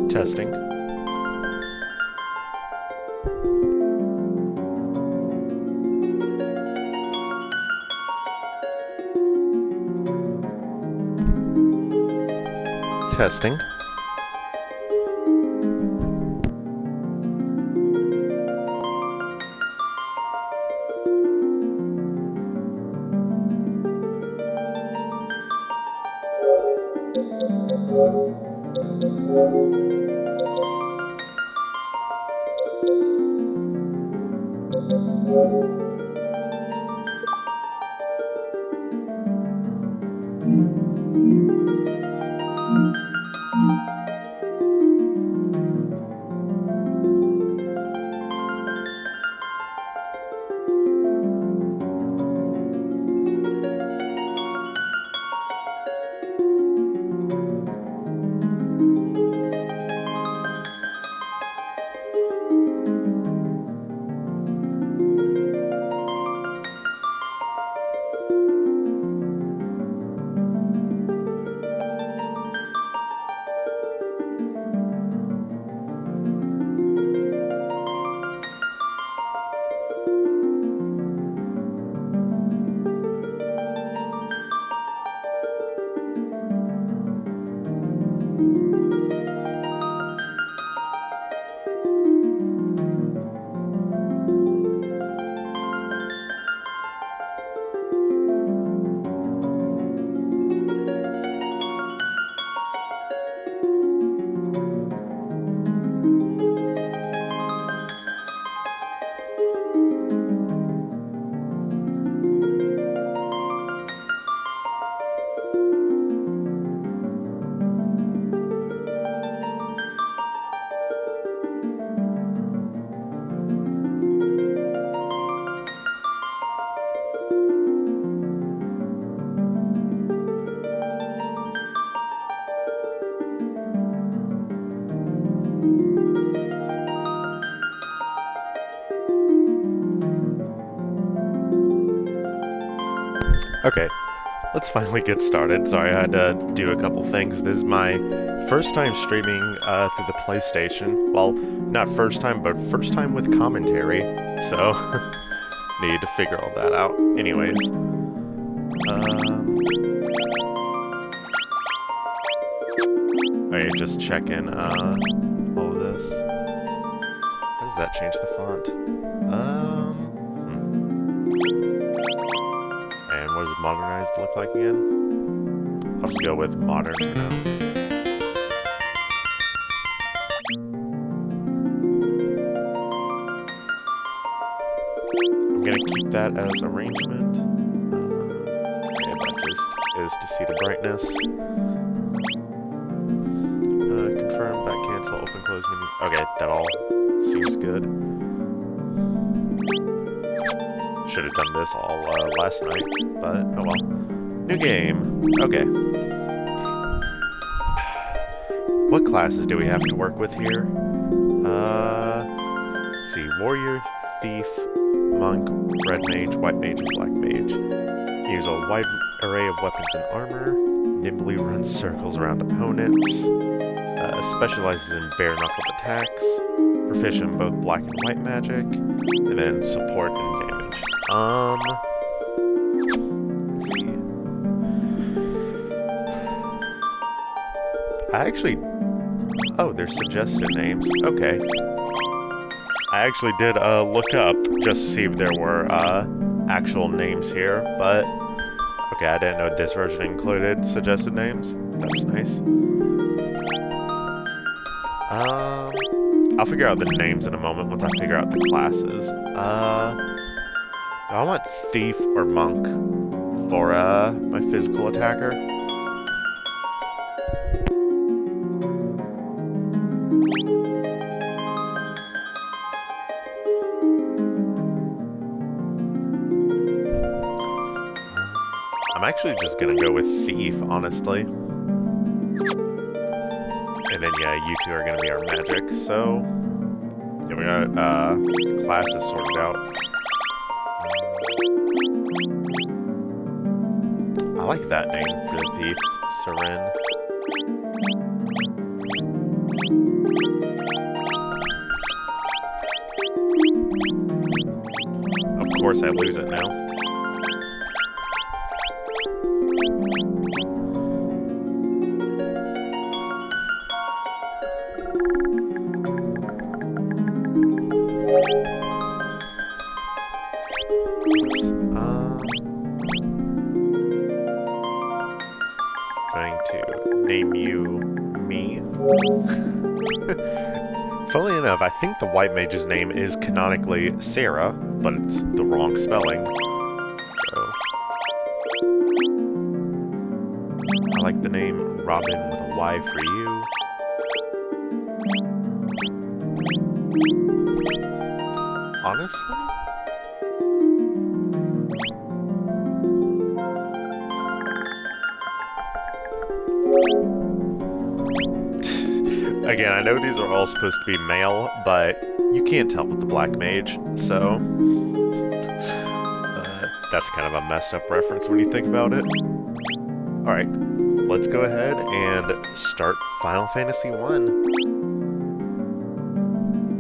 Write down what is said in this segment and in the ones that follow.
Testing. Testing. Okay, let's finally get started. Sorry, I had to do a couple things. This is my first time streaming through the PlayStation. Well, not first time, but first time with commentary. So, need to figure all that out. Anyways. Alright, just checking all of this. How does that change the font? And what does modernized look like again? I'll just go with modern for now. I'm gonna keep that as arrangement. And that just is to see the brightness. Confirm, back cancel, open, close menu. Okay, that all seems good. Should have done this all last night, but oh well. New game. Okay. What classes do we have to work with here? Let's see. Warrior, Thief, Monk, Red Mage, White Mage, and Black Mage. Use a wide array of weapons and armor. Nimbly runs circles around opponents. Specializes in bare-knuckled attacks. Proficient in both black and white magic. And then support and damage. Let's see. I actually... Oh, there's suggested names. Okay. I actually did look up just to see if there were actual names here, but... Okay, I didn't know this version included suggested names. That's nice. I'll figure out the names in a moment once I figure out the classes. I want Thief or Monk for my physical attacker. I'm actually just gonna go with Thief, honestly. And then, yeah, you two are gonna be our magic, so... Yeah, we got classes sorted out. I like that name for the thief, Seren. Of course I lose it now. Going to name you me. Funnily enough, I think the white mage's name is canonically Sarah, but it's the wrong spelling. So I like the name Robin with a Y for you. Honestly? Again, I know these are all supposed to be male, but you can't tell with the black mage, so that's kind of a messed up reference when you think about it. Alright, let's go ahead and start Final Fantasy 1.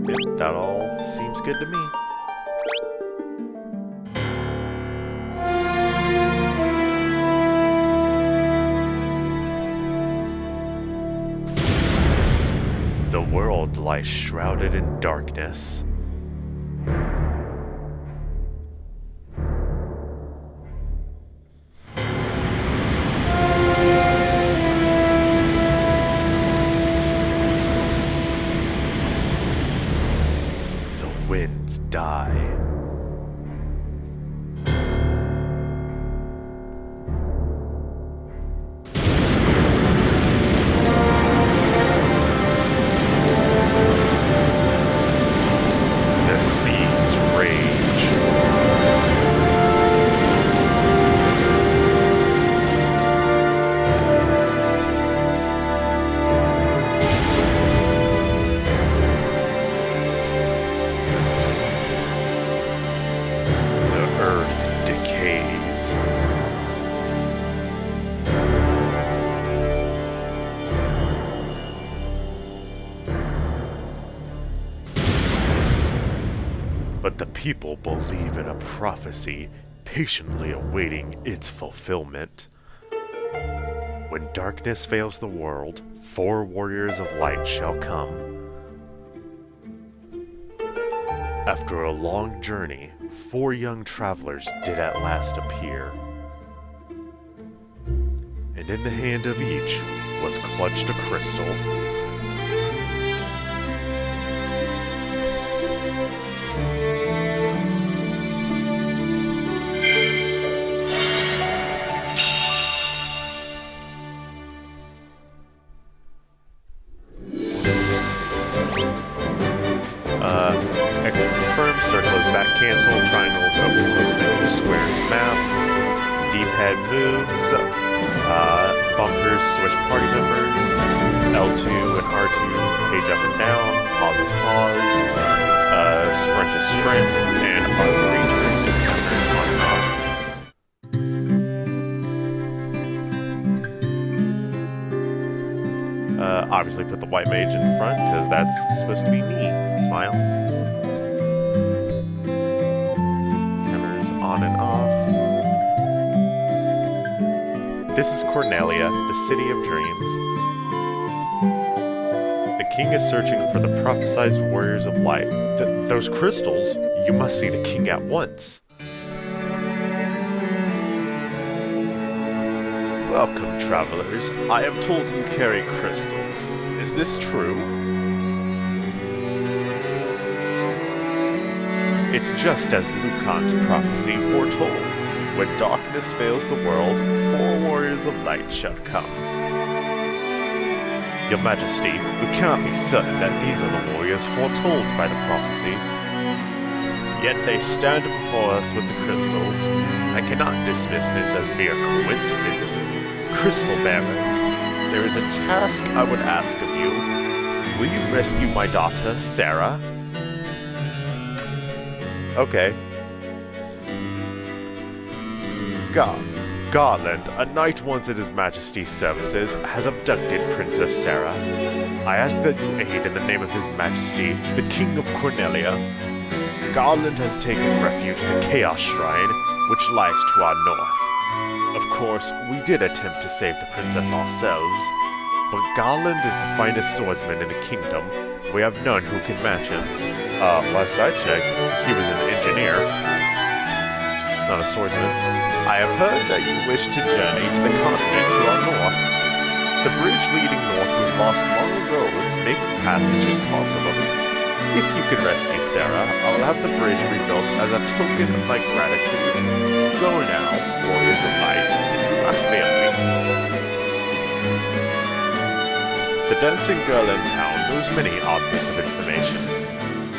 Yep, that all seems good to me. The world lies shrouded in darkness. The winds die. But the people believe in a prophecy, patiently awaiting its fulfillment. When darkness veils the world, 4 warriors of light shall come. After a long journey, 4 young travelers did at last appear. And in the hand of each was clutched a crystal. Confirm, circle is back cancel, triangles open close menu, squares map, D-pad moves, bumpers switch party members, L2 and R2 page up and down, pause is pause, sprint is sprint, and R3 turns to counters on and off. Obviously put the white mage in front, because that's supposed to be me. Smile. Counters on and off. This is Cornelia, the City of Dreams. The king is searching for the prophesized warriors of light. Those crystals? You must see the king at once. Welcome, travelers. I am told you carry crystals. Is this true? It's just as Lucan's prophecy foretold. When darkness veils the world, 4 warriors of light shall come. Your Majesty, we cannot be certain that these are the warriors foretold by the prophecy. Yet they stand before us with the crystals. I cannot dismiss this as mere coincidence. Crystal Barons, there is a task I would ask of you. Will you rescue my daughter, Sarah? Okay. Garland, a knight once at His Majesty's services, has abducted Princess Sarah. I ask that you aid in the name of His Majesty, the King of Cornelia. Garland has taken refuge in the Chaos Shrine, which lies to our north. Of course, we did attempt to save the princess ourselves, but Garland is the finest swordsman in the kingdom. We have none who can match him. Last I checked, he was an engineer, not a swordsman. I have heard that you wish to journey to the continent to our north. The bridge leading north was lost long ago, making passage impossible. If you can rescue Sarah, I will have the bridge rebuilt as a token of my gratitude. Go now, warriors of light, and do not fail me. The dancing girl in town knows many odd bits of information.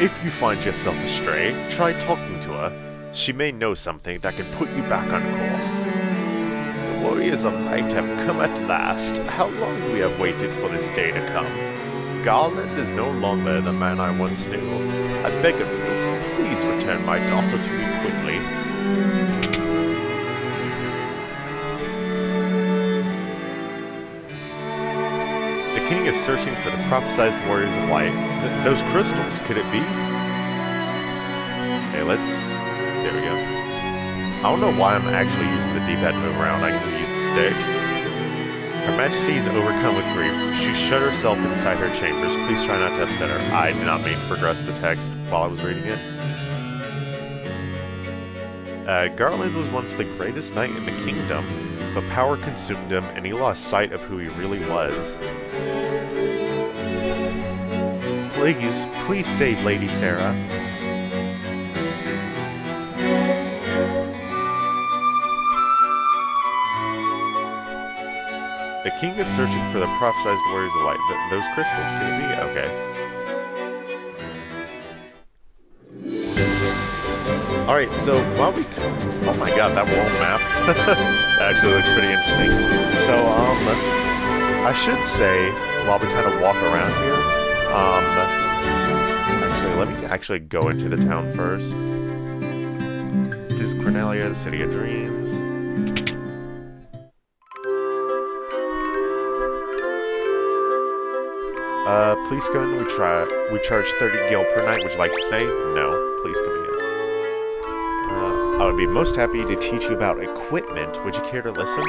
If you find yourself astray, try talking to her. She may know something that can put you back on course. The warriors of light have come at last. How long we have waited for this day to come. Garland is no longer the man I once knew. I beg of you, please return my daughter to me quickly. The king is searching for the prophesied warriors of light. Those crystals, could it be? Okay, there we go. I don't know why I'm actually using the D-pad to move around. I can use the stick. Her Majesty is overcome with grief. She shut herself inside her chambers. Please try not to upset her. I did not mean to progress the text while I was reading it. Garland was once the greatest knight in the kingdom, but power consumed him and he lost sight of who he really was. Please save Lady Sarah. The king is searching for the prophesied warriors of light. Those crystals, could it be? Okay. Alright, so while we... Oh my god, that world map actually looks pretty interesting. So, I should say, while we kind of walk around here, actually, let me actually go into the town first. This is Cornelia, the City of Dreams. Please come in. We charge 30 gil per night. Would you like to say? No. Please come in. I would be most happy to teach you about equipment. Would you care to listen?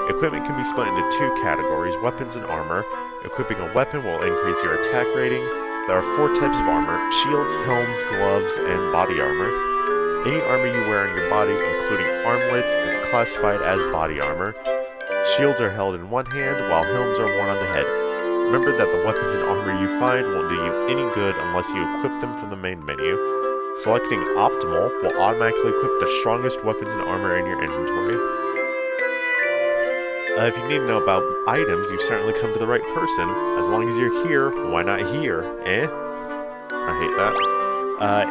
Equipment can be split into two categories, weapons and armor. Equipping a weapon will increase your attack rating. There are 4 types of armor: shields, helms, gloves, and body armor. Any armor you wear on your body, including armlets, is classified as body armor. Shields are held in one hand, while helms are worn on the head. Remember that the weapons and armor you find won't do you any good unless you equip them from the main menu. Selecting Optimal will automatically equip the strongest weapons and armor in your inventory. If you need to know about items, you've certainly come to the right person. As long as you're here, why not here? Eh? I hate that.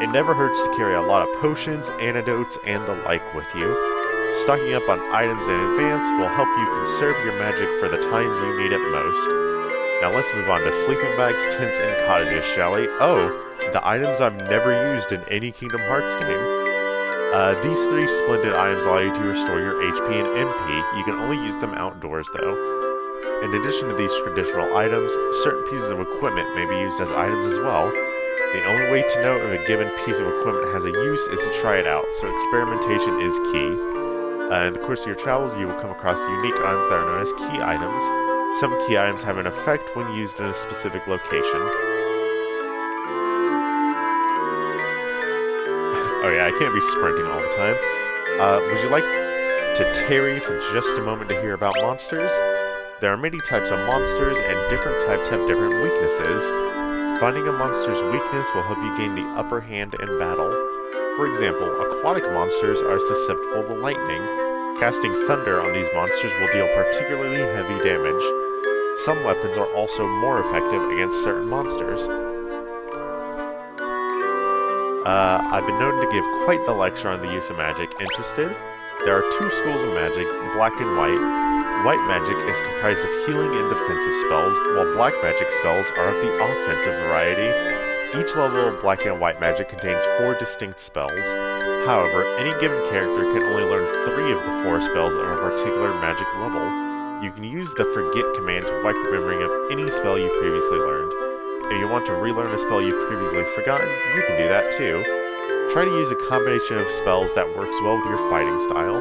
It never hurts to carry a lot of potions, antidotes, and the like with you. Stocking up on items in advance will help you conserve your magic for the times you need it most. Now let's move on to sleeping bags, tents, and cottages, shall we? Oh, the items I've never used in any Kingdom Hearts game. These 3 splendid items allow you to restore your HP and MP. You can only use them outdoors, though. In addition to these traditional items, certain pieces of equipment may be used as items as well. The only way to know if a given piece of equipment has a use is to try it out, so experimentation is key. In the course of your travels, you will come across unique items that are known as key items. Some key items have an effect when used in a specific location. Oh yeah, I can't be sprinting all the time. Would you like to tarry for just a moment to hear about monsters? There are many types of monsters, and different types have different weaknesses. Finding a monster's weakness will help you gain the upper hand in battle. For example, aquatic monsters are susceptible to lightning. Casting thunder on these monsters will deal particularly heavy damage. Some weapons are also more effective against certain monsters. I've been known to give quite the lecture on the use of magic. Interested? There are 2 schools of magic, black and white. White magic is comprised of healing and defensive spells, while black magic spells are of the offensive variety. Each level of black and white magic contains 4 distinct spells. However, any given character can only learn 3 of the 4 spells of a particular magic level. You can use the forget command to wipe your memory of any spell you previously learned. If you want to relearn a spell you've previously forgotten, you can do that too. Try to use a combination of spells that works well with your fighting style.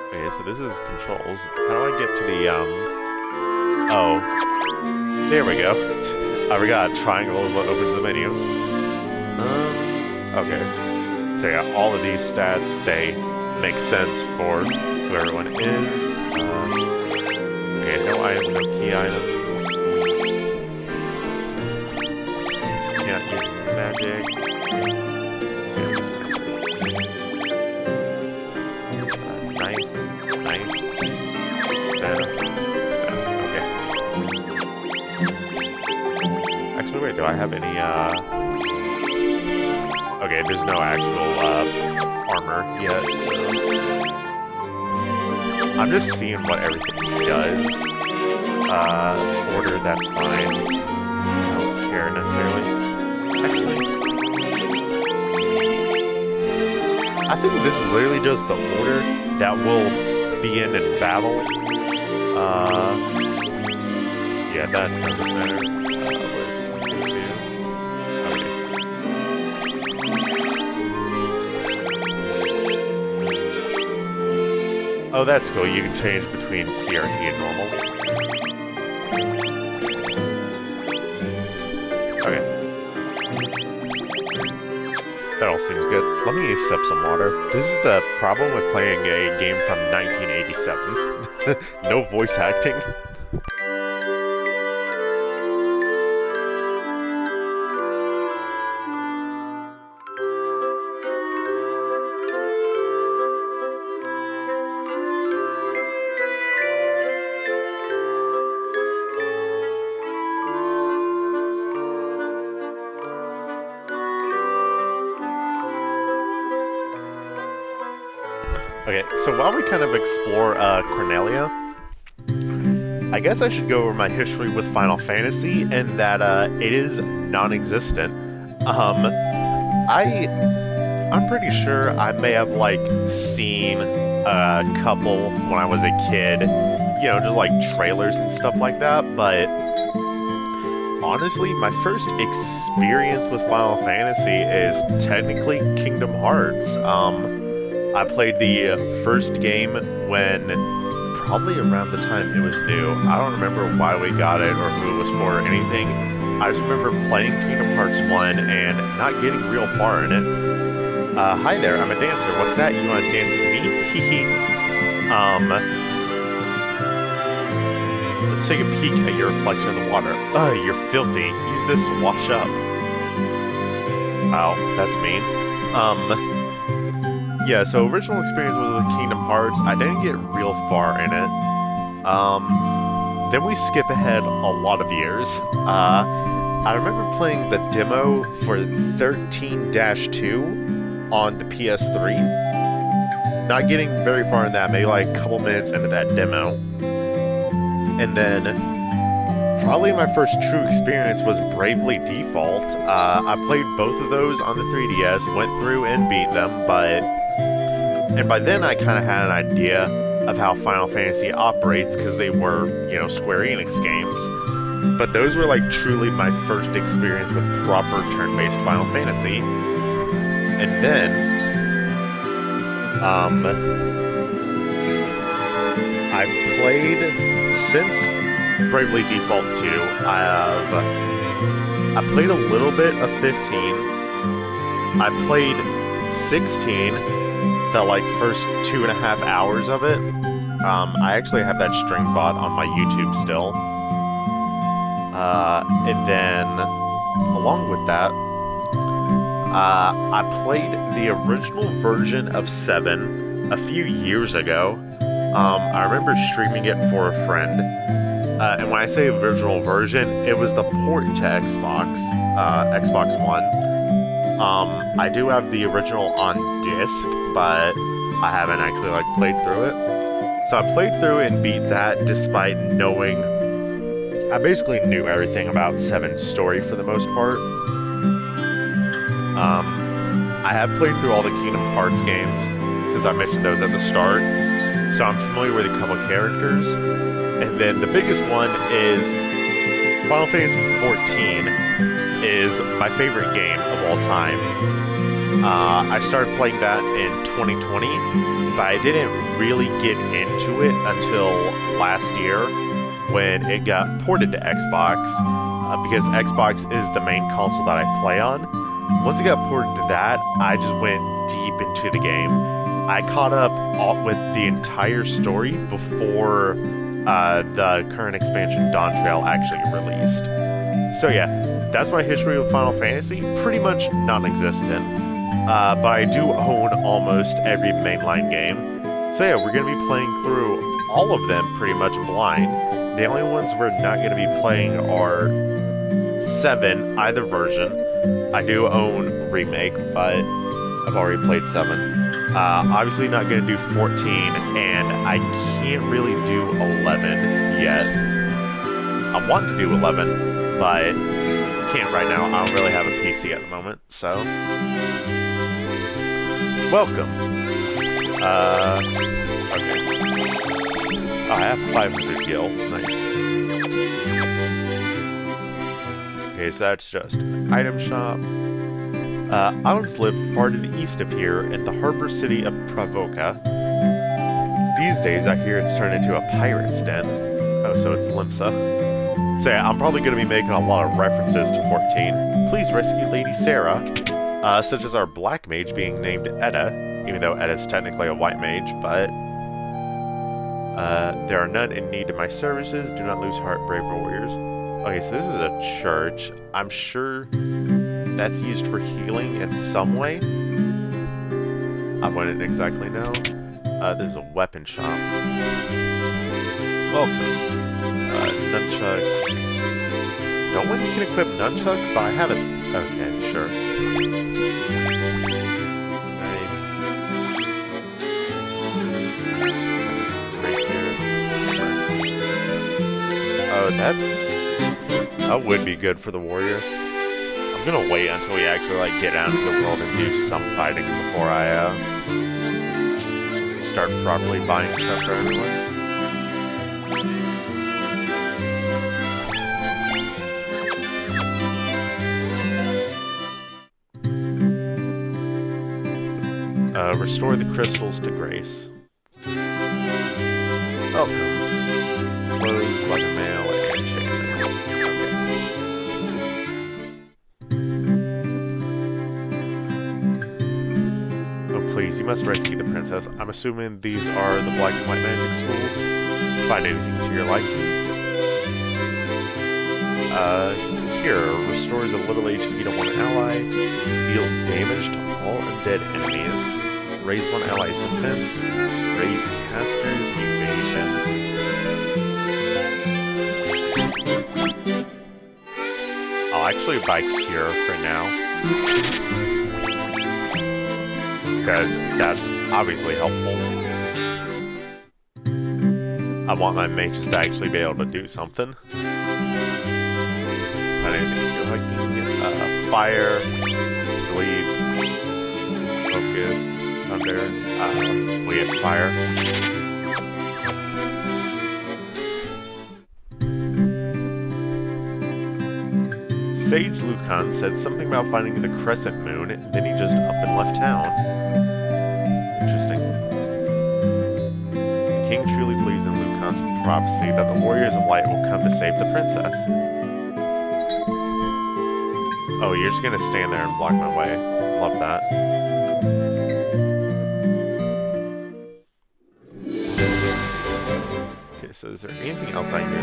Okay, so this is controls. How do I get to the, oh. There we go. I forgot, triangle is what opens the menu. Okay. So yeah, all of these stats, they make sense for who everyone is. Okay, no items, no key items. Can't use magic. Knife. Staff. Okay. Actually, wait, do I have any, okay, there's no actual, armor yet, so... I'm just seeing what everything does. Order, that's fine. I don't care necessarily. Actually, I think this is literally just the order that will begin in battle. Yeah, that doesn't matter. What is it going to do? Okay. Oh, that's cool. You can change between CRT and normal. Okay. That all seems good. Let me sip some water. This is the problem with playing a game from 1987. No voice acting. Okay, so while we kind of explore Cornelia, I guess I should go over my history with Final Fantasy, and that it is non-existent. I'm pretty sure I may have like seen a couple when I was a kid, you know, just like trailers and stuff like that, but honestly, my first experience with Final Fantasy is technically Kingdom Hearts. I played the first game when, probably around the time it was new. I don't remember why we got it or who it was for or anything. I just remember playing Kingdom Hearts 1 and not getting real far in it. Hi there, I'm a dancer. What's that? You want to dance with me? Let's take a peek at your reflection in the water. Ugh, you're filthy. Use this to wash up. Wow, that's mean. Yeah, so original experience was with Kingdom Hearts. I didn't get real far in it. Then we skip ahead a lot of years. I remember playing the demo for 13-2 on the PS3. Not getting very far in that, maybe like a couple minutes into that demo. And then, probably my first true experience was Bravely Default. I played both of those on the 3DS, went through and beat them, and by then I kind of had an idea of how Final Fantasy operates, because they were, you know, Square Enix games. But those were like truly my first experience with proper turn-based Final Fantasy. And then, I've played, since Bravely Default 2, I played a little bit of 15. I played 16, the like first 2.5 hours of it. I actually have that string bot on my YouTube still. And then, along with that, I played the original version of 7 a few years ago. I remember streaming it for a friend. And when I say original version, it was the port to Xbox, Xbox One. I do have the original on disc, but I haven't actually like played through it. So I played through and beat that despite knowing... I basically knew everything about 7's story for the most part. I have played through all the Kingdom Hearts games, since I mentioned those at the start. So I'm familiar with a couple characters. And then the biggest one is Final Fantasy XIV is my favorite game of all time. I started playing that in 2020, but I didn't really get into it until last year when it got ported to Xbox, because Xbox is the main console that I play on. Once it got ported to that, I just went deep into the game. I caught up with the entire story before the current expansion, Dawn Trail, actually released. So yeah, that's my history with Final Fantasy. Pretty much non-existent. But I do own almost every mainline game. So yeah, we're going to be playing through all of them pretty much blind. The only ones we're not going to be playing are 7, either version. I do own Remake, but I've already played 7. Obviously not going to do 14, and I can't really do 11 yet. I want to do 11, but can't right now. I don't really have a PC at the moment, so... Welcome. Okay. Oh, I have 500 gil. Nice. Okay, so that's just an item shop. Islands live far to the east of here in the harbor city of Pravoka. These days, I hear it's turned into a pirate's den. Oh, so it's Limsa. So yeah, I'm probably going to be making a lot of references to 14. Please rescue Lady Sarah, such as our black mage being named Edda, even though Edda's technically a white mage, but... there are none in need of my services. Do not lose heart, brave warriors. Okay, so this is a church. I'm sure that's used for healing in some way. I wouldn't exactly know. This is a weapon shop. Welcome. Nunchuck. No one can equip nunchuck, but I have it. Okay, sure. Oh, that would be good for the warrior. I'm gonna wait until we actually like get out into the world and do some fighting before I start properly buying stuff for everyone. Restore the crystals to grace. Welcome. Clothes, leather mail, and chainmail. Okay. Oh, please, you must rescue the princess. I'm assuming these are the black and white magic schools. Find anything to your liking. Here, restores a little HP to one ally, deals damage to all undead enemies, raise one ally's defense, raise caster's evasion. I'll actually buy Cure for now, because that's obviously helpful. I want my mages to actually be able to do something. I didn't feel like fire, sleep, focus, thunder. We get fire. Sage Lucan said something about finding the crescent moon, and then he just up and left town. Interesting. The king truly believes in Lucan's prophecy that the warriors of light will come to save the princess. Oh, you're just gonna stand there and block my way. Love that. Okay, so is there anything else I can do?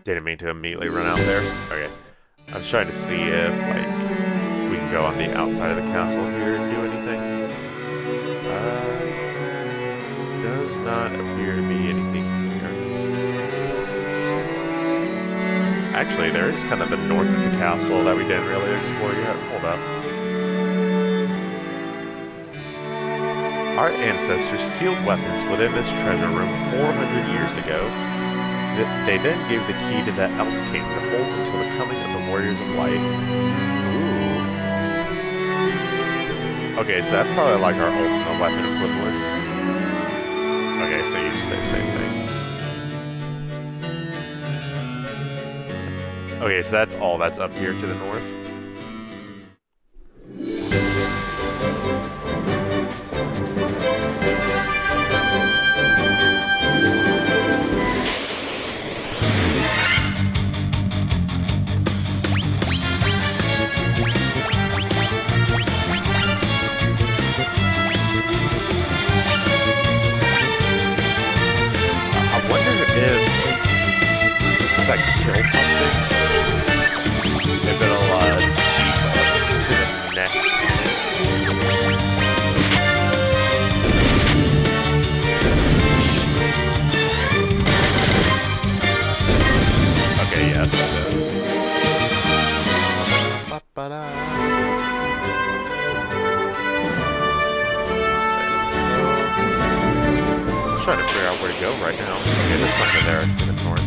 Didn't mean to immediately run out there. Okay. I'm trying to see if, like, we can go on the outside of the castle here and do anything. Does not appear to be anything here. Actually, there is kind of the north of the castle that we didn't really explore yet. Hold up. Our ancestors sealed weapons within this treasure room 400 years ago. They then gave the key to the Elf King to hold until the coming of the Warriors of Light. Ooh. Okay, so that's probably like our ultimate weapon equivalents. Okay, so you just say the same thing. Okay, so that's all that's up here to the north. If I kill something, if it'll to the next enemy. Okay, yes, that does. Ba-ba-da. I'm trying to figure out where to go right now. Okay, there's something there to the north.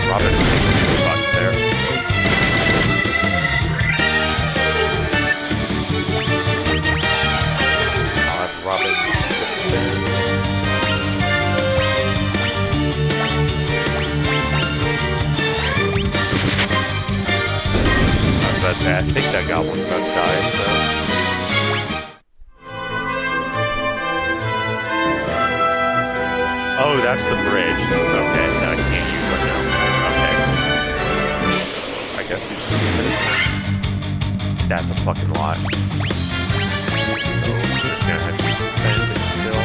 Robin is taking a spot there. I'll have Robin defend. I was about to say, I think that goblin's about to die, so... Oh, that's the bridge. Okay, that I can't use right now. Okay. I guess we just keep it. That's a fucking lot. So, we're just gonna have to defend it still.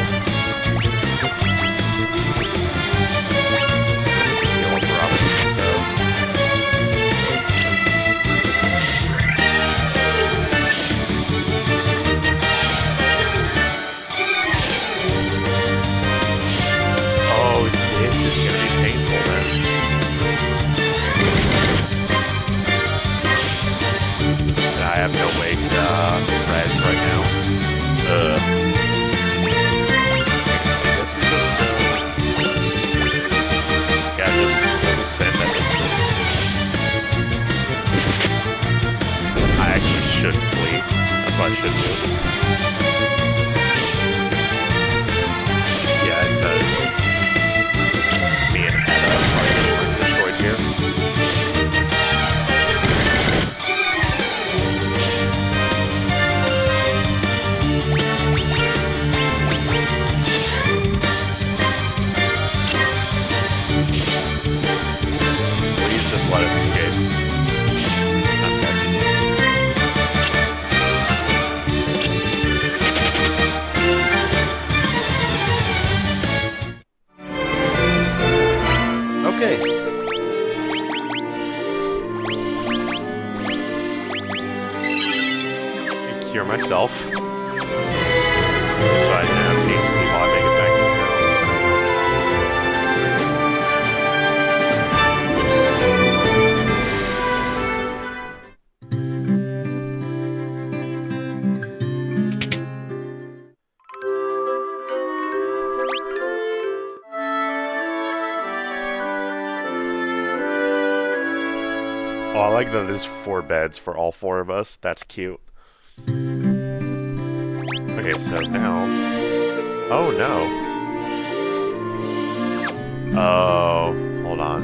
Heal up Robin, so... Oh, this is gonna be painful then. I have no way to res right now. Yeah, just send that. I actually should flee. That's what I should do. Yeah, it does. Me and Etta are getting destroyed here. Please just let us escape. Okay. Cure myself. So I have HP while I make it back to Oh, I like that there's 4 beds for all 4 of us. That's cute. Okay, so now... Oh, no. Oh, hold on.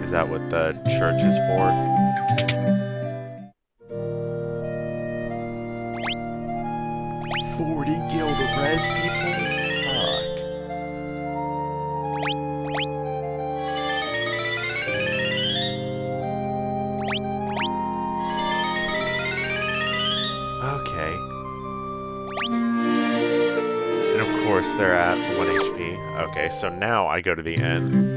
Is that what the church is for? Guild of res people? Fuck. Okay. And of course they're at 1 HP. Okay, so now I go to the end.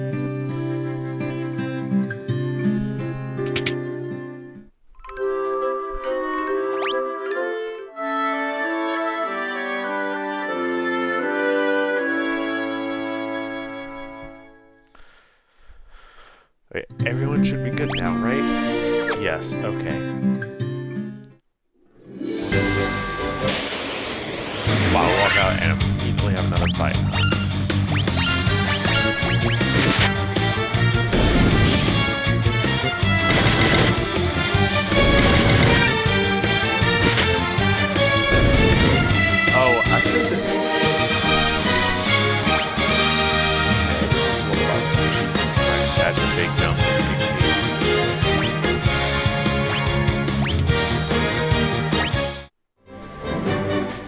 Yes, okay. Wow, walk out and immediately have another fight. Oh, I should have... Jesus Christ, that's a big jump in HP.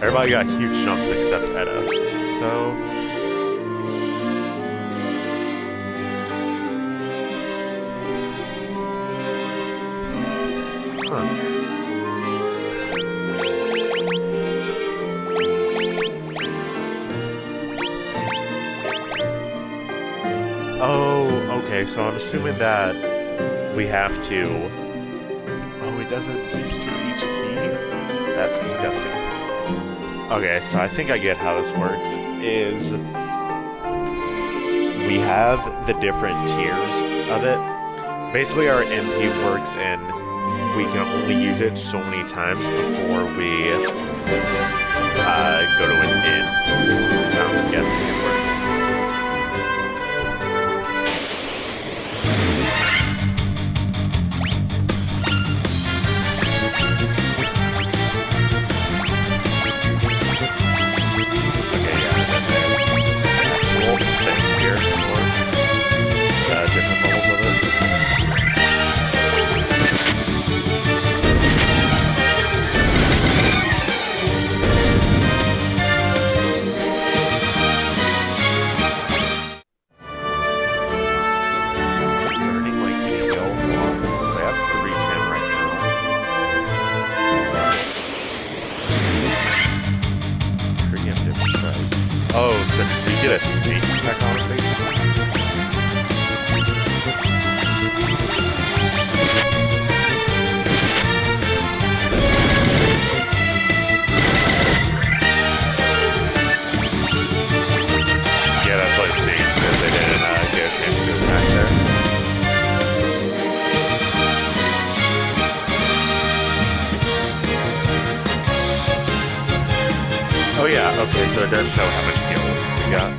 Everybody got huge jumps except Edda. So... Huh. Oh, okay, so I'm assuming that we have to... Oh, it doesn't boost your HP? That's disgusting. Okay, so I think I get how this works, is... We have the different tiers of it. Basically, our MP works, and we can only use it so many times before we go to an inn. So I'm guessing it works. Different levels of it. Earning like any gold. I have 310 right now. Preemptive strike. Oh, so did we get a sneak attack on it basically? Yeah, that's what it seems, because they didn't get a chance to attack there. Oh yeah, okay, so it does show how much gil we got.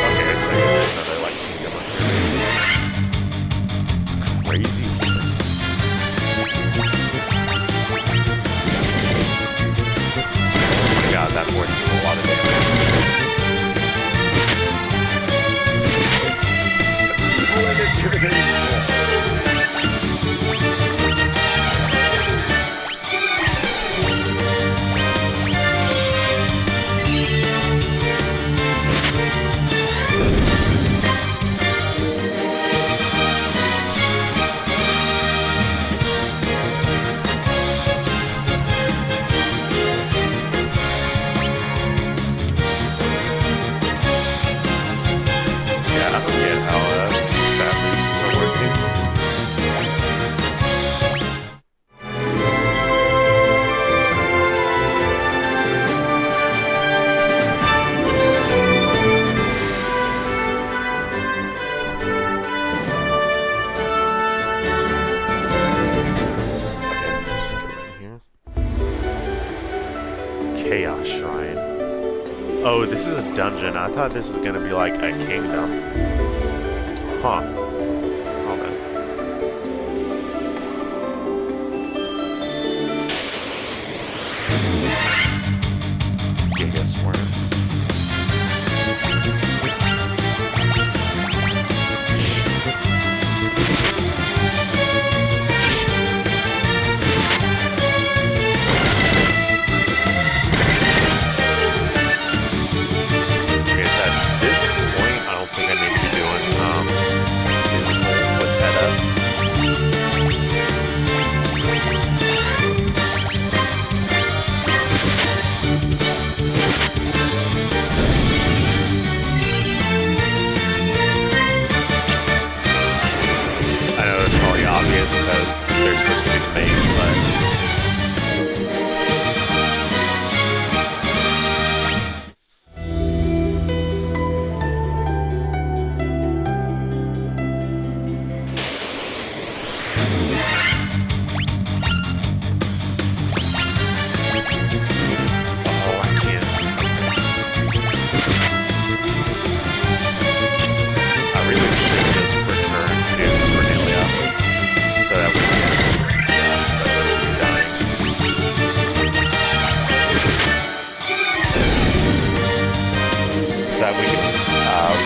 Okay, so there's another, like, kingdom up here. Crazy horse. Oh my god, that horse did a lot of damage. It's an intimidating horse. Chaos Shrine. Oh, this is a dungeon. I thought this was gonna be like a kingdom. Huh. Hold on. Giga Swarm. I need to be doing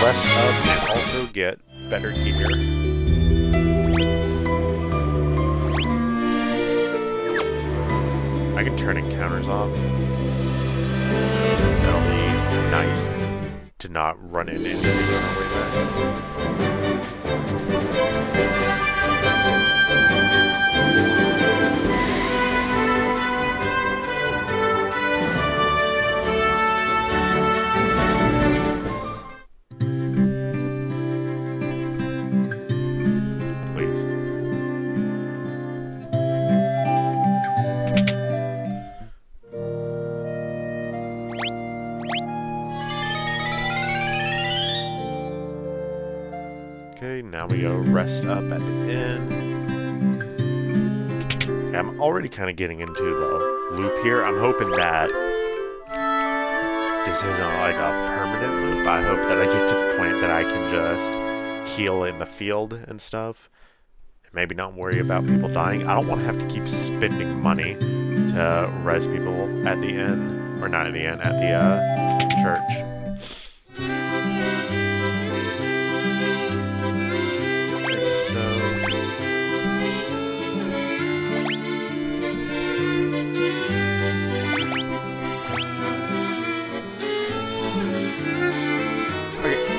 rest up and also get better gear. I can turn encounters off. That'll be nice to not run into enemies on our way back. Now we go rest up at the inn. Yeah, I'm already kind of getting into the loop here. I'm hoping that this isn't like a permanent loop. I hope that I get to the point that I can just heal in the field and stuff. And maybe not worry about people dying. I don't want to have to keep spending money to res people at the inn. Or not at the inn, at the church.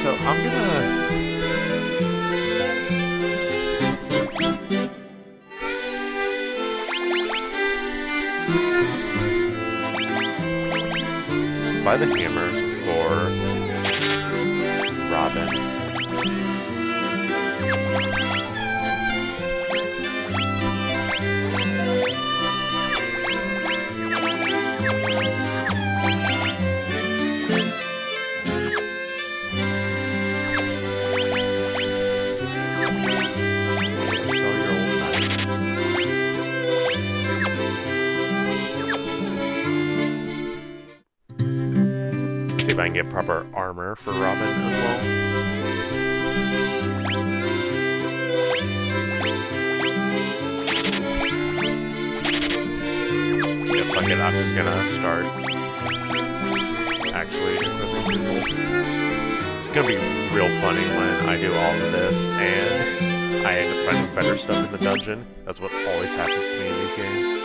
So I'm gonna buy the hammer for Robin. See if I can get proper armor for Robin as well. Yeah, fuck it, I'm just gonna start actually equipping people. It's gonna be real funny when I do all of this and I end up finding better stuff in the dungeon. That's what always happens to me in these games.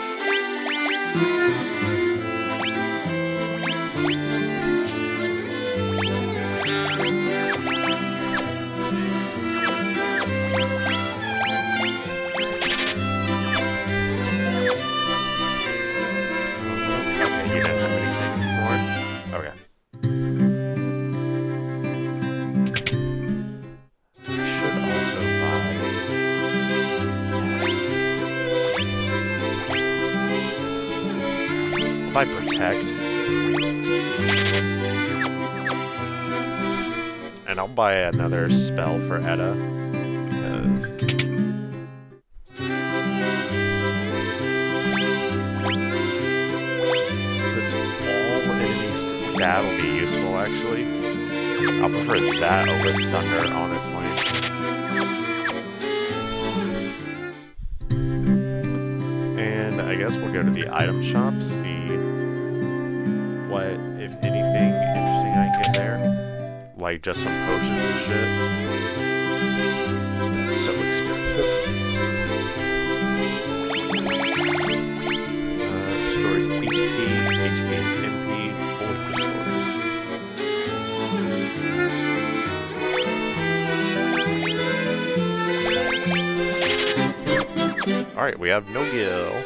By protect, and I'll buy another spell for Edda because puts all enemies to that'll be useful actually. I'll prefer that over Thunder, honestly. And I guess we'll go to the item shop, see what, if anything, interesting I can get there. Like just some potions and shit. That's so expensive. Restores HP, HP, MP, fully restores. Alright, we have no Gil.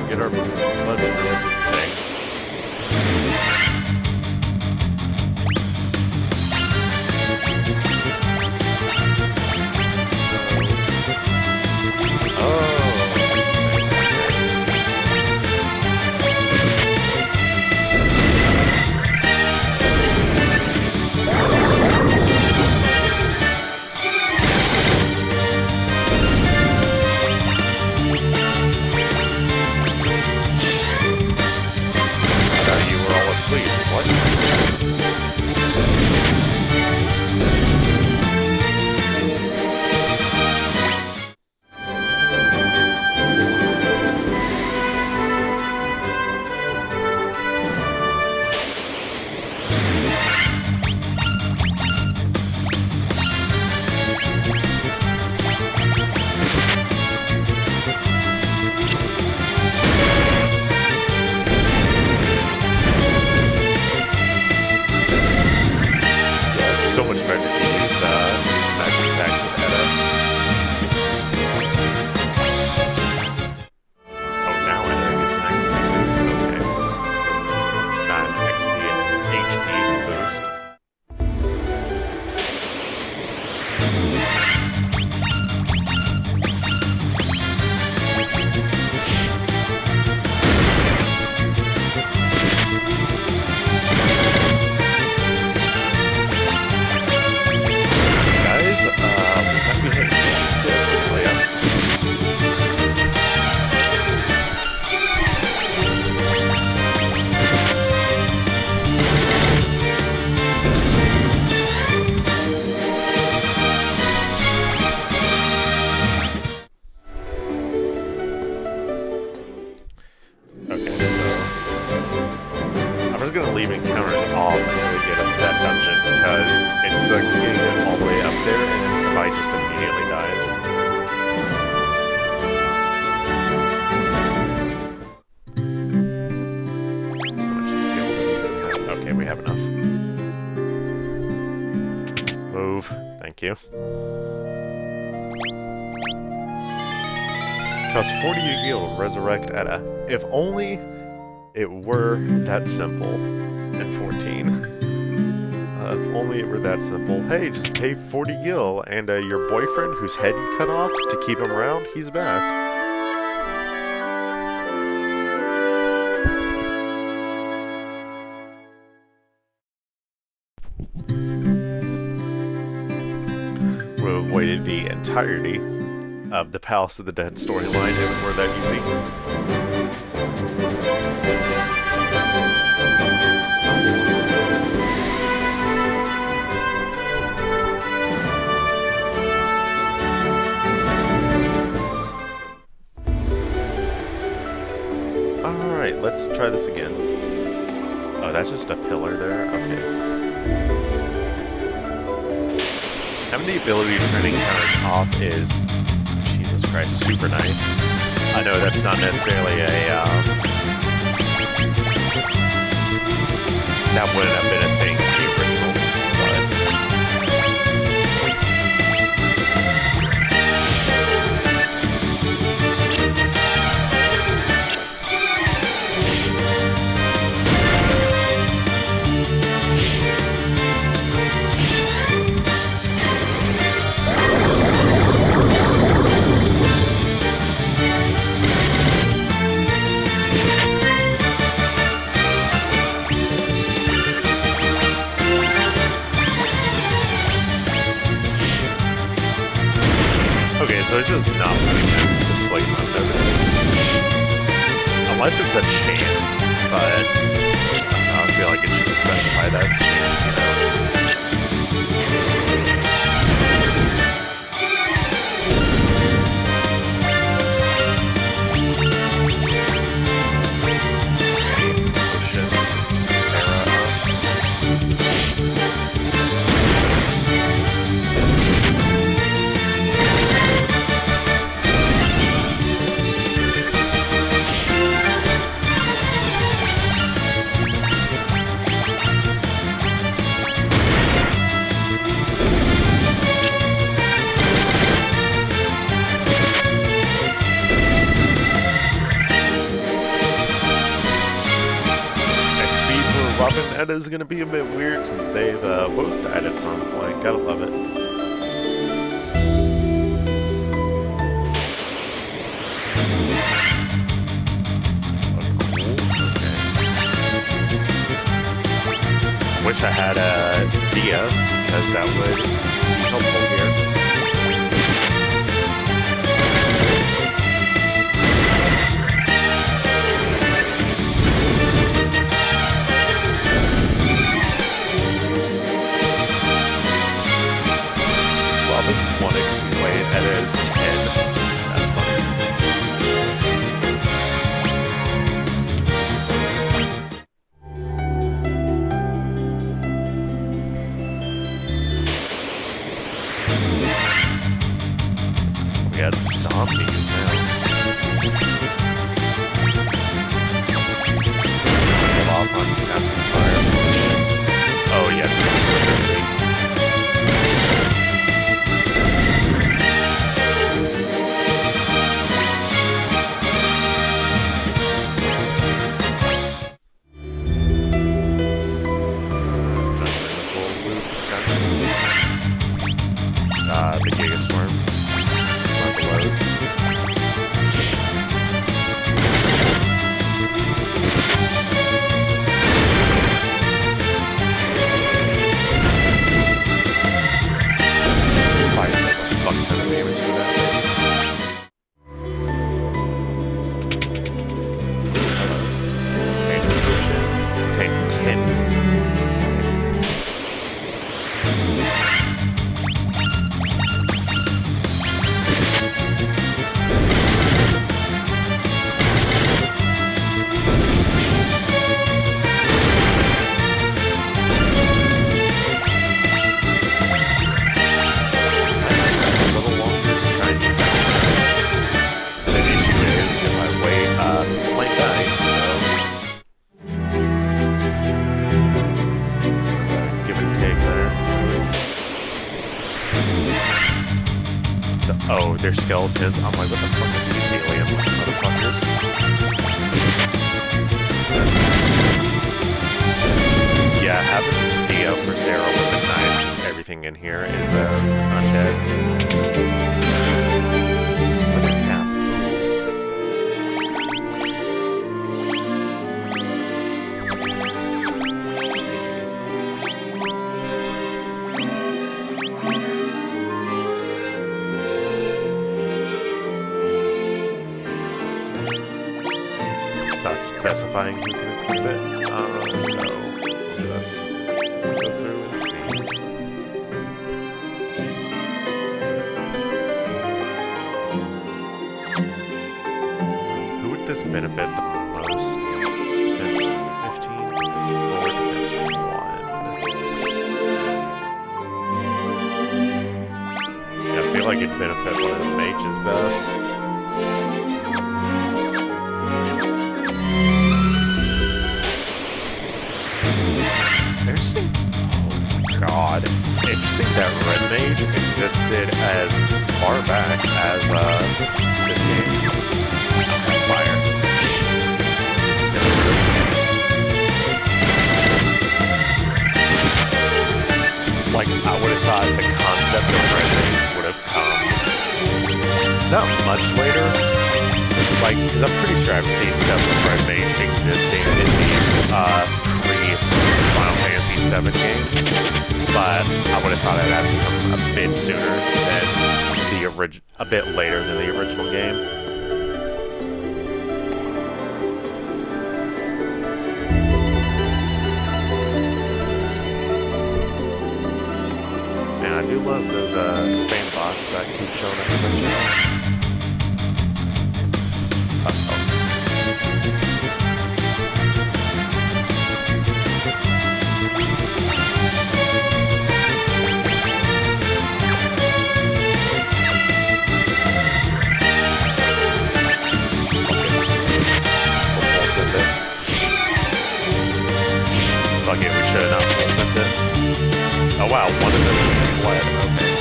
Get our blood religion thing. leave encounters off until we get up to that dungeon, because it sucks getting it all the way up there and then somebody just immediately dies. Okay, we have enough. Move. Thank you. Costs 40 gil to resurrect at a... If only it were that simple in 14. If only it were that simple. Hey, just pay 40 gil and your boyfriend whose head you cut off to keep him around, he's back. We've avoided the entirety of the Palace of the Dead storyline if it were that easy. Alright, let's try this again. Oh, that's just a pillar there? Okay. Having the ability to turn encounters off is, Jesus Christ, super nice. I know that's not necessarily a, that wouldn't have been a thing in the original, but... Okay, so it's just not putting them to sleep, I'm noticing. Unless it's a chance, but I feel like it should specify that it's a chance, you know? That is going to be a bit weird since they've both died at some point. Gotta love it. Okay. Wish I had a Dia, because that would be helpful here. That is 10. That's funny. their skeletons. I'm like, what the fuck are these alien motherfuckers? Yeah, having Theo for Sarah would have been nice. Everything in here is undead. Look at that. Specifying who can equip it. So we'll just go through and see. Who would this benefit the most? Defense 15, defense 4, defense 1. Yeah, I feel like it'd benefit one of the mages best. God, interesting that Red Mage existed as far back as this game. Okay, fire. Like, I would have thought the concept of Red Mage would have come not much later. Like, because I'm pretty sure I've seen stuff with Red Mage existing in these pre-Final Fantasy VII games. But I would have thought it had come a bit sooner than the a bit later than the original game. And I do love those spam bots that keep showing up in the chat. Fuck it, we should have not sent it. Oh wow, one of them just fled. Okay.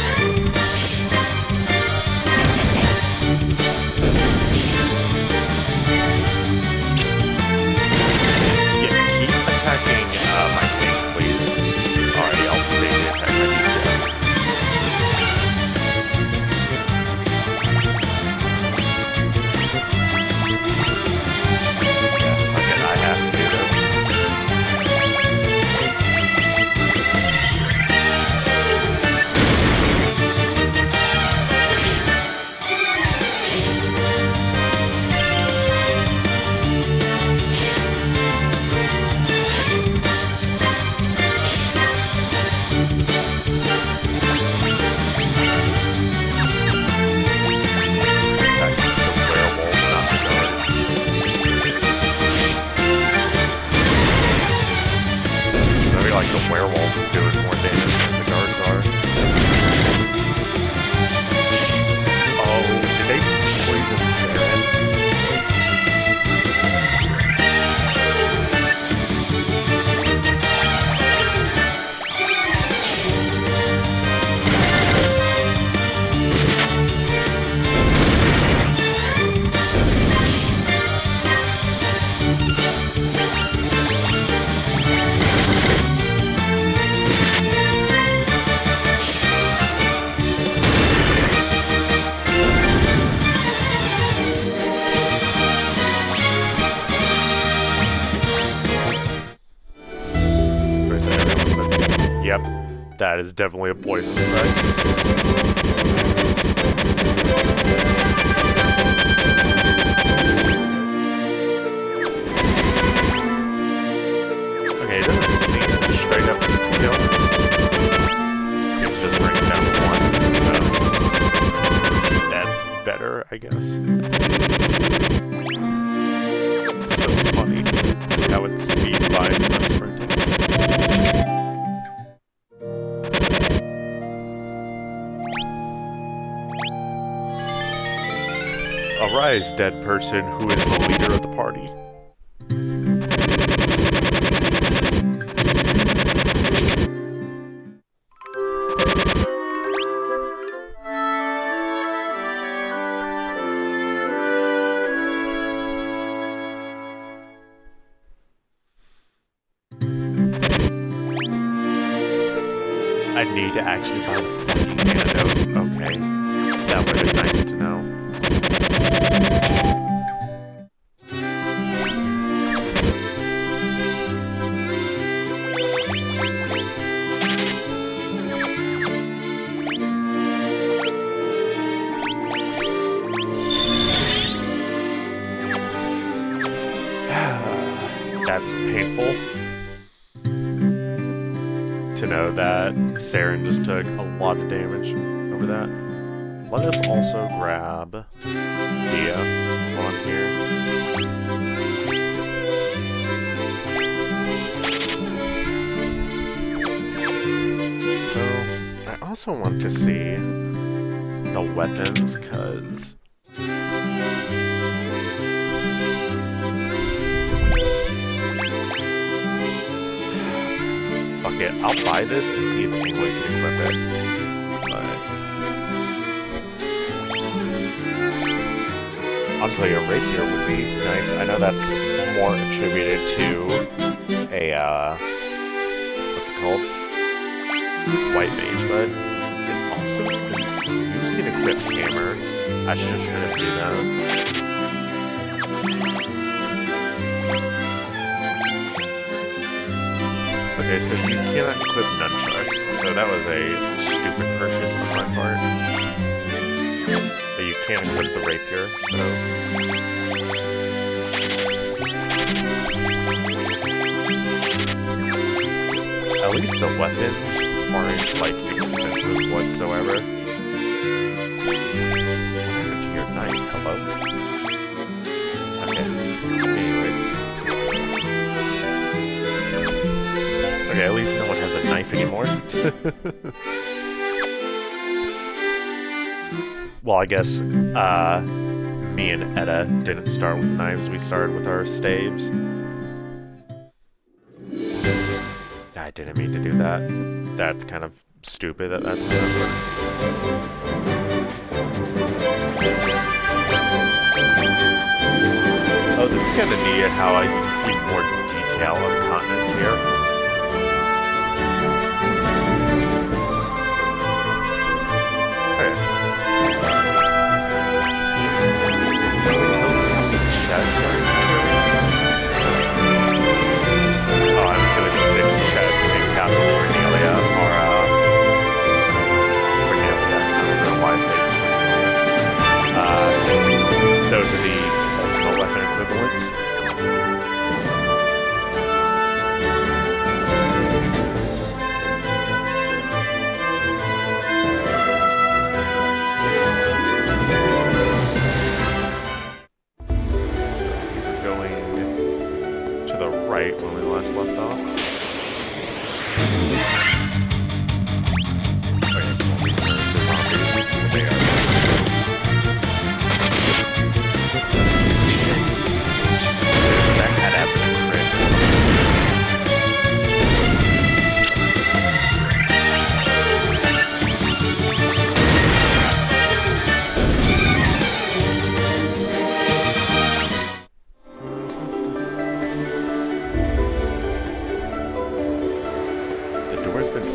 Yeah, keep attacking my tank, please. Alright, I'll maybe attack my DPS. Yeah, okay, I have to do this. Like the werewolf is doing more damage than the guards are. Oh, did they poison Saren? Yep, that is definitely a poison effect. Okay, it doesn't seem straight up kill. Seems just bring it down to 1, so that's better, I guess. It's so funny how it speed buys when sprinting. Arise, dead person who is the leader of the party. I need to actually buy the fucking antidote. Okay. That would have been nice to know. That's painful to know that Saren just took a lot of damage over that. Let us also grab Dia on here. So, I also want to see the weapons, because fuck it, I'll buy this and see if anyone can equip it. But honestly, a rapier would be nice. I know that's more attributed to a what's it called? White mage, but it also, since you can equip hammer, I should just try to do that. Okay, so you cannot equip nunchucks, so that was a stupid purchase on my part. But you can equip the rapier, so... At least the weapons aren't, like, expensive whatsoever. What happened to your knife? Hello? Okay, anyways. Okay, at least no one has a knife anymore. Well, I guess, me and Etta didn't start with knives, we started with our staves. I didn't mean to do that. That's kind of stupid that that's how that works. Oh, this is kind of neat how you can see more detail of continents here. Those are the ultimate weapon equivalents. So we were going to the right when we last left off. Okay, well, these are the zombies. They are. That had happened correct. The door's been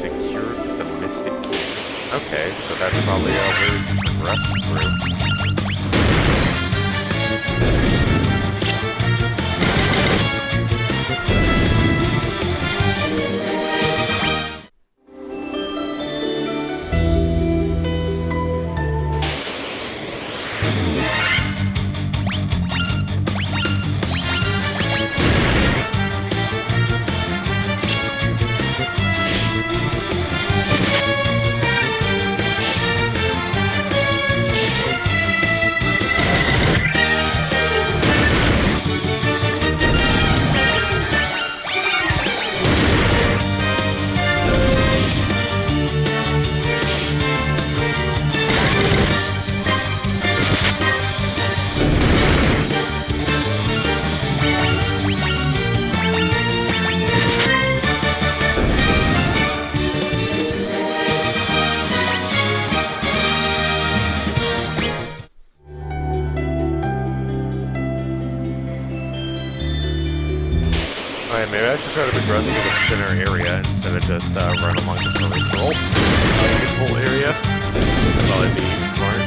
yeah, maybe I should try to progress to the center area instead of just run along the peripheral. This whole area. That's probably be smart.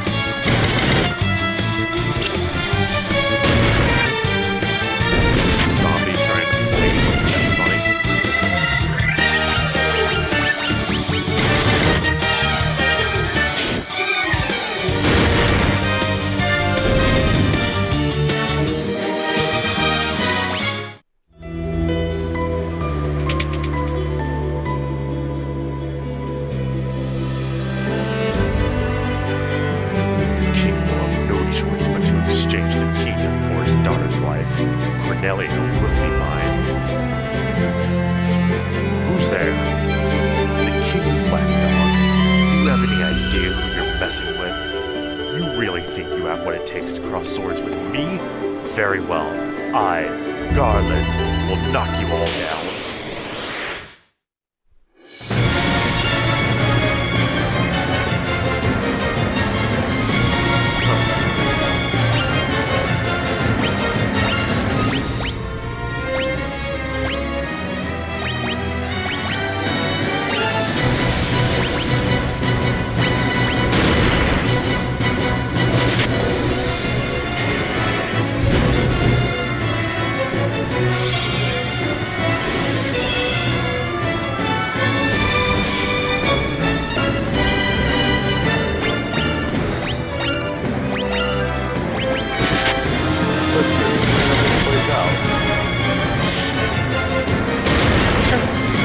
Zombie trying to play. That's funny. Cornelia will be mine. Who's there? The king's lapdogs. Do you have any idea who you're messing with? You really think you have what it takes to cross swords with me? Very well. I, Garland, will knock you all down.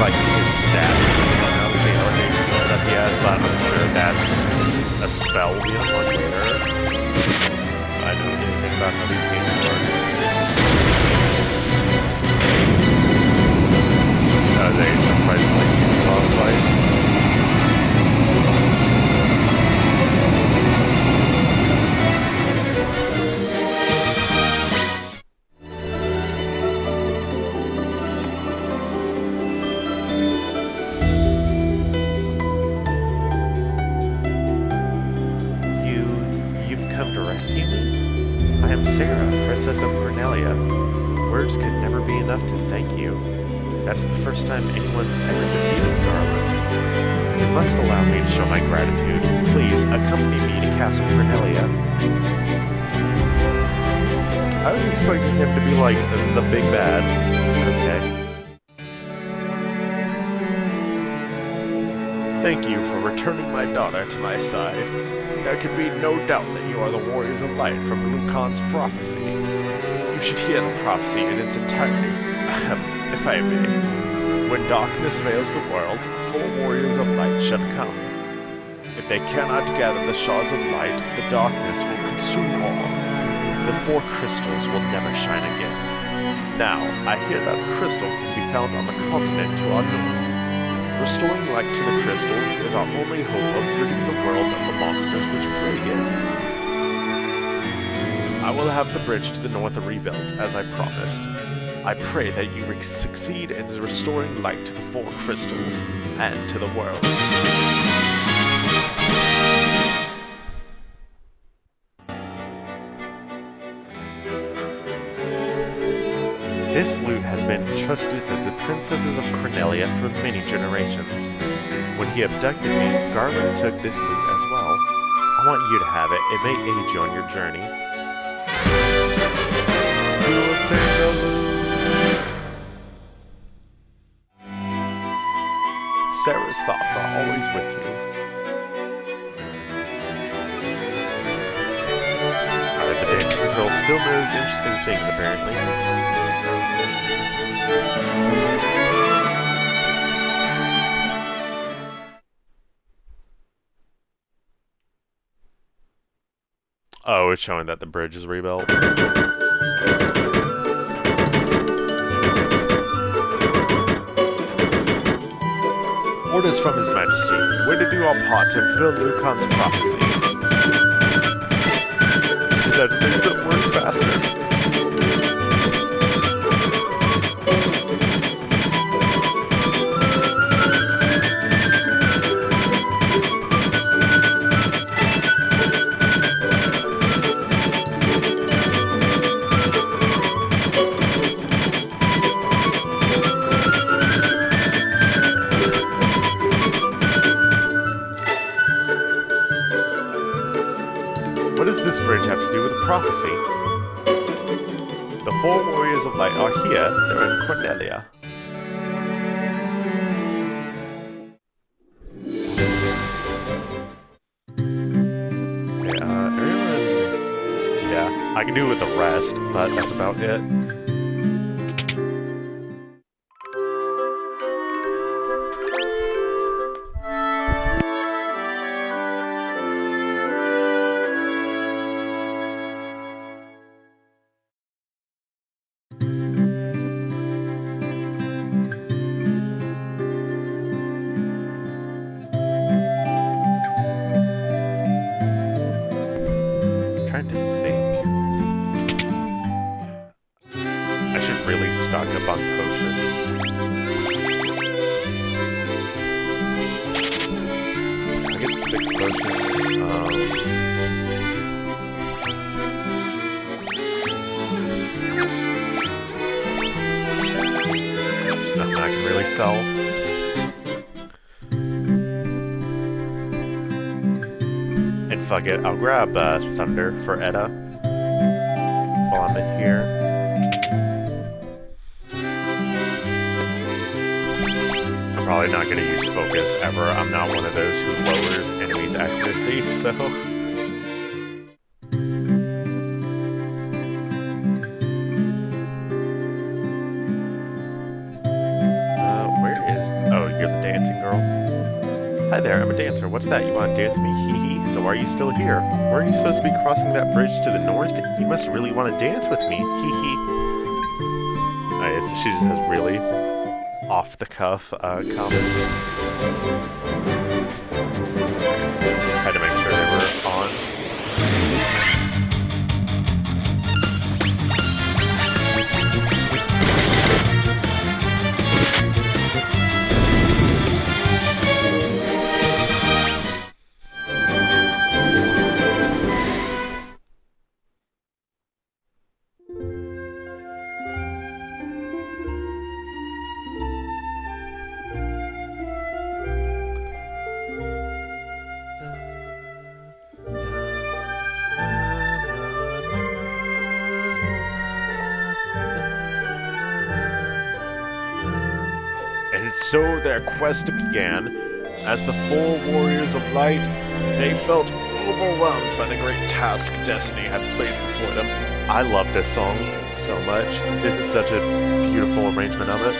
Like his stats, obviously elevated stuff he has, but I'm sure that's a spell we unlock later. I don't know anything about how these games work. They surprisingly boss fight. That's the first time anyone's ever defeated Garland. You must allow me to show my gratitude. Please, accompany me to Castle Cornelia. I was expecting him to be like the big bad. Okay. Thank you for returning my daughter to my side. There can be no doubt that you are the warriors of light from Lucan's prophecy. You should hear the prophecy in its entirety. If I may. When darkness veils the world, 4 warriors of light shall come. If they cannot gather the shards of light, the darkness will consume all. The 4 crystals will never shine again. Now, I hear that crystal can be found on the continent to our north. Restoring light to the crystals is our only hope of ridding the world of the monsters which plague it. I will have the bridge to the north rebuilt, as I promised. I pray that you succeed in restoring light to the 4 crystals, and to the world. This loot has been entrusted to the princesses of Cornelia for many generations. When he abducted me, Garland took this loot as well. I want you to have it. It may aid you on your journey. Sarah's thoughts are always with you. Alright, the dancing girl still knows interesting things, apparently. Oh, it's showing that the bridge is rebuilt. Orders from His Majesty. We're to do our part to fulfill Lucan's prophecy. That makes it work faster. The 4 warriors of light are here. They're in Cornelia. Okay, everyone... Yeah, I can do with the rest, but that's about it. Stock up on potions. I get 6 potions. Nothing I can really sell. And fuck it, I'll grab Thunder for Edda while I'm in here. Probably not going to use focus ever. I'm not one of those who lowers enemies' accuracy, so... where is... Oh, you're the dancing girl? Hi there, I'm a dancer. What's that? You want to dance with me? Hee hee. So why are you still here? Weren't you supposed to be crossing that bridge to the north? You must really want to dance with me. Hee hee. Alright, so she just has really... off-the-cuff comments. Had to make sure they were on. So their quest began. As the 4 warriors of light, they felt overwhelmed by the great task destiny had placed before them. I love this song so much. This is such a beautiful arrangement of it.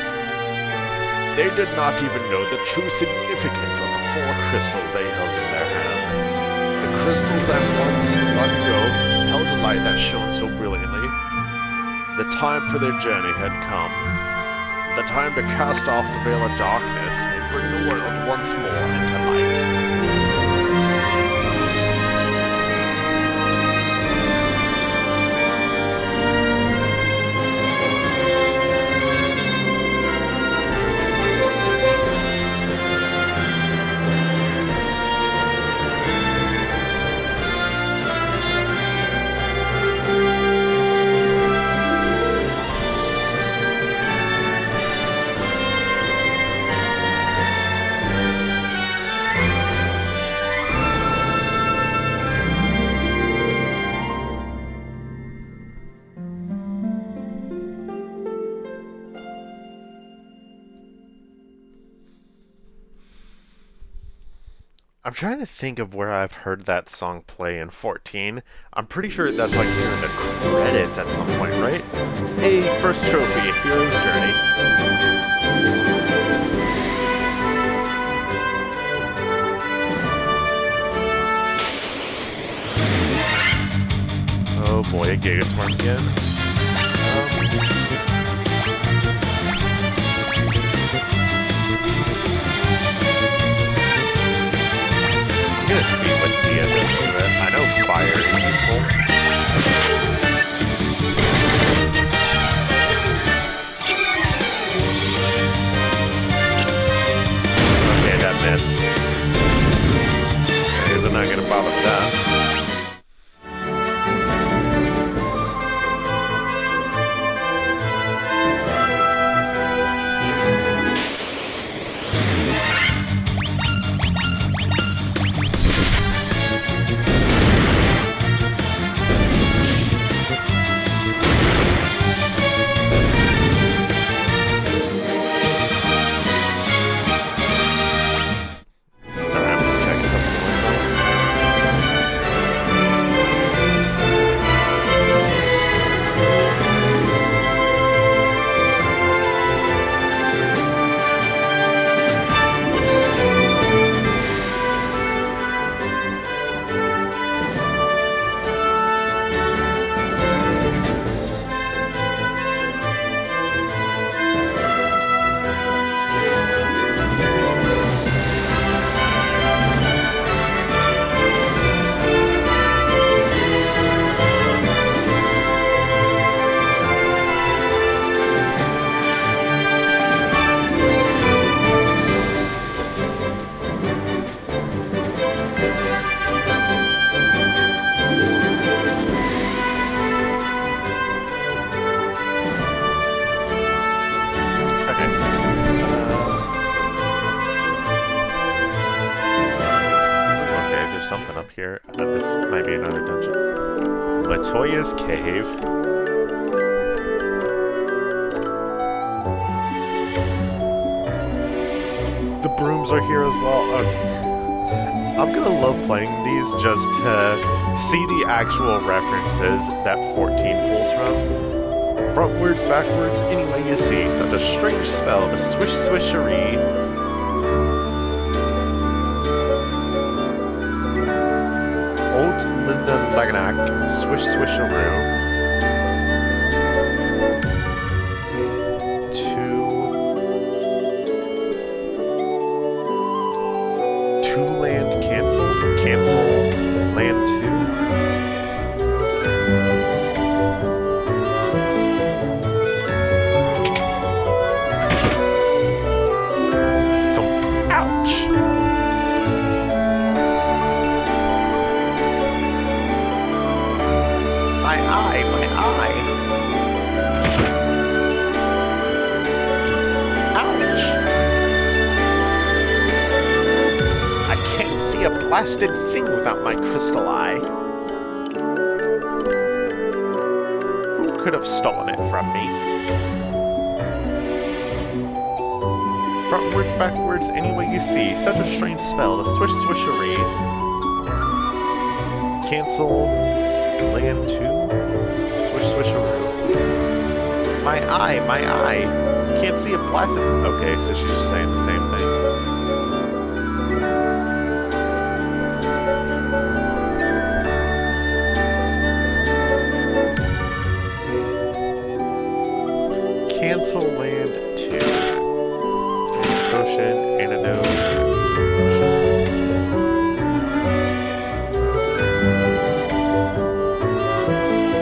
They did not even know the true significance of the 4 crystals they held in their hands. The crystals that once, long ago, held a light that shone so brilliantly. The time for their journey had come. The time to cast off the veil of darkness and bring the world once more into light. I'm trying to think of where I've heard that song play in 14. I'm pretty sure that's like here in the credits at some point, right? Hey, first trophy, Hero's Journey. Oh boy, a Gigaswarm again. I'm gonna see what he has into it. I know fire is useful. Okay, that missed. I guess I'm not gonna bother with that. Maria's cave. The brooms are here as well. I'm gonna love playing these just to see the actual references that 14 pulls from. Frontwards, backwards, any way you see. Such a strange spell, the swish swishery. Old Linda Laganak, swish swisheroo. Two land cancel, cancel land 2. Ouch! My eye, my eye! Ouch! I can't see a blasted thing without my crystal eye. Who could have stolen it from me? Frontwards, backwards, any way you see. Such a strange spell, the swish swishery. Cancel land 2. Swish swisheroo. My eye, my eye. Can't see a blasted... Okay, so she's just saying the same thing. Cancel land 2. Potion, antidote.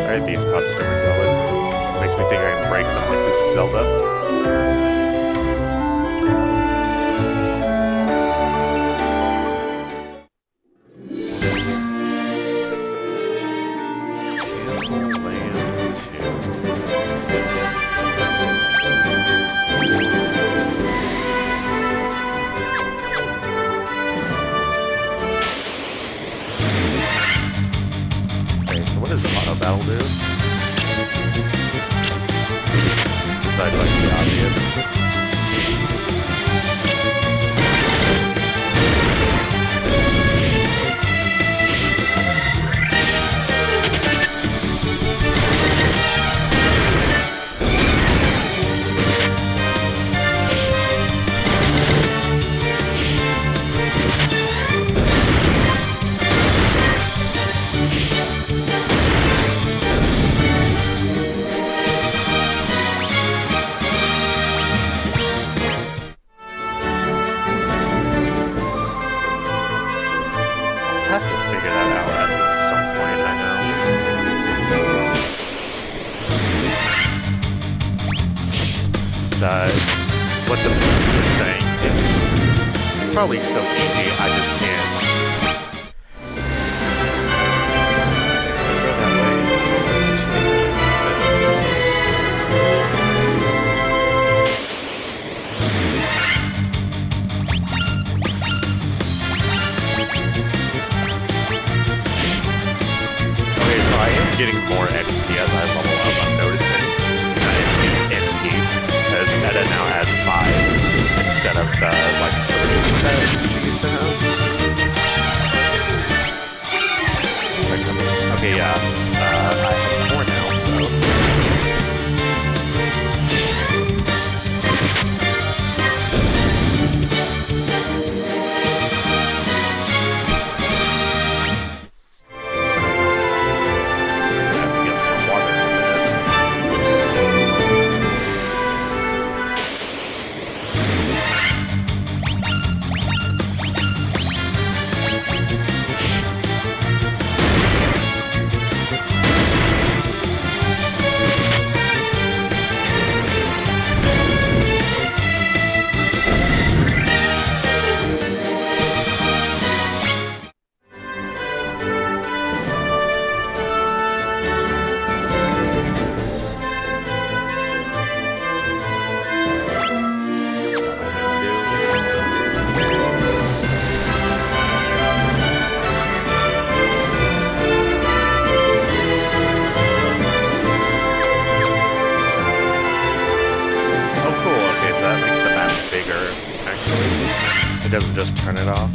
Alright, these pots are colored. Makes me think I can break them like this is Zelda. Cancel land 2. Okay, so what does the auto battle do? Besides like the obvious. I have to figure that out at some point, I know. What the person is saying is it's probably so easy, I just can't. Go that way, so let's take Okay, so I am getting more XP as I level up, I'm noticing. And it's getting NP, because Edda now has 5 instead of the, like, 3 that she used to have. It doesn't just turn it off.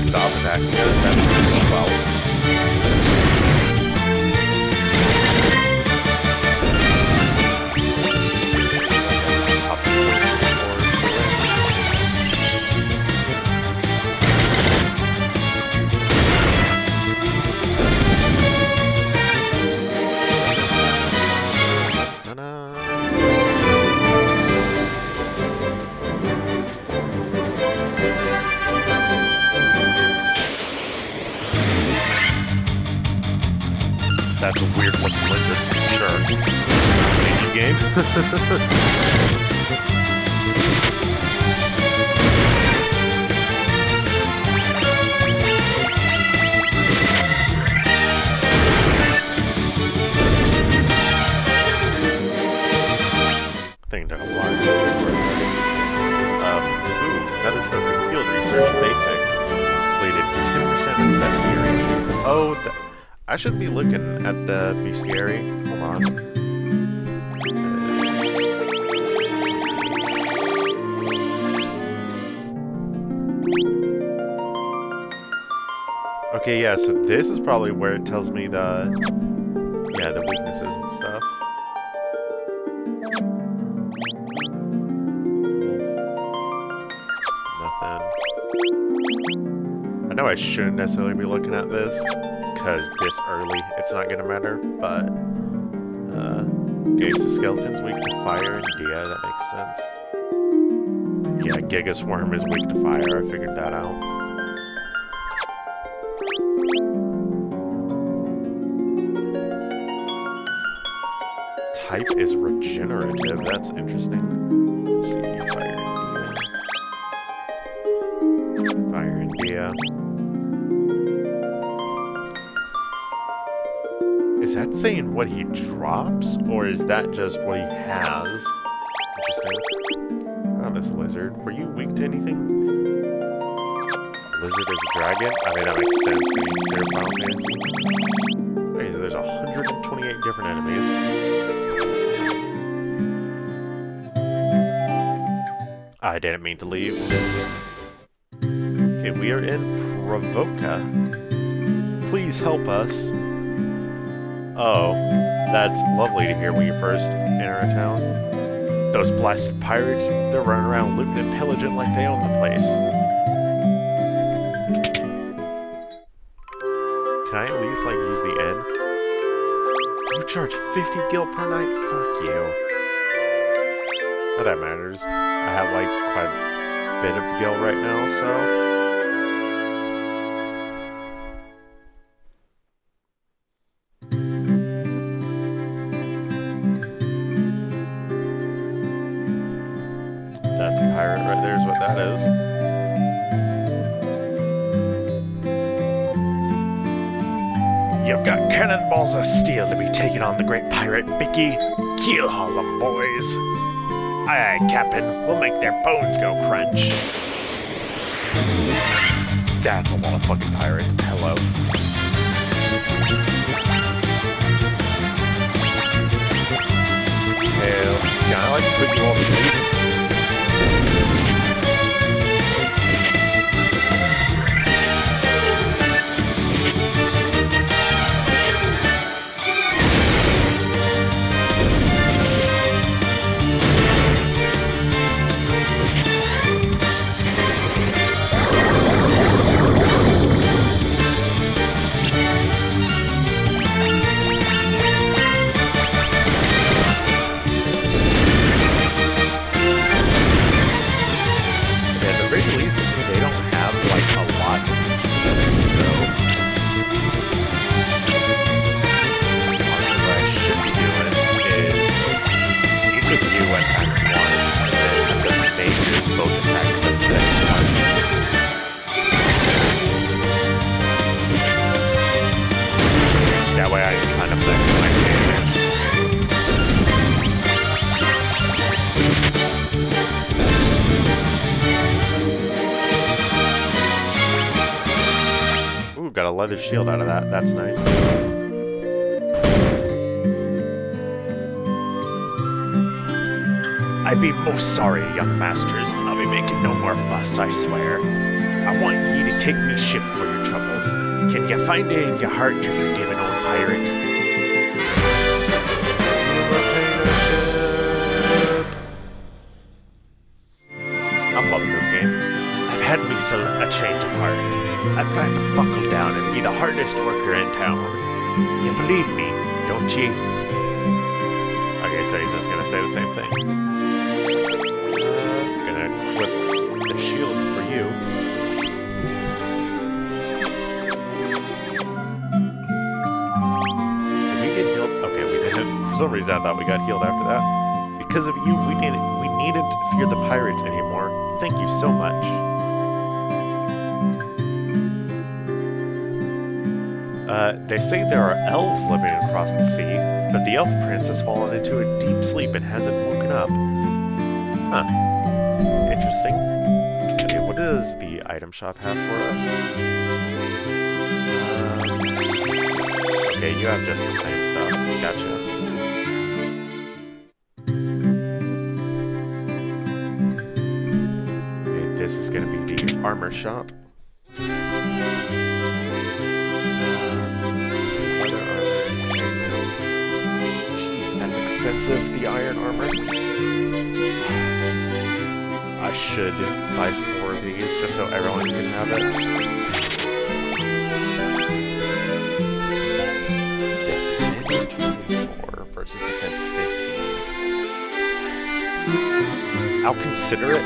Stop attacking us, that's well. That's a weird looking lizard. Sure. Change game. I think it took a lot. Ooh, another trophy. Field research basic. Completed 10% investigation. Oh, I should be looking at the bestiary. Hold on. Okay, yeah, so this is probably where it tells me the weaknesses and stuff. Nothing. I know I shouldn't necessarily be looking at this, because this early, it's not gonna matter, but okay, so skeleton's weak to fire and Dia, that makes sense. Yeah, Giga Swarm is weak to fire, I figured that out. Type is regenerative, that's interesting. Let's see, fire and Dia. Fire and Dia. Is that saying what he drops, or is that just what he has? Interesting. Oh, this lizard. Were you weak to anything? Lizard is a dragon? I mean, that makes sense when you consider Final Fantasy. Okay, so there's 128 different enemies. I didn't mean to leave. Okay, we are in Provoca. Please help us. Oh, that's lovely to hear when you first enter a town. Those blasted pirates, they're running around looting and pillaging like they own the place. Can I at least, like, use the inn? You charge 50 gil per night? Fuck you. Not that matters. I have, like, quite a bit of gil right now, so... That's a pirate right there is what that is. You've got cannonballs of steel to be taking on the great pirate Bicky. Kill all them boys. Aye, aye, Captain. We'll make their bones go crunch. That's a lot of fucking pirates. Hello. Hell, can I, like, put you all to sleep? comes next to my game. Ooh, got a leather shield out of that. That's nice. I'd be most sorry, young masters. I'll be making no more fuss, I swear. I want ye to take me ship for your troubles. Can ye find it in your heart to forgive an old pirate? I'm loving this game. I've had me a change of heart. I plan to buckle down and be the hardest worker in town. You believe me, don't ye? Okay, so he's just gonna say the same thing. Gonna equip the shield for you. Did we get healed? Okay, we didn't. For some reason I thought we got healed after that. Because of you, we needn't fear the pirates anymore. Thank you so much. They say there are elves living across the sea, but the elf prince has fallen into a deep sleep and hasn't woken up. Huh. Interesting. Okay, what does the item shop have for us? Okay, you have just the same stuff. Gotcha. Okay, this is gonna be the armor shop. Expensive, the iron armor. I should buy 4 of these just so everyone can have it. Defense 24 versus defense 15. I'll consider it.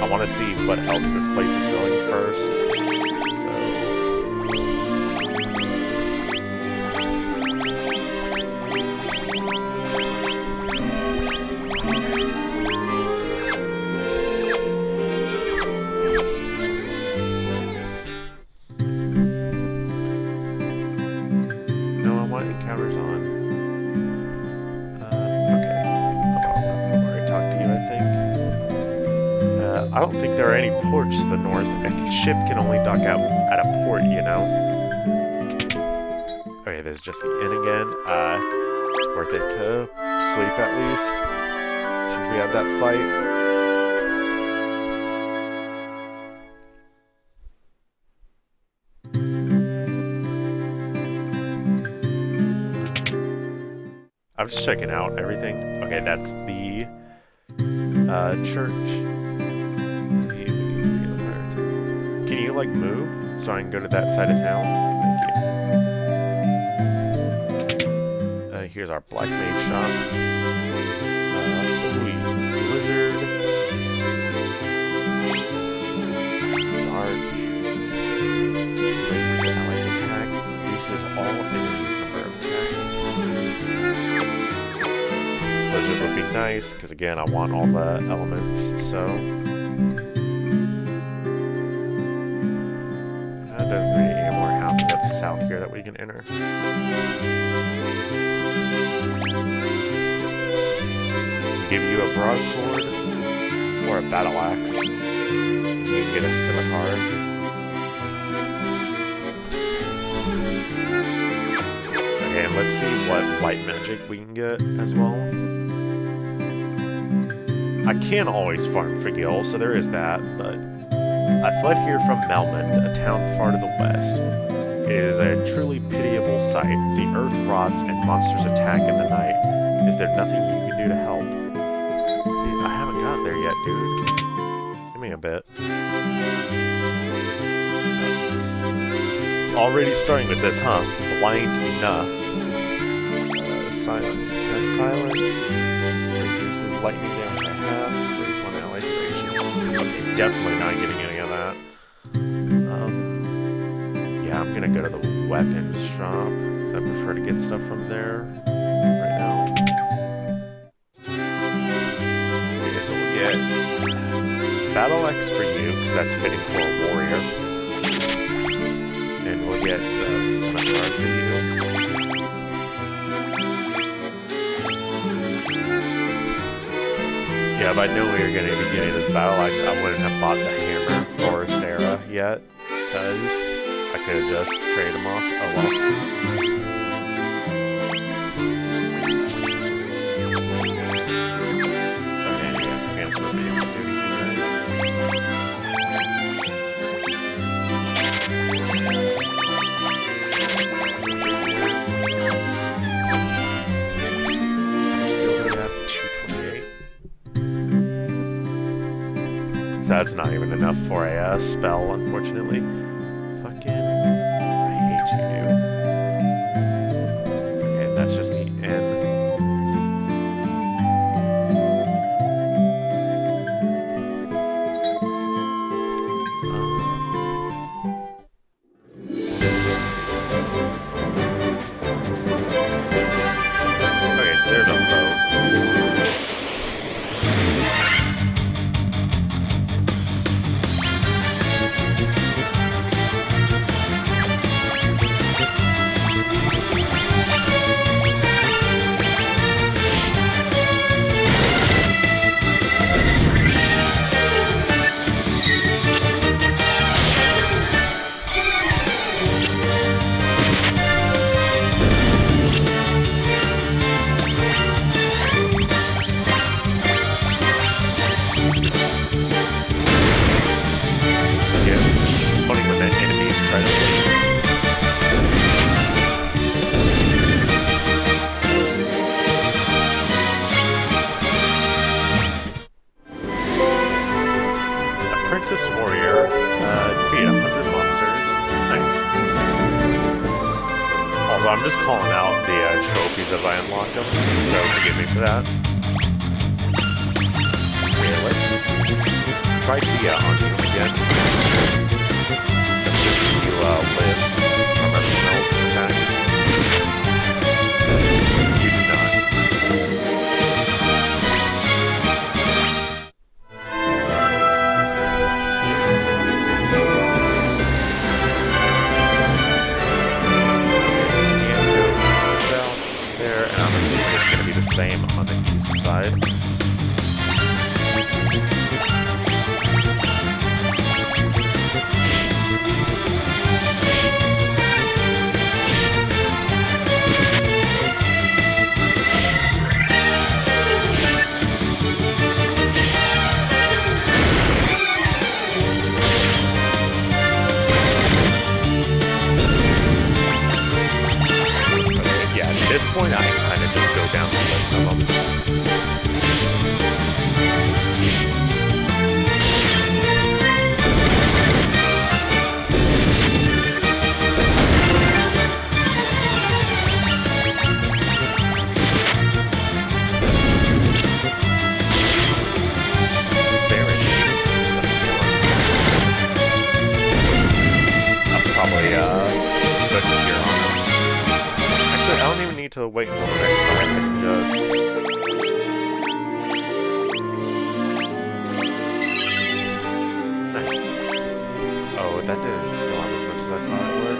I want to see what else this place is selling first. I don't think there are any ports to the north. A ship can only dock out at a port, you know? Okay, there's just the inn again. It's worth it to sleep at least, since we had that fight. I'm just checking out everything. Okay, that's the church. Can you, like, move so I can go to that side of town? Thank you. Here's our Black Mage shop. Blizzard. Dark. Raises allies attack. Reduces all enemies' number of attack. Blizzard would be nice, because again, I want all the elements, so... There's any more houses up south here that we can enter. Give you a broadsword or a battle axe. You can get a scimitar. Okay, and let's see what white magic we can get as well. I can always farm for gil, so there is that, but I fled here from Melmond, a town far to the west. It is a truly pitiable sight. The earth rots and monsters attack in the night. Is there nothing you can do to help? Dude, I haven't got there yet, dude. Give me a bit. Already starting with this, huh? Blind enough. Silence. Silence. Reduces lightning damage I have. Raise 1 ally's duration. Okay, definitely not getting any of that. Yeah, I'm gonna go to the weapons shop, because I prefer to get stuff from there right now. Okay, so we'll get Battle Axe for you, because that's fitting for a warrior. And we'll get the Scimitar for you. Yeah, if I knew we were going to be getting this battle axe, I wouldn't have bought the hammer for Sarah yet, because I could have just traded them off. Oh well. Okay, yeah, transfer being able to do you guys. That's not even enough for a spell, unfortunately. Fucking, I hate you, dude. Okay, that's just the N. Okay, so there's a boat. I'm just calling out the trophies as I unlock them, so forgive me for that. Okay, let's try Dia on you again. That's just if you live from everyone else attack. You do not. Same on the east side. Okay, yeah, at this point I kind of just go down the list of them. To wait until the next fight, I can just... Nice. Oh, that didn't go on as much as I thought it would.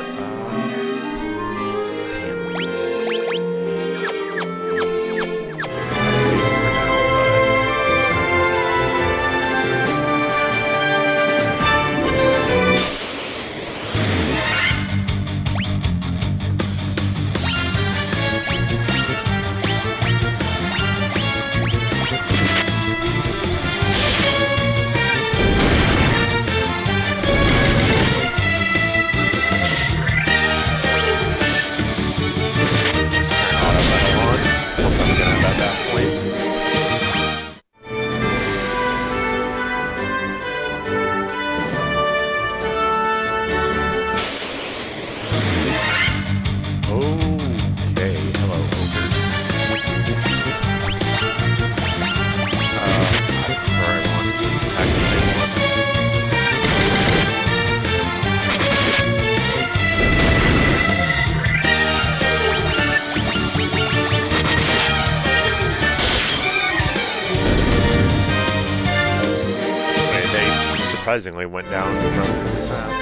Surprisingly went down relatively fast.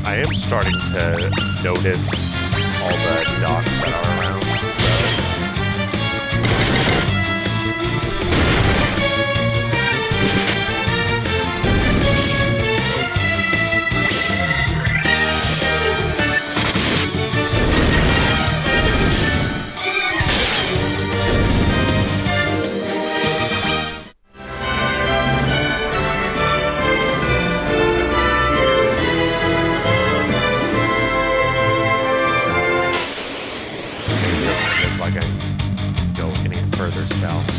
I I am starting to notice all the docks that are around, like I go any further south.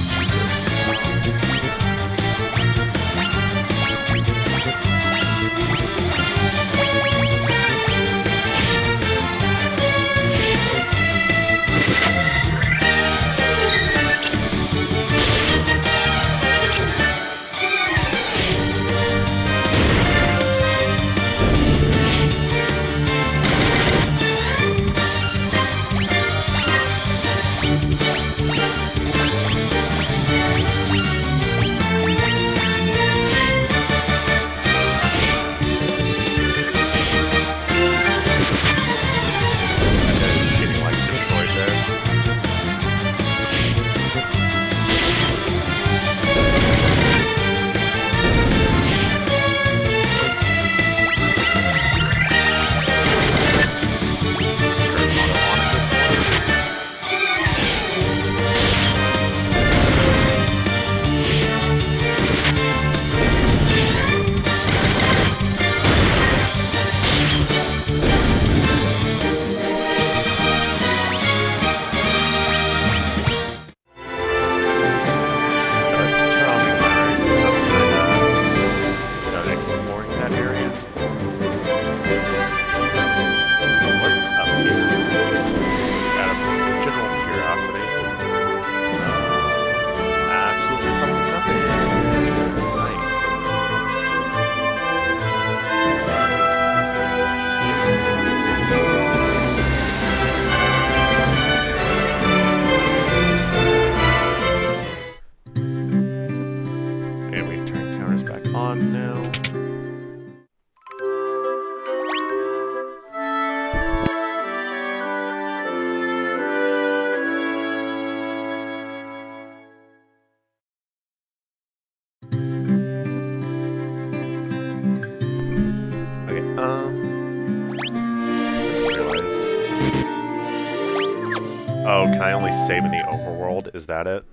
Oh, can I only save in the overworld? Is that it?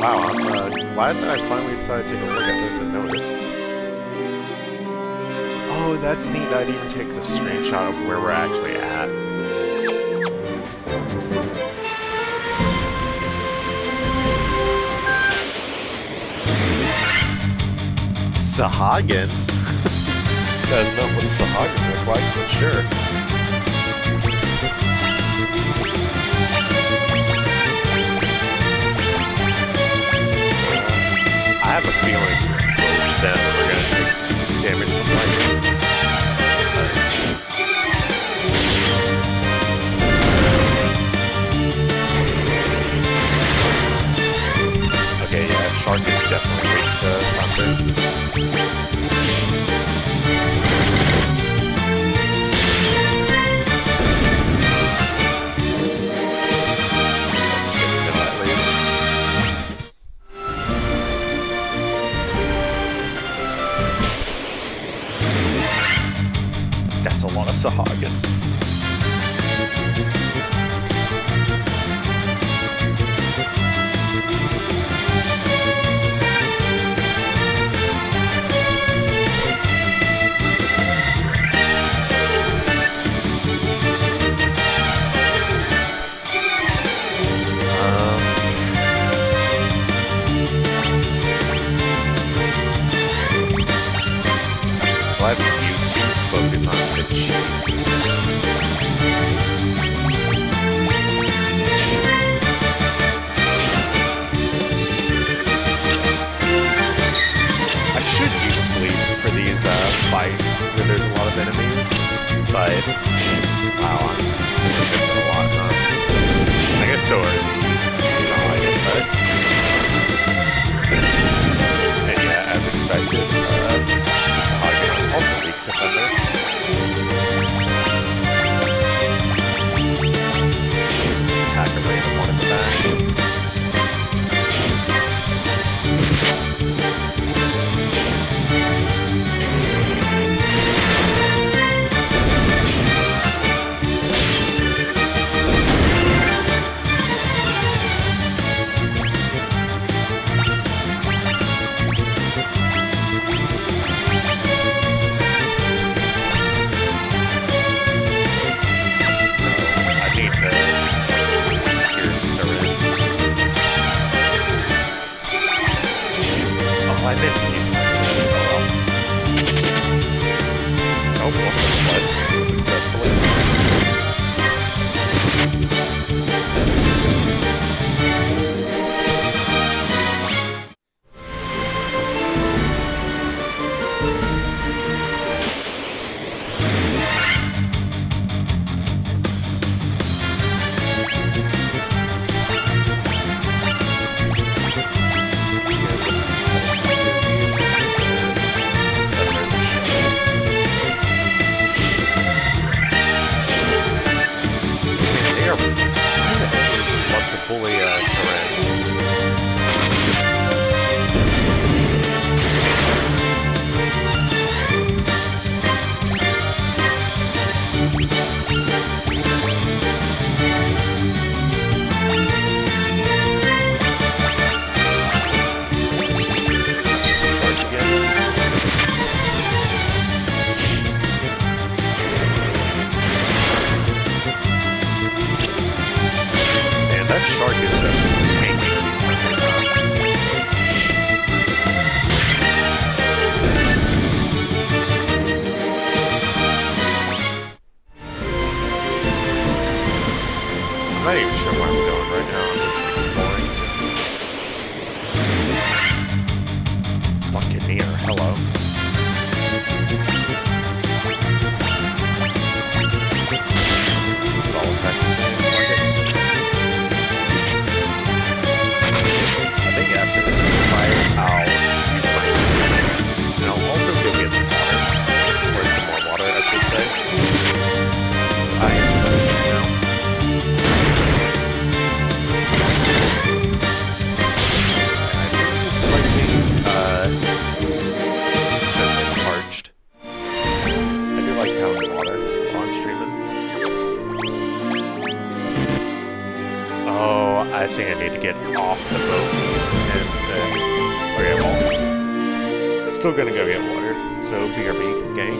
Wow, I'm glad that I finally decided to take a look at this and notice. Oh, that's neat. That even takes a screenshot of where we're actually at. Sahagin? That's not what Sahagin look like, but sure. I have a feeling that we're gonna take damage from lightning. Okay, yeah, Shark is definitely weak to thunder. That's a lot of Sahagin. I'll have YouTube focus on the Chiefs. I should use sleep for these fights where there's a lot of enemies, but wow, I'm missing a lot, huh? I guess so are these. And yeah, as a expected. Also weak defender. Attacker random one in the back. I meant to use my oh well, successfully. Fully that shark is just tanking I'm not even sure where I'm going right now. I'm just exploring. Buccaneer, hello. All attacks the same. I think after this fight, I'll use my and I'll also go get some water. Or some more water, I should say. I am now. Parched. I do like having water while I'm streaming. Oh, I think I need to get off the boat and okay, well, still gonna go get water. So BRB gang.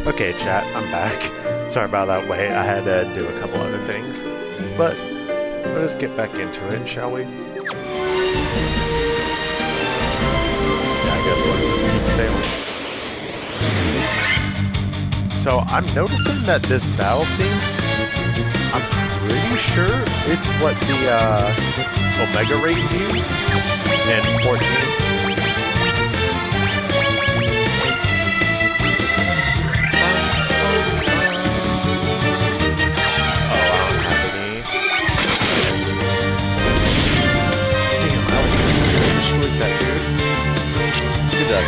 Okay, chat, I'm back. Sorry about that wait, I had to do a couple other things. But, let us get back into it, shall we? Yeah, I guess let's just keep sailing. So, I'm noticing that this battle theme, I'm pretty sure it's what the, Omega Raids use in 14.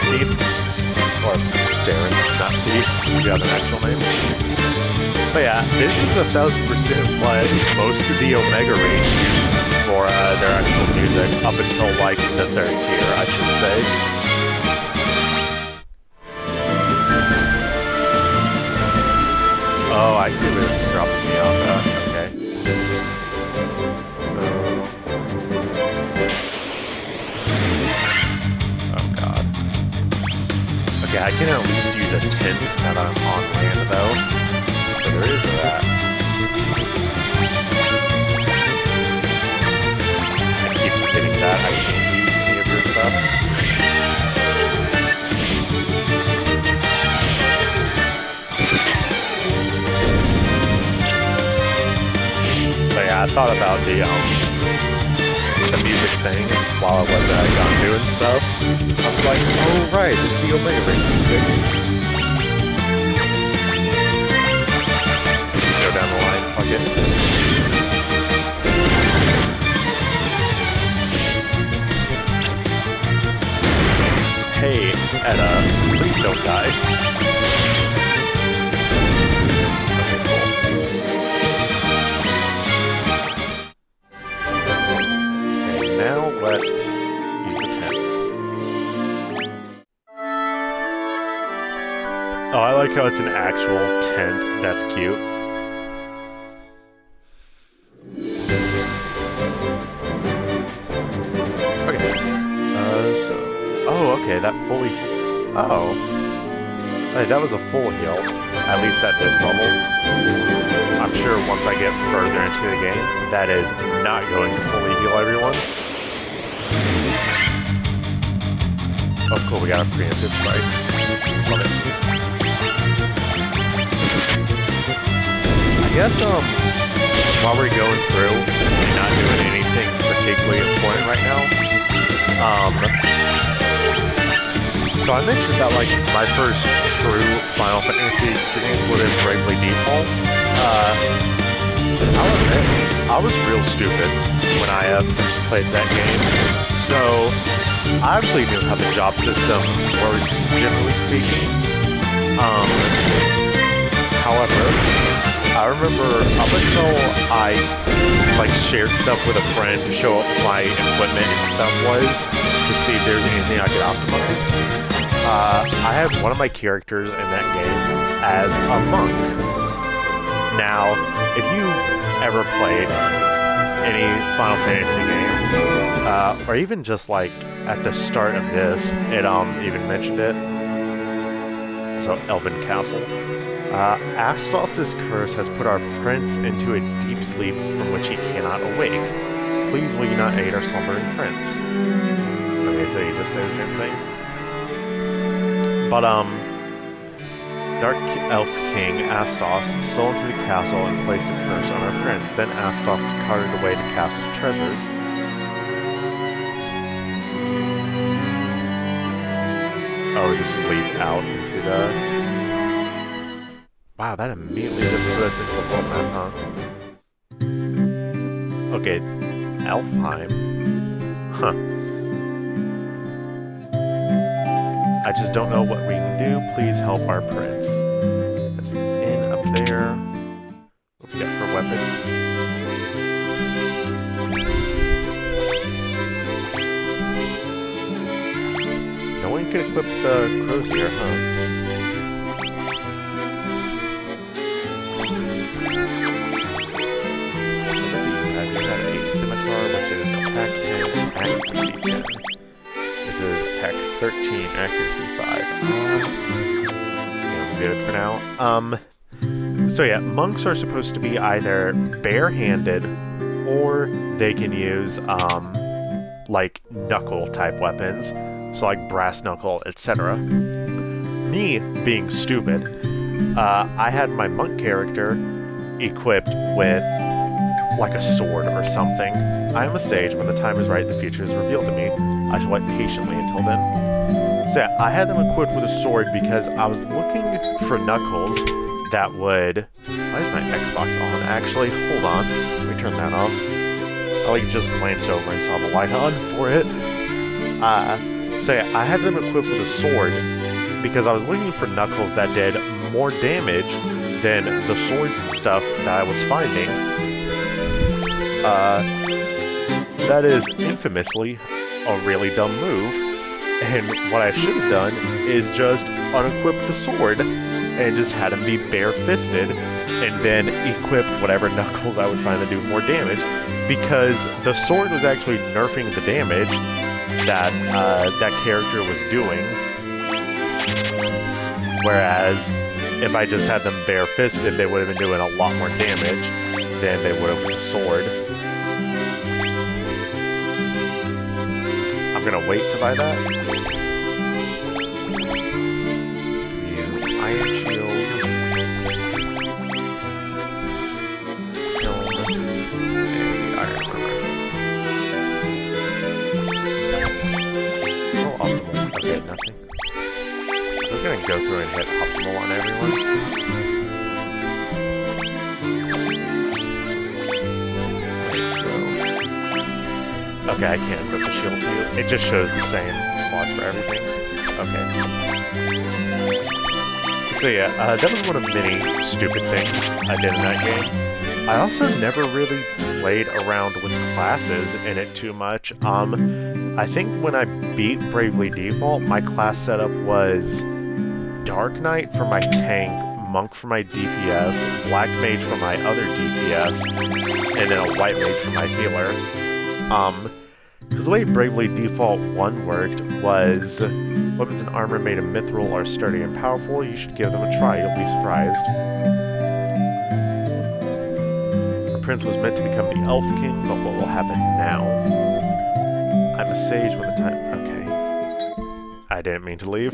Steve, or Darren, not Steve, you have an actual name. But yeah, this is 1000% what most of the Omega Raids use for their actual music, up until like the third tier, I should say. Oh, I see where this is dropping me off at. Okay. Okay, I can at least use a tent now that I'm on land, though. So there is that. I keep forgetting that I can't use any of your stuff. But yeah, I thought about the music thing while I was gone doing stuff. I was like, oh right, this is the Omega Ring music. Go down the line, fuck it. Hey, Etta, please don't die. Okay, now let's use the tent. Oh, I like how it's an actual tent. That's cute. Okay. Oh, okay, that fully... Oh. Hey, that was a full heal. At least at this level. I'm sure once I get further into the game, that is not going to fully heal everyone. Oh, cool, we got a preemptive strike. Love it. I guess, while we're going through and not doing anything particularly important right now, so I mentioned that, like, my first true Final Fantasy experience would have been Bravely Default. I'll admit, I was real stupid when I first played that game. So, I actually knew how the job system worked, generally speaking. However, I remember up until I, like, shared stuff with a friend to show up my equipment and stuff was, to see if there's anything I could optimize. I had one of my characters in that game as a monk. Now, if you ever played any Final Fantasy game, or even just like at the start of this, it even mentioned it. So, Elven Castle. Astos' curse has put our prince into a deep sleep from which he cannot awake. Please will you not aid our slumbering prince? Okay, so you just say the same thing? But, Dark Elf King Astos stole into the castle and placed a curse on our prince. Then Astos carted away the castle's treasures. Oh, just lead out into the... Wow, that immediately just put us into the world map, huh? Okay, Elfheim. Huh. I just don't know what we can do. Please help our prince. That's the inn up there. What we got for weapons? No one can equip the crozier, huh? You have a scimitar, which is attack 10, accuracy 10. This is attack 13, accuracy 5. Yeah, good for now. So yeah, monks are supposed to be either barehanded or they can use, like, knuckle-type weapons. So, like, brass knuckle, etc. Me, being stupid, I had my monk character equipped with, like, a sword or something. I am a sage. When the time is right, the future is revealed to me. I shall wait patiently until then. So yeah, I had them equipped with a sword because I was looking for knuckles that would... Why is my Xbox on? Actually, hold on. Let me turn that off. I like just glanced over and saw the light on for it. So yeah, I had them equipped with a sword because I was looking for knuckles that did more damage than the swords and stuff that I was finding. That is infamously a really dumb move, and what I should have done is just unequip the sword and just had him be bare-fisted, and then equip whatever knuckles I would find to do more damage, because the sword was actually nerfing the damage that that character was doing, whereas if I just had them bare-fisted, they would have been doing a lot more damage than they would have with the sword. I'm gonna wait to buy that. Iron shield. Helm. And the iron armor. Oh, optimal. Okay, nothing. We're gonna go through and hit optimal on everyone. Okay, I can't put the shield to you. It just shows the same slots for everything. Okay. So yeah, that was one of many stupid things I did in that game. I also never really played around with classes in it too much. I think when I beat Bravely Default, my class setup was Dark Knight for my tank, Monk for my DPS, Black Mage for my other DPS, and then a White Mage for my healer. Because the way Bravely Default 1 worked was, weapons and armor made of mithril are sturdy and powerful. You should give them a try, you'll be surprised. Our prince was meant to become the Elf King, but what will happen now? I'm a sage when the time... Okay. I didn't mean to leave.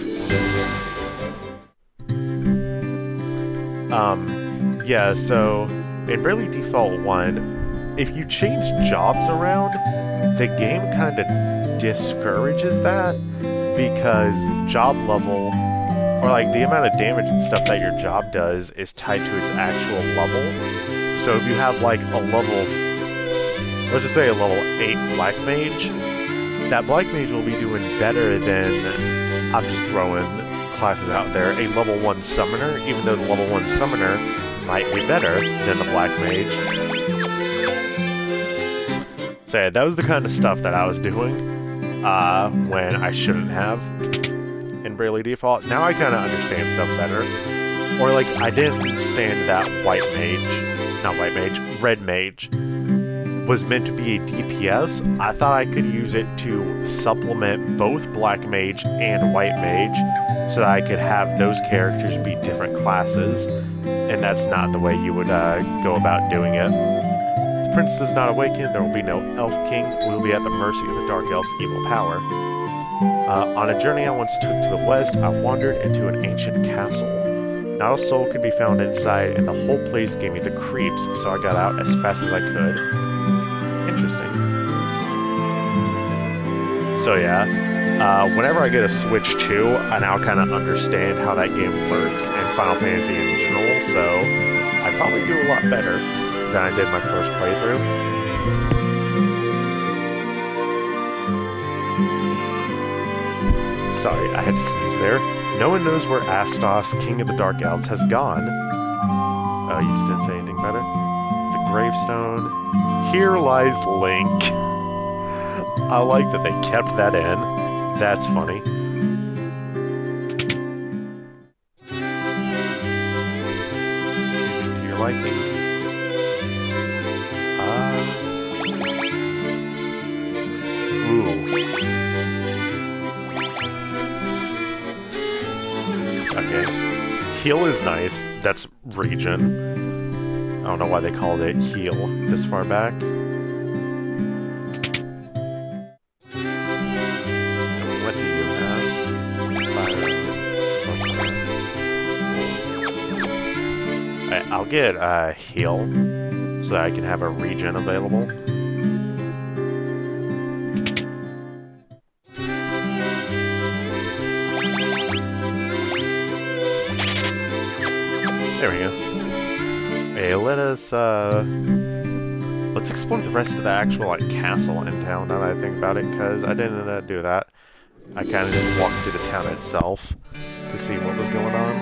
Yeah, so, in Bravely Default 1, if you change jobs around, the game kind of discourages that, because job level, or like the amount of damage and stuff that your job does is tied to its actual level. So if you have like a level, let's just say a level 8 Black Mage, that Black Mage will be doing better than, I'm just throwing classes out there, a level 1 Summoner, even though the level 1 Summoner might be better than the Black Mage. So yeah, that was the kind of stuff that I was doing when I shouldn't have in Bravely Default. Now I kind of understand stuff better. Or like, I didn't understand that Red Mage was meant to be a DPS. I thought I could use it to supplement both Black Mage and White Mage, so that I could have those characters be different classes, and that's not the way you would go about doing it. The prince does not awaken, there will be no Elf King, we will be at the mercy of the Dark Elf's evil power. On a journey I once took to the west, I wandered into an ancient castle. Not a soul could be found inside, and the whole place gave me the creeps, so I got out as fast as I could. Interesting. So yeah, whenever I get a Switch 2, I now kind of understand how that game works, and Final Fantasy in general, so I probably do a lot better than I did my first playthrough. Sorry, I had to sneeze there. No one knows where Astos, King of the Dark Elves, has gone. Oh, you just didn't say anything better? It's a gravestone. Here lies Link. I like that they kept that in. That's funny. Anything to your liking? Ooh. Okay. Heal is nice. That's regen. I don't know why they called it heal this far back. What do you have? Fire. I'll get heal so that I can have a regen available. There we go. Hey, let's explore the rest of the actual, like, castle in town, now that I think about it, because I didn't do that. I kind of just walked through the town itself to see what was going on.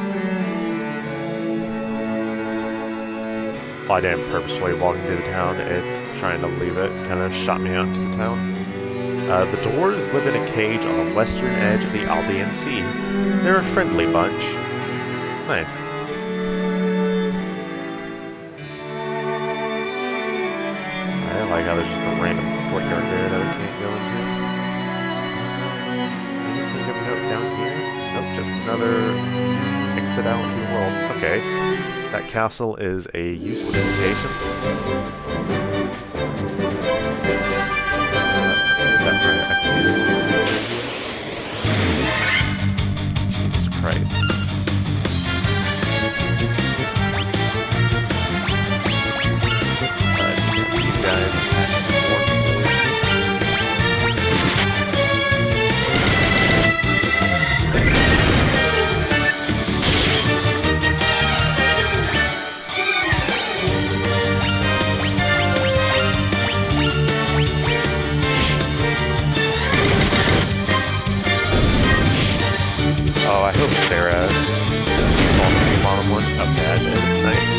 Well, I didn't purposefully walk through the town, it's trying to leave it, kind of shot me out to the town. The Dwarves live in a cage on the western edge of the Aldean Sea. They're a friendly bunch. Nice. I like how there's just a random courtyard there that we can't go into. Anything of note down here? Nope, just another exit out into the world. Okay, that castle is a useless location. That's right, I can do Jesus Christ. These guys Oh, I hope Sarah falls to the bottom one. Okay, I did. Nice.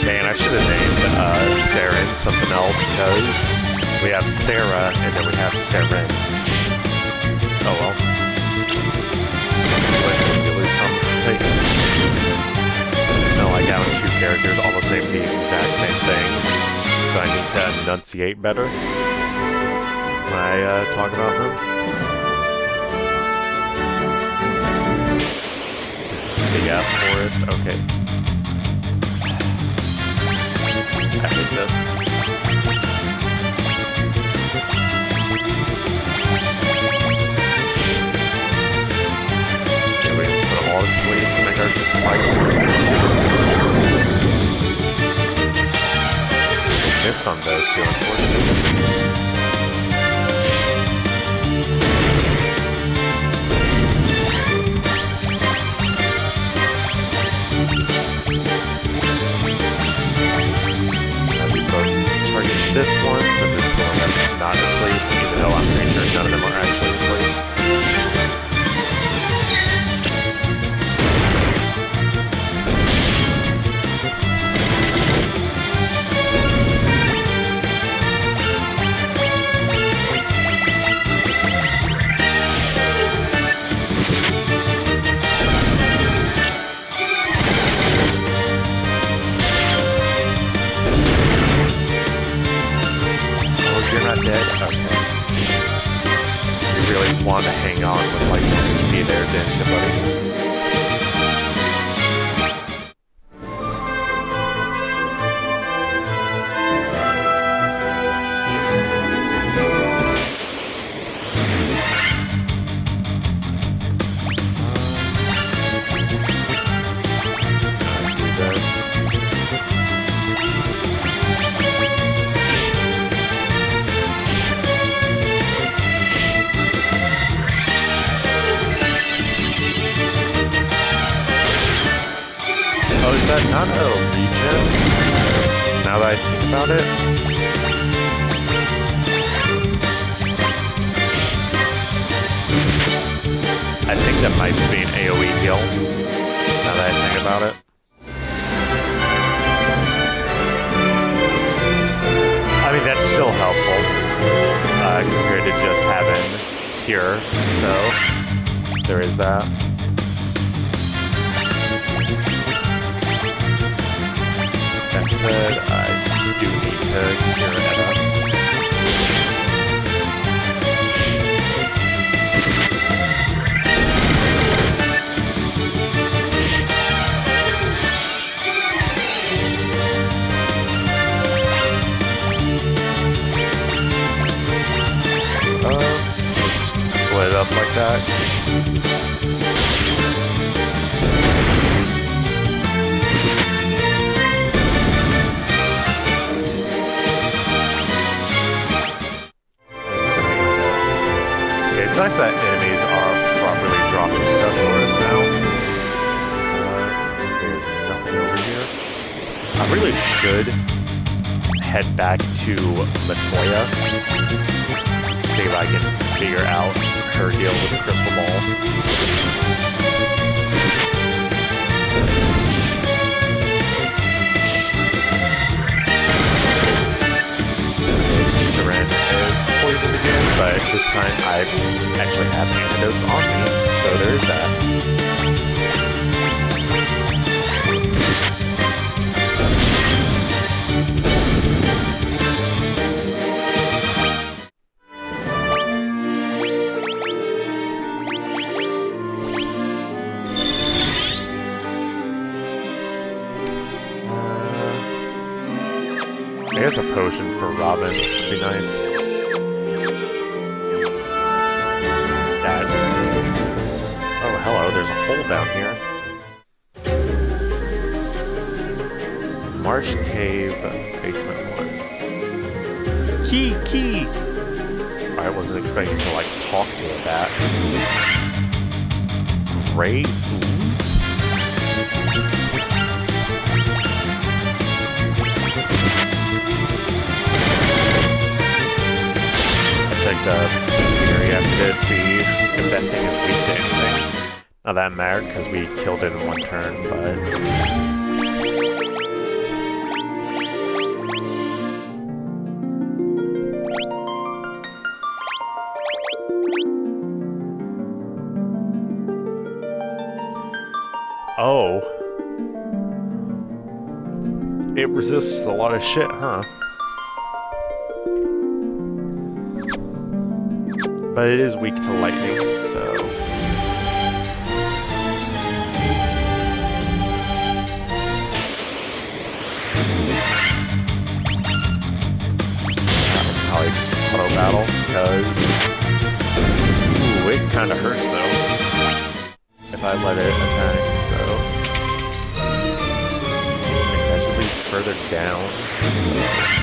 Man, I should have named Saren something else because we have Sarah and then we have Saren. Oh well. When you lose something. No, like having two characters almost name the exact same thing. So I need to enunciate better when I talk about them. Big ass forest, okay. I hate this. Okay, we can put them all to sleep to make our life. Missed on those two, unfortunately. This one, so this one that's not asleep, even though I'm pretty sure none of them are actually asleep. You're not dead? Okay. You really want to hang on with like 1 HP there, didn't you, buddy? Oh, is that not a regen? Now that I think about it? I think that might be an AoE heal. Now that I think about it. I mean, that's still helpful. Compared to just having Cure, so there is that. That said, I do need to cure Edda. attack. It's nice that enemies are properly dropping stuff for us now. There's nothing over here. I really should head back to Latoya. See if I can figure out her deal with the crystal ball. Seren is poisoned again, but this time I actually have antidotes on me, so there's that. I guess a potion for Robin would be nice. That. Oh, hello, there's a hole down here. Marsh Cave, basement 1. Key! I wasn't expecting to, like, talk to that. Gray ooze? Check the scenery after this, see if that thing is weak to anything. Not that mattered because we killed it in one turn, but... Oh. It resists a lot of shit, huh? But it is weak to lightning, so... That was probably auto battle, because... Ooh, it kinda hurts though. If I let it attack, so... It actually leads further down, so...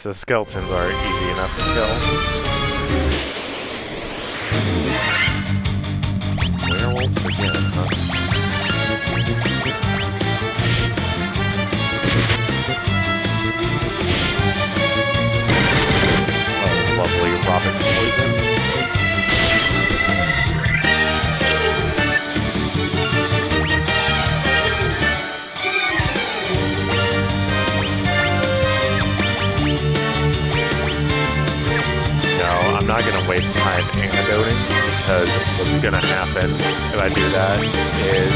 The skeletons are easy enough to kill. Werewolves again, huh? Oh, lovely Robin's poison. I'm not going to waste time antidoting, because what's going to happen if I do that is...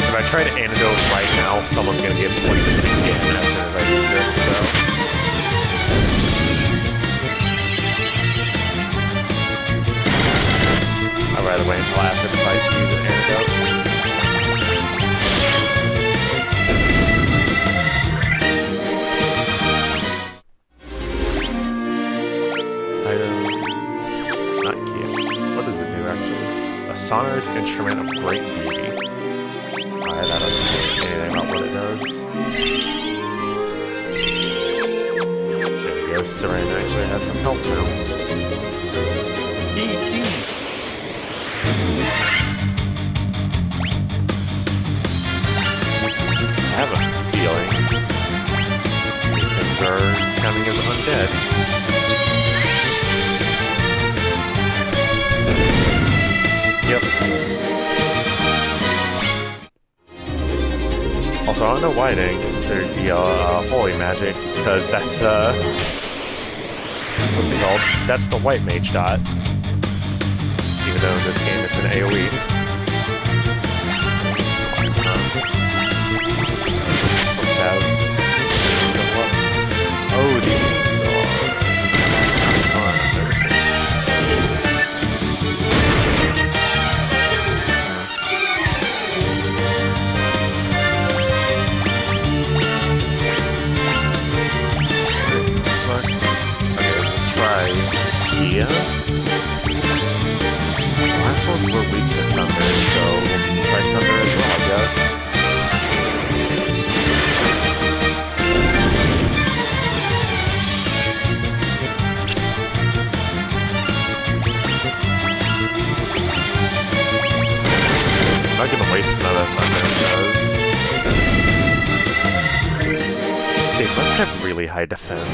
If I try to antidote right now, someone's going to get poisoned again as soon as I use it, so... I'd rather wait until after the fight to use an antidote. Sonorous instrument of great beauty. Alright, that doesn't say anything about what it does. There we go, Seren actually has some health now. Key! I have a feeling things are coming as undead. Yep. Also, I don't know why I didn't consider the holy magic, because that's what's it called? That's the white mage dot. Even though in this game it's an AoE. Let's have... Oh, these things are... fun. I've never seen. idea. The last ones were weak to thunder, so we'll try thunder as well, I guess. I'm not gonna waste another thunder because they must have really high defense.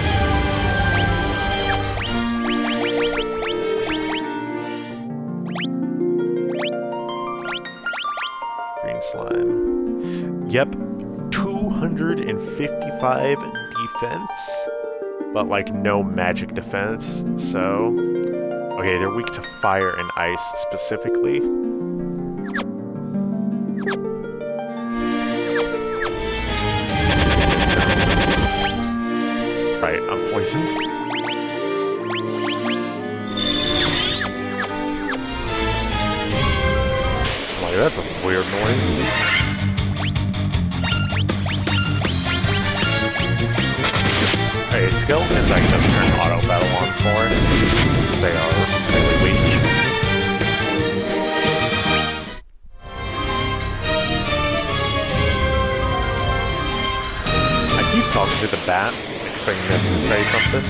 Green slime. Yep, 255 defense, but like no magic defense, so... Okay, they're weak to fire and ice specifically. Right, I'm poisoned. Like, that's a weird noise. Hey, skeletons I can just turn auto battle on for. They are really weak. I keep talking to the bats, expecting them to say something.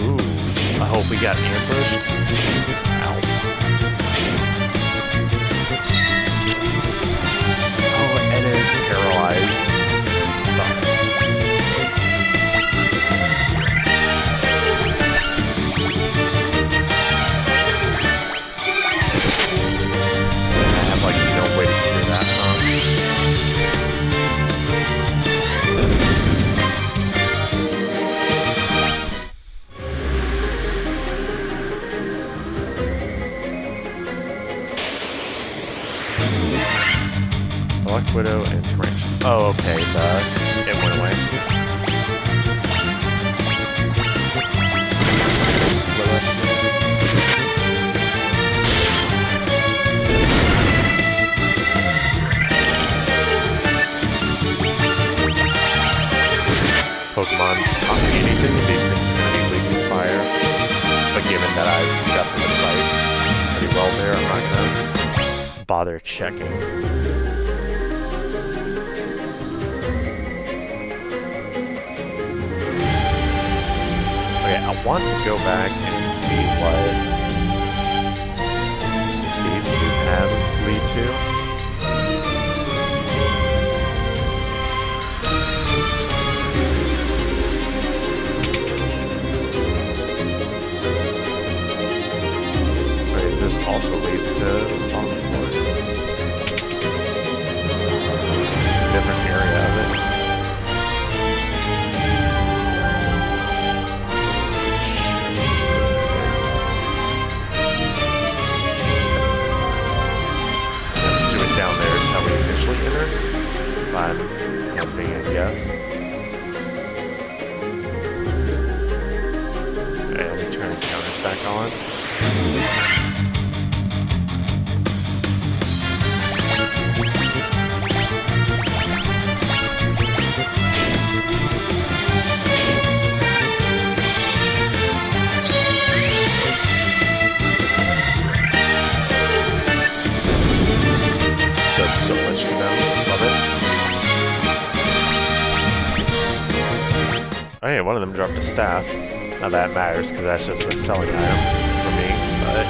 Ooh, I hope we got ambushed. Ow. Oh, Ed is paralyzed. I have like no way to clear that, huh? Black Widow and Tarantula. Oh, okay, it went away. Split up. Pokemon's taught me anything, these things are going to be weak to fire. But given that I've got them to fight pretty well there, I'm not going to bother checking. Okay, I want to go back and see what these two paths lead to. Okay, this also leads to Fallen Forest. Different area of it. Down there is how we initially entered. If I'm guessing a guess. Okay, let me turn the counters back on. So much to know. Love it. Oh yeah, one of them dropped a staff. Now that matters, because that's just a selling item for me, but...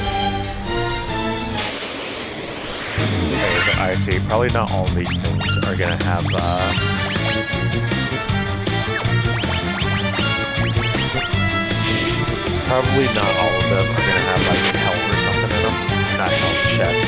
Okay, so I see. Probably not all of these things are gonna have, probably not all of them are gonna have, like, health or something in them. Not health, chests.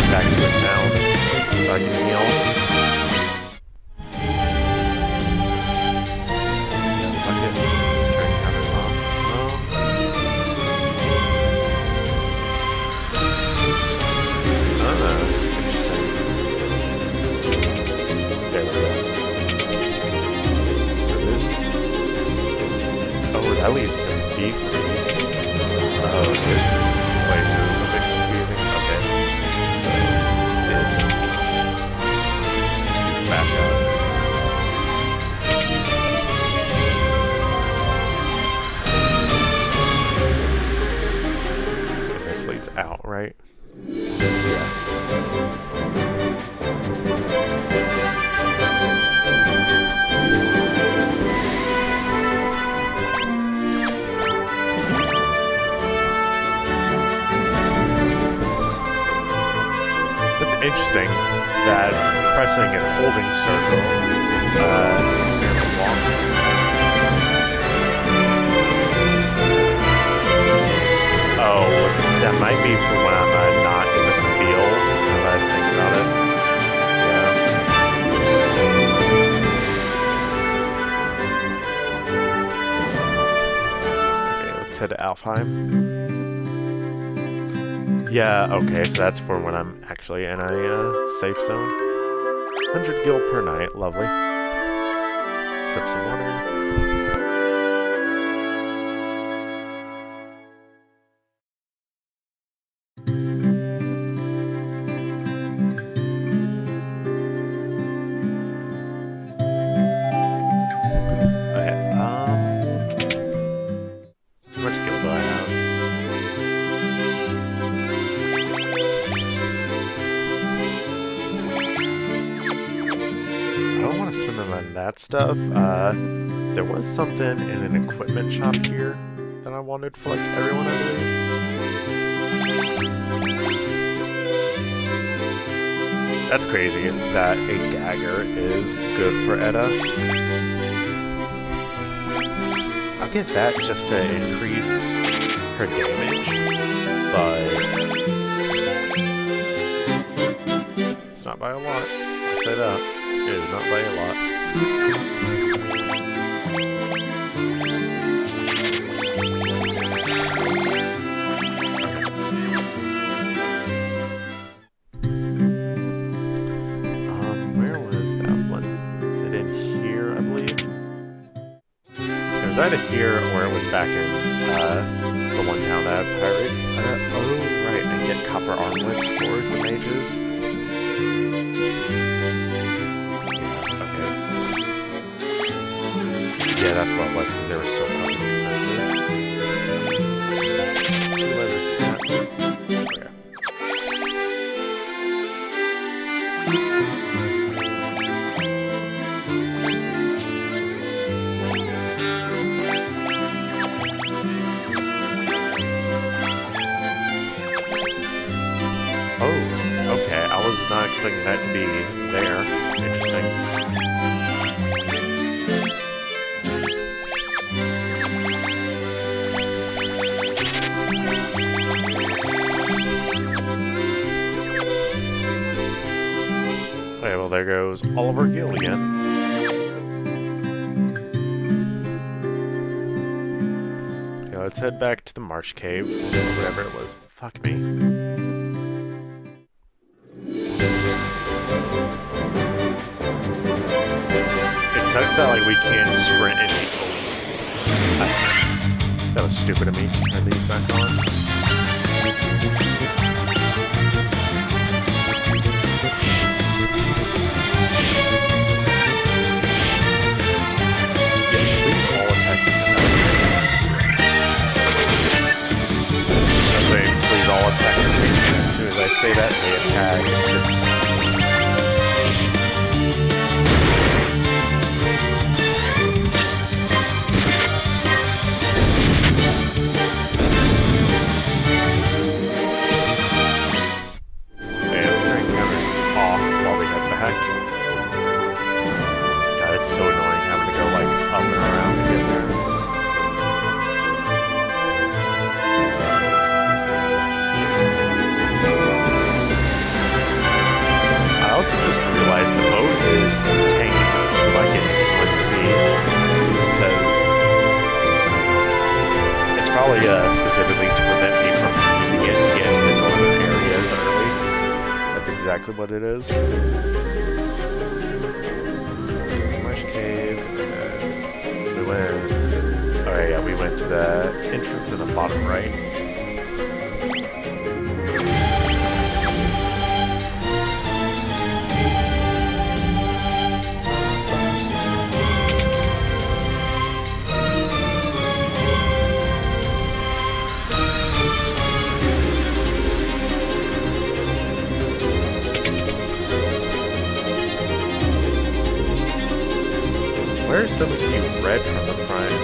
Back to the town so I can heal. that leaves the B3. Oh, this place is a bit confusing. Okay. It's back up. And this leads out, right? Yes. Interesting that pressing and holding circle walks. Oh, that might be for when I'm not in the field, now that I think about it. Yeah. Okay, let's head to Alfheim. Yeah, okay, so that's for when I'm actually in a safe zone. 100 gil per night, lovely. Sip some water. Okay, how much gil do I have? On that stuff. There was something in an equipment shop here that I wanted for like everyone, I believe. That's crazy that a dagger is good for Edda. I'll get that just to increase her damage, but it's not by a lot. I'll say that. It is not by a lot. Where was that one? Is it in here, I believe? It was either here or it was back in the one town that had pirates. Oh, right, and get copper armlets for the mages. Yeah, that's what it was, because they were so fucking expensive. 2 leather caps. Okay. Oh, okay. I was not expecting that to be there. Interesting. Okay, well there goes all of our guild again. Okay, let's head back to the Marsh Cave, or whatever it was. Fuck me. It sucks that like we can't sprint any. That was stupid of me. Turn these back on. Please all attack as soon as I say that, they attack. Okay, let's turn counters off while we head back. God, it's so annoying having to go like up and around to get there. I also just realized the mode is contained like in one scene, because it's probably specifically to prevent me from using it to get into the northern areas early. That's exactly what it is. Marsh Cave, we went, oh yeah, we went to the entrance in the bottom right. Where's so much red from the front?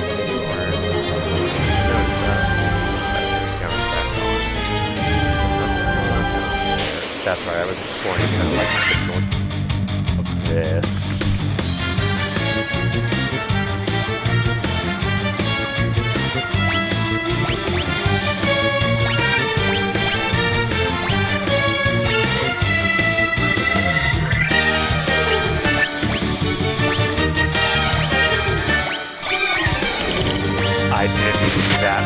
That's right, I was exploring kind of like the north of this. I didn't see that.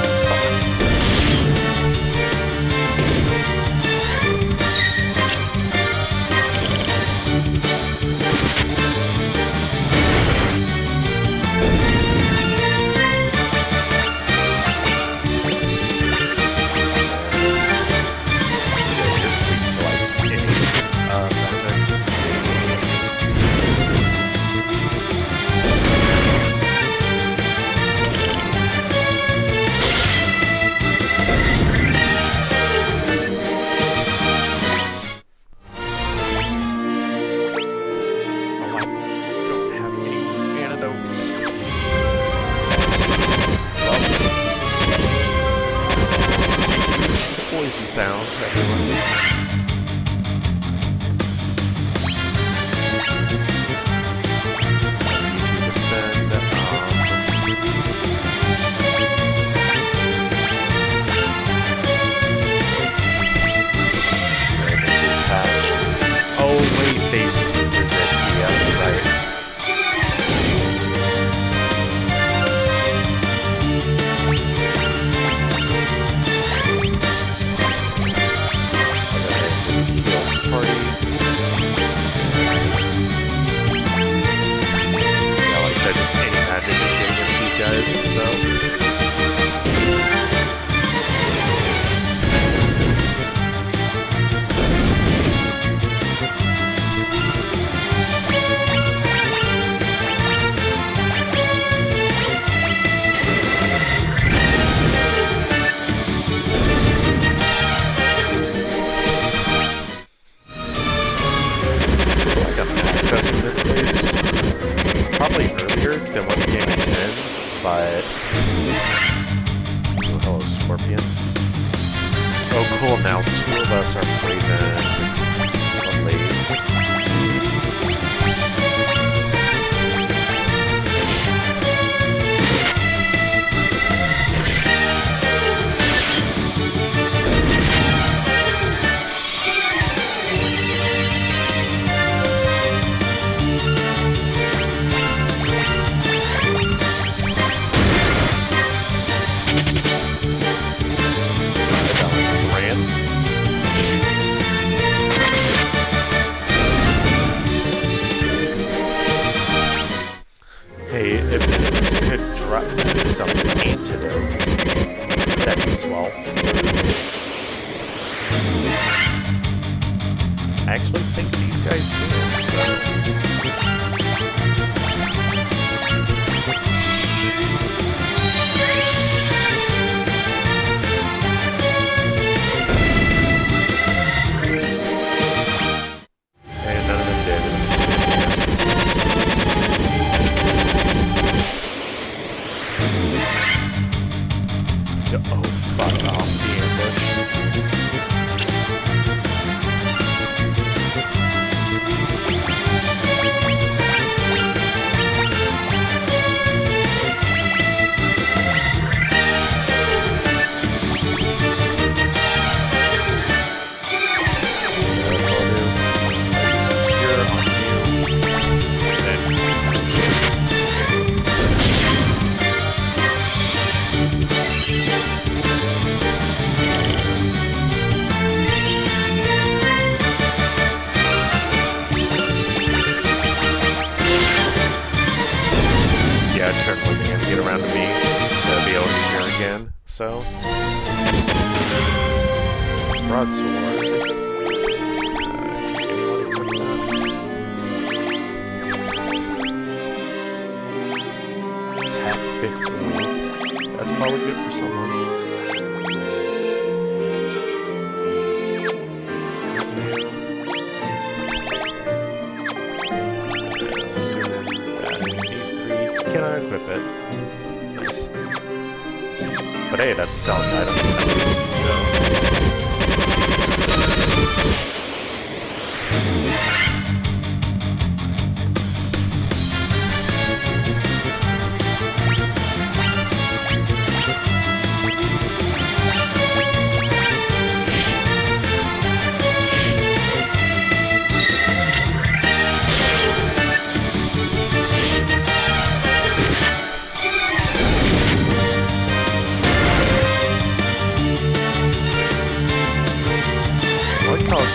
Sound, everyone. Oh wait, they resist the other, right? Probably earlier than when the game intends, but... Oh, hello, scorpions. Oh, cool, now 2 of us are poisoned. Lovely. Hey, if this could drop some antidotes, that'd be swell. I actually think these guys do, so... And none of them did. Oh, fuck off the ambush. so. Broadsword. Anyone except that? Attack 50. That's probably good for someone. These three. Can I equip it? Nice. But hey, that's a selling item. So.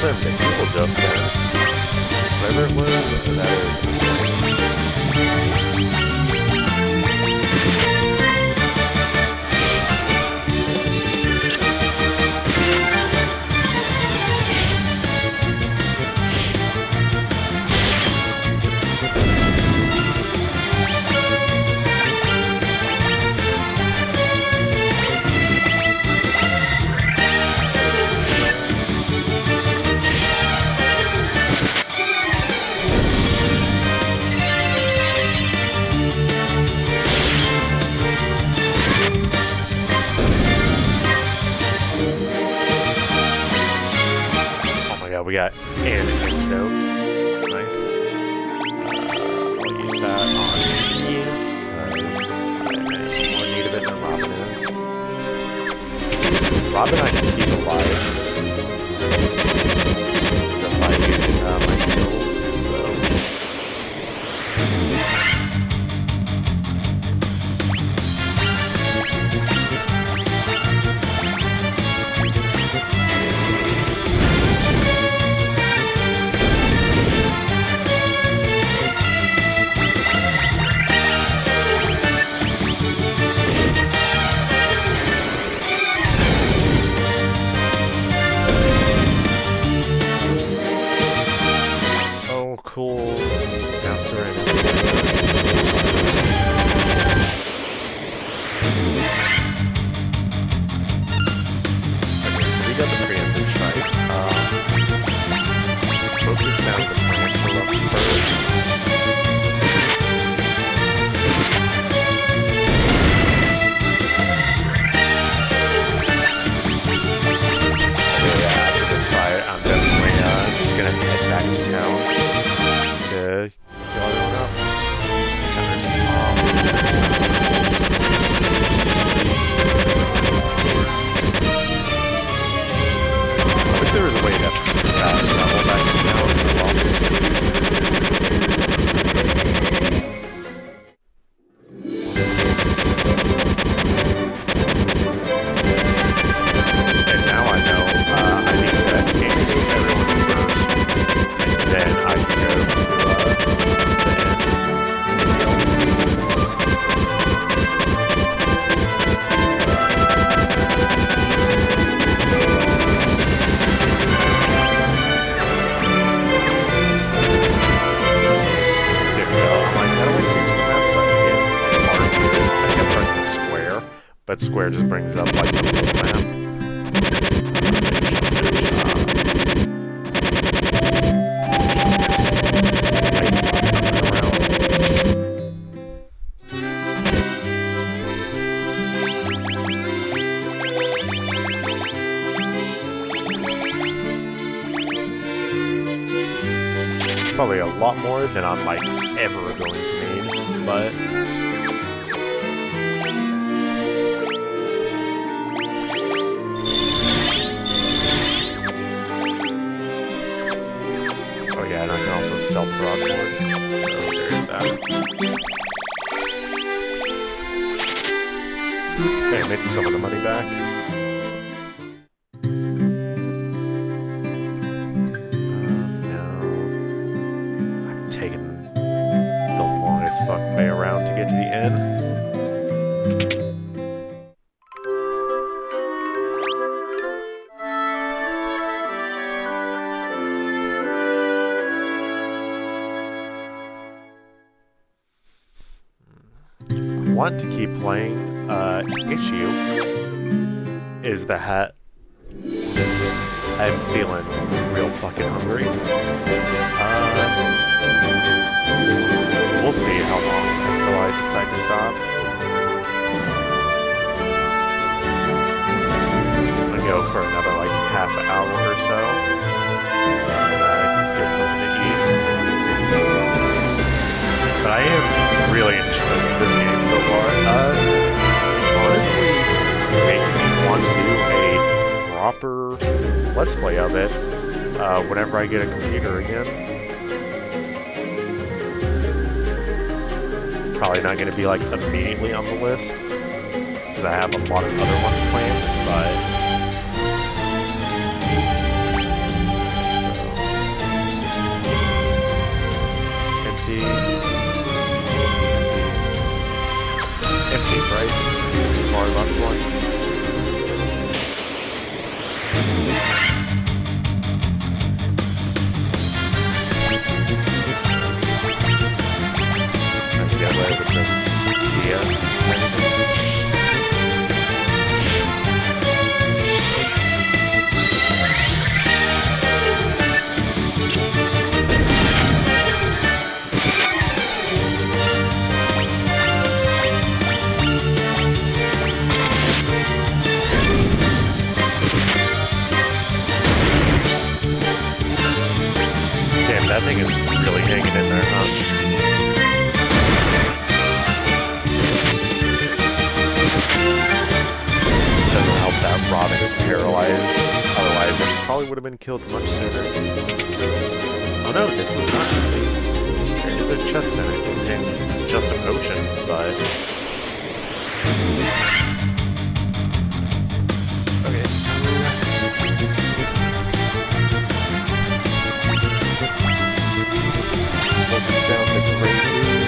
The people just then. Whatever it was, that is. We got an antidote. Nice. I'll use that on you, because I'm in more need of it than Robin is. Robin I can keep alive. Just by using my skills, so... Cool. Now surrender. Okay, so we got the preemptive strike. Focus down the tarantula first. After this fight, I'm definitely gonna head back to town. Y'all don't know. I wish there was a way to travel back to town as well. And now I know I need to engage everyone first, and then I can go to but square just brings up like the whole map. Probably a lot more than I'm like ever going to need, but oh yeah, and I can also sell the broadsword, so there is that. Okay, I made some of the money back. Fuck way around to get to the end. want to keep playing, issue is that I'm feeling real fucking hungry. We'll see how long until I decide to stop. I'm gonna go for another like half hour or so and get something to eat. But I am really enjoying this game so far. Honestly, making me want to do a proper Let's Play of it whenever I get a computer again. Probably not going to be like immediately on the list because I have a lot of other ones planned, but empty, right? This is our left one. Get away with this Damn, that thing is really hanging in there, huh? Doesn't help that Robin is paralyzed. Otherwise, it probably would have been killed much sooner. Oh no, this was not. There is a chest in it, and just a potion, but... Okay, focus down the great moon.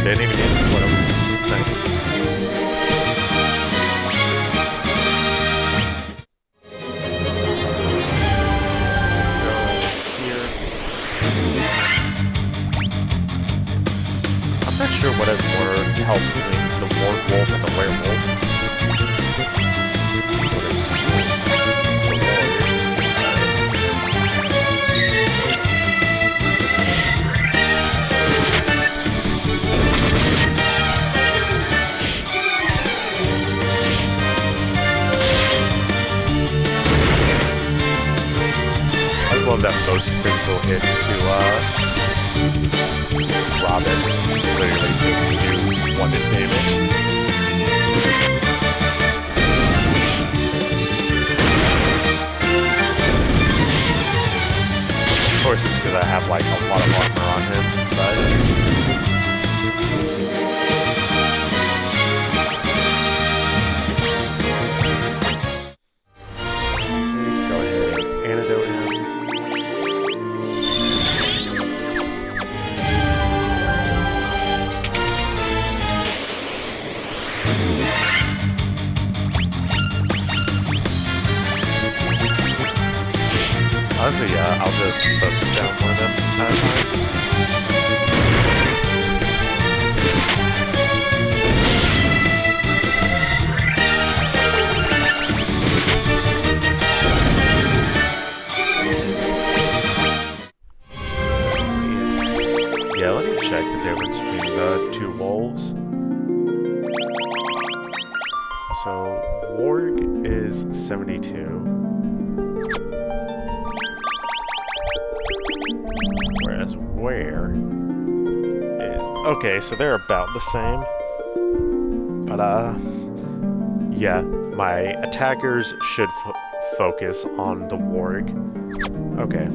Didn't even need to split them. Nice. Here. I'm not sure what has more help between the wolf and the werewolf. Love that most critical hits to Robin literally just do 1 hit damage. Of course it's because I have like a lot of armor on him, but go ahead and antidote him. Honestly, yeah, I'll just focus down one of them at a time. Yeah, let me check the difference between the two wolves. So, Warg is 72. Whereas Were is... Okay, so they're about the same. But, yeah, my attackers should focus on the Warg. Okay.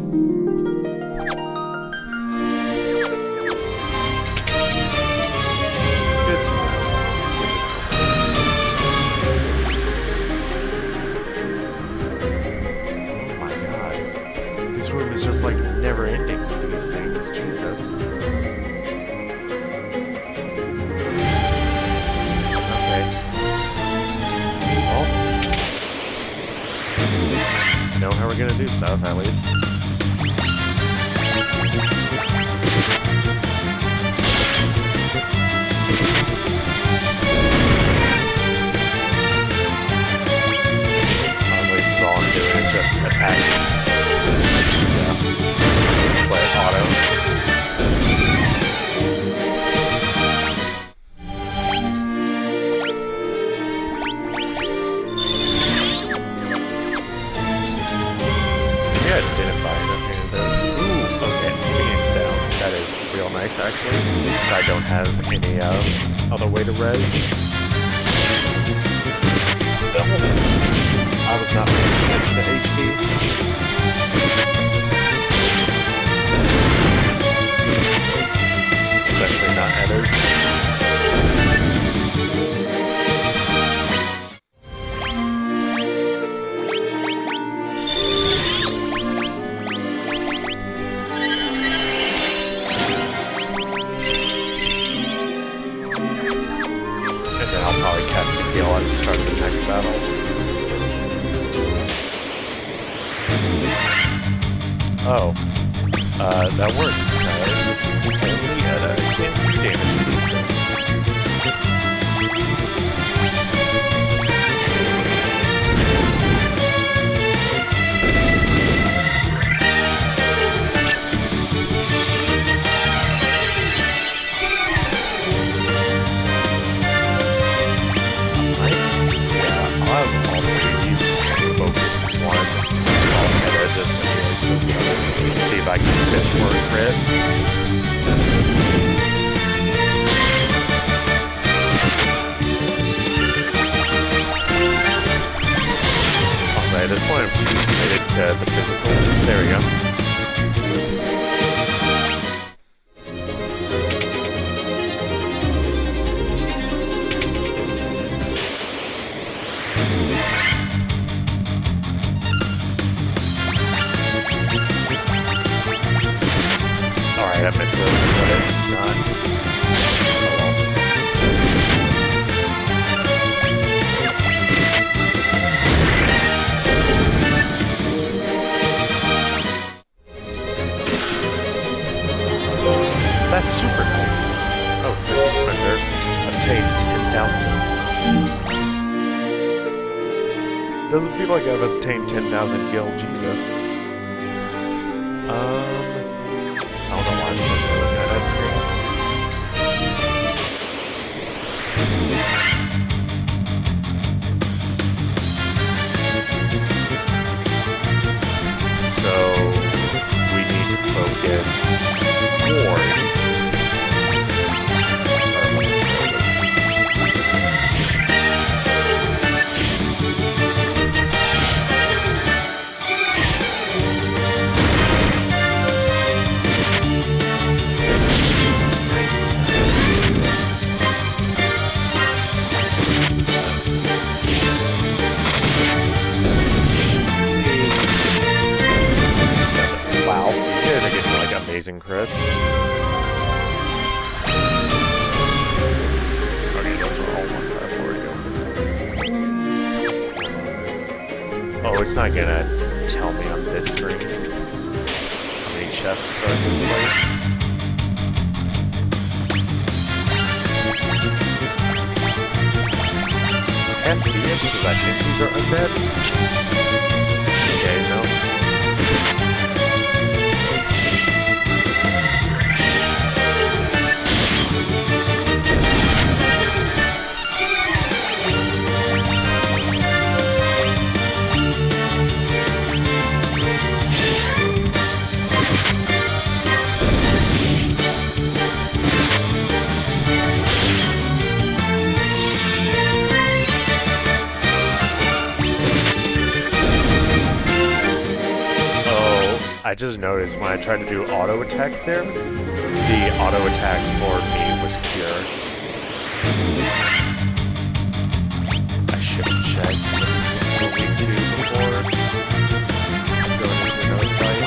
know how we're gonna do stuff, at least. Probably all I'm doing is just attacking. Yeah. Play it auto. Yeah, it didn't buy enough here. Ooh, okay, Phoenix down. That is real nice, actually. Because I don't have any other way to res. I was not paying attention to HP. Especially not others. And then I'll probably cast the heal at the start of the next battle. Oh, that works, only at a can't do damage to these things. I'll have all three of these focus one. I'll edit this see if I can fit for a crit. Okay, at this point I'm committed to the physical. There we go. Alright, I meant to split it, not. That's super nice. Oh, this spender obtained 10,000. Doesn't feel like I've obtained 10,000 gil, Jesus. I don't know why I'm looking at that screen. So, we need to focus more. Amazing crits. Okay, those are all 1,540. Oh, it's not gonna tell me on this screen how many chests are in this place. Has to be it because I think these are undead. Okay, no. I just noticed when I tried to do auto attack there, the auto attack for me was pure. I should have checked what we do before going into another fight.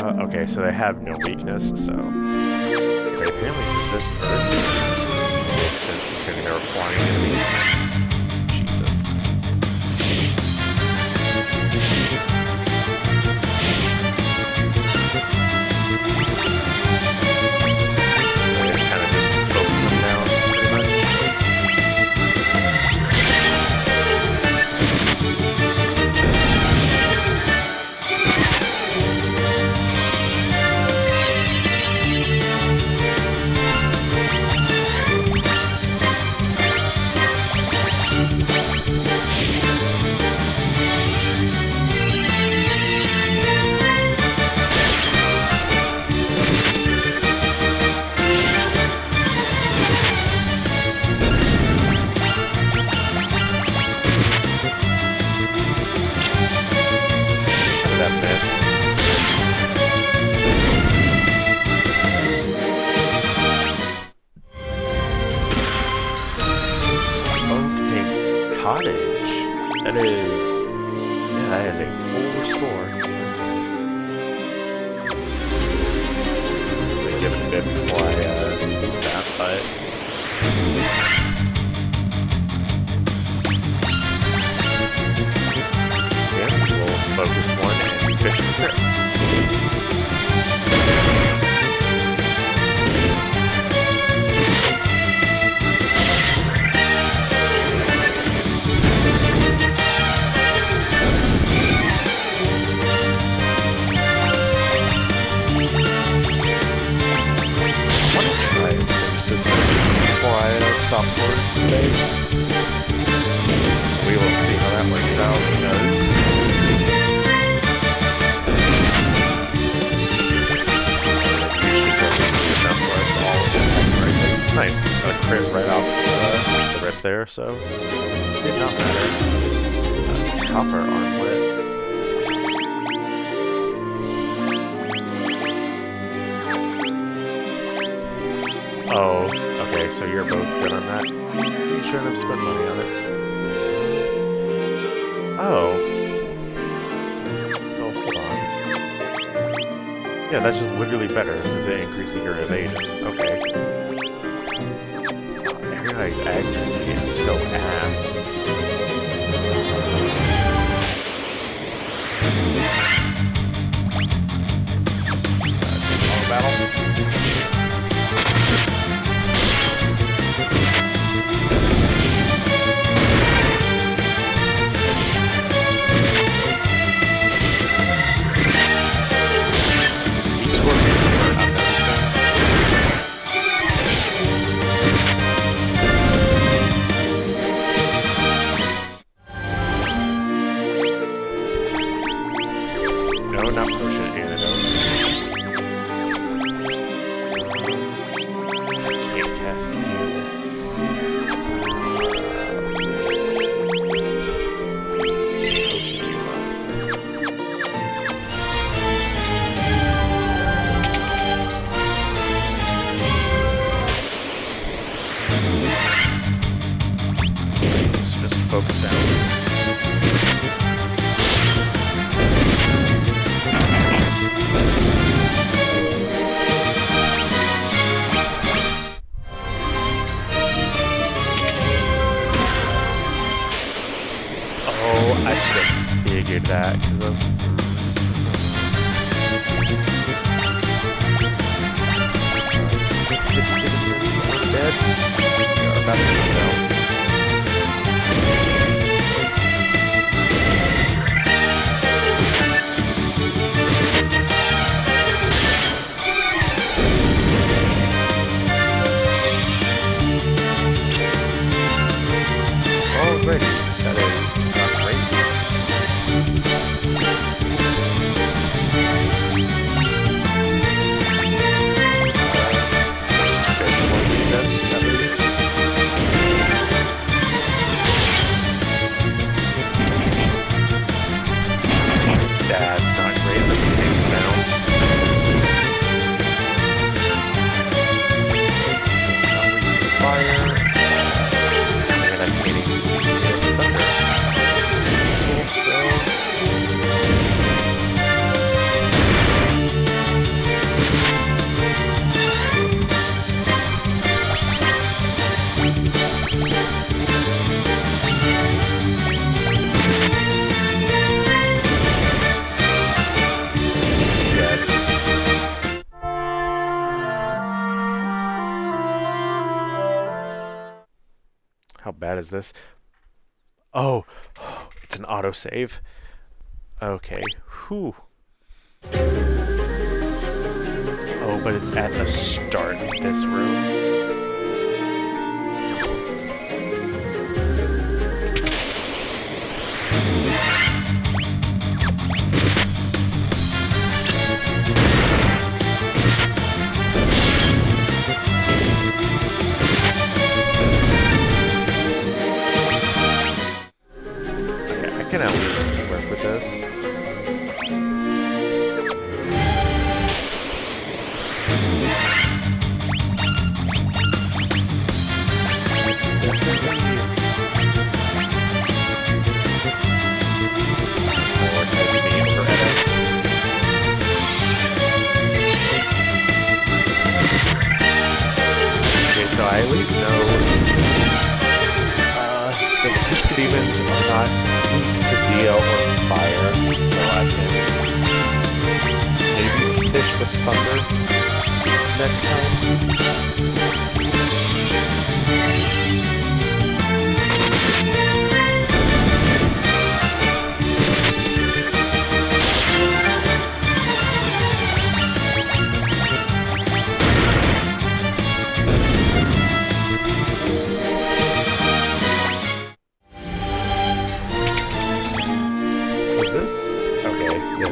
Okay, so they have no weakness, so... They apparently resist Earth. Makes sense considering they're a flying enemy. Jesus. So they kind of just focus them down, pretty much. Cottage. That is, yeah, that is a full restore. I'll give it a bit before I use that, but yeah, we'll focus one and fish for crits. Stop for today. We will see how that works out because nice, got a crit right off the rip there, so did not matter. Copper armlet. Oh, okay, so you're both good on that. So you shouldn't have spent money on it. Oh. So, hold on. Yeah, that's just literally better since it increases your evasion. Okay. Everybody's accuracy is so ass. Long battle. Focus down. Oh, I should have figured that because of. This is dead. You're about to go down. Already, that is not great. bad is this? Oh, it's an autosave. Okay, whew. Oh, but it's at the start of this room. Okay, I can at least work with this. So I at least know that the Pisca Demons are not weak to DL or fire, so I can maybe fish with thunder next time.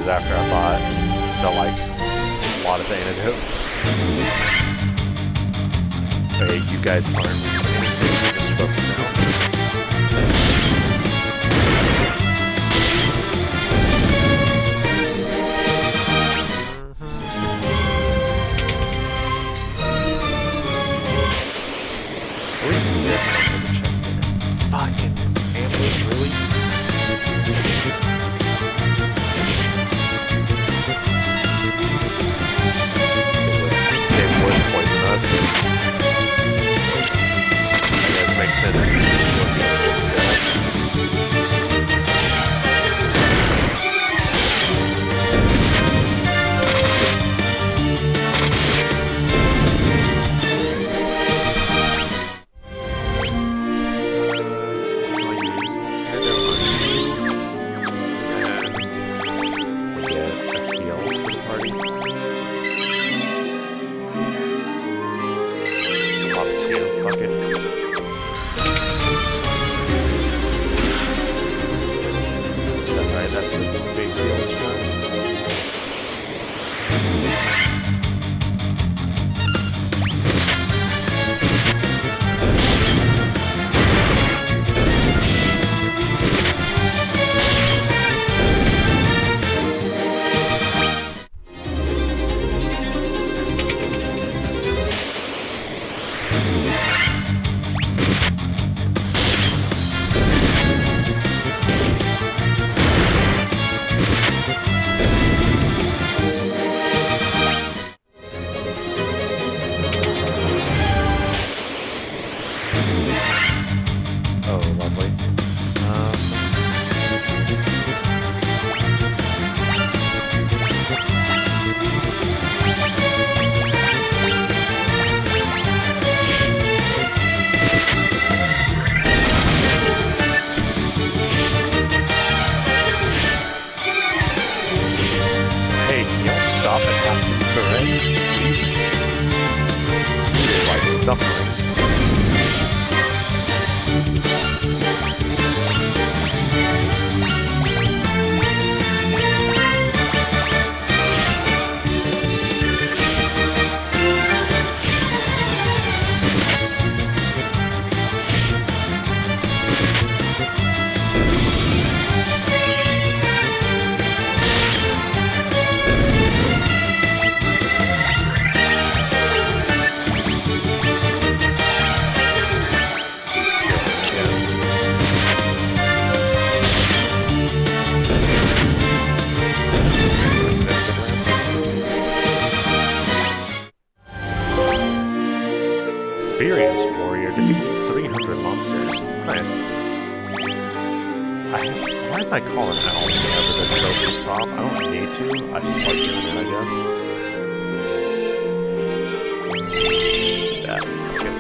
After I bought the, like, a lot of the antidotes. Okay, you guys aren't losing anything, just focus now. At least this one has a chest in it. Fucking ambush, really? I guess it makes sense. Why am I calling out whenever the trophies pop? I don't need to. I just like doing it, I guess. Yeah, okay.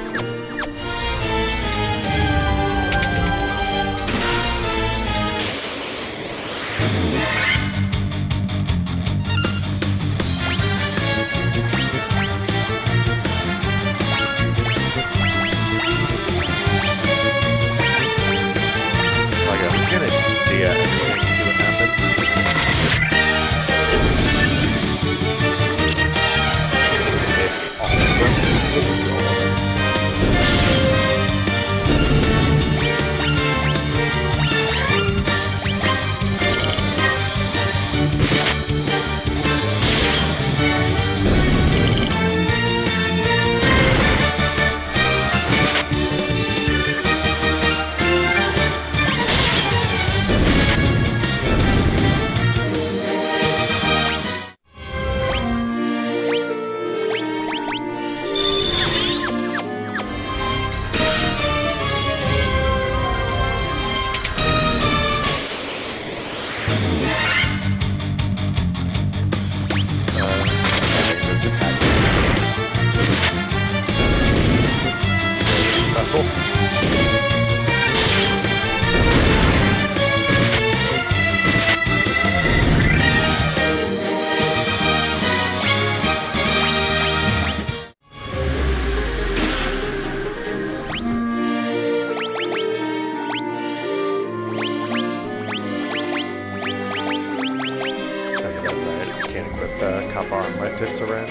can't equip the copper armlet to Seren.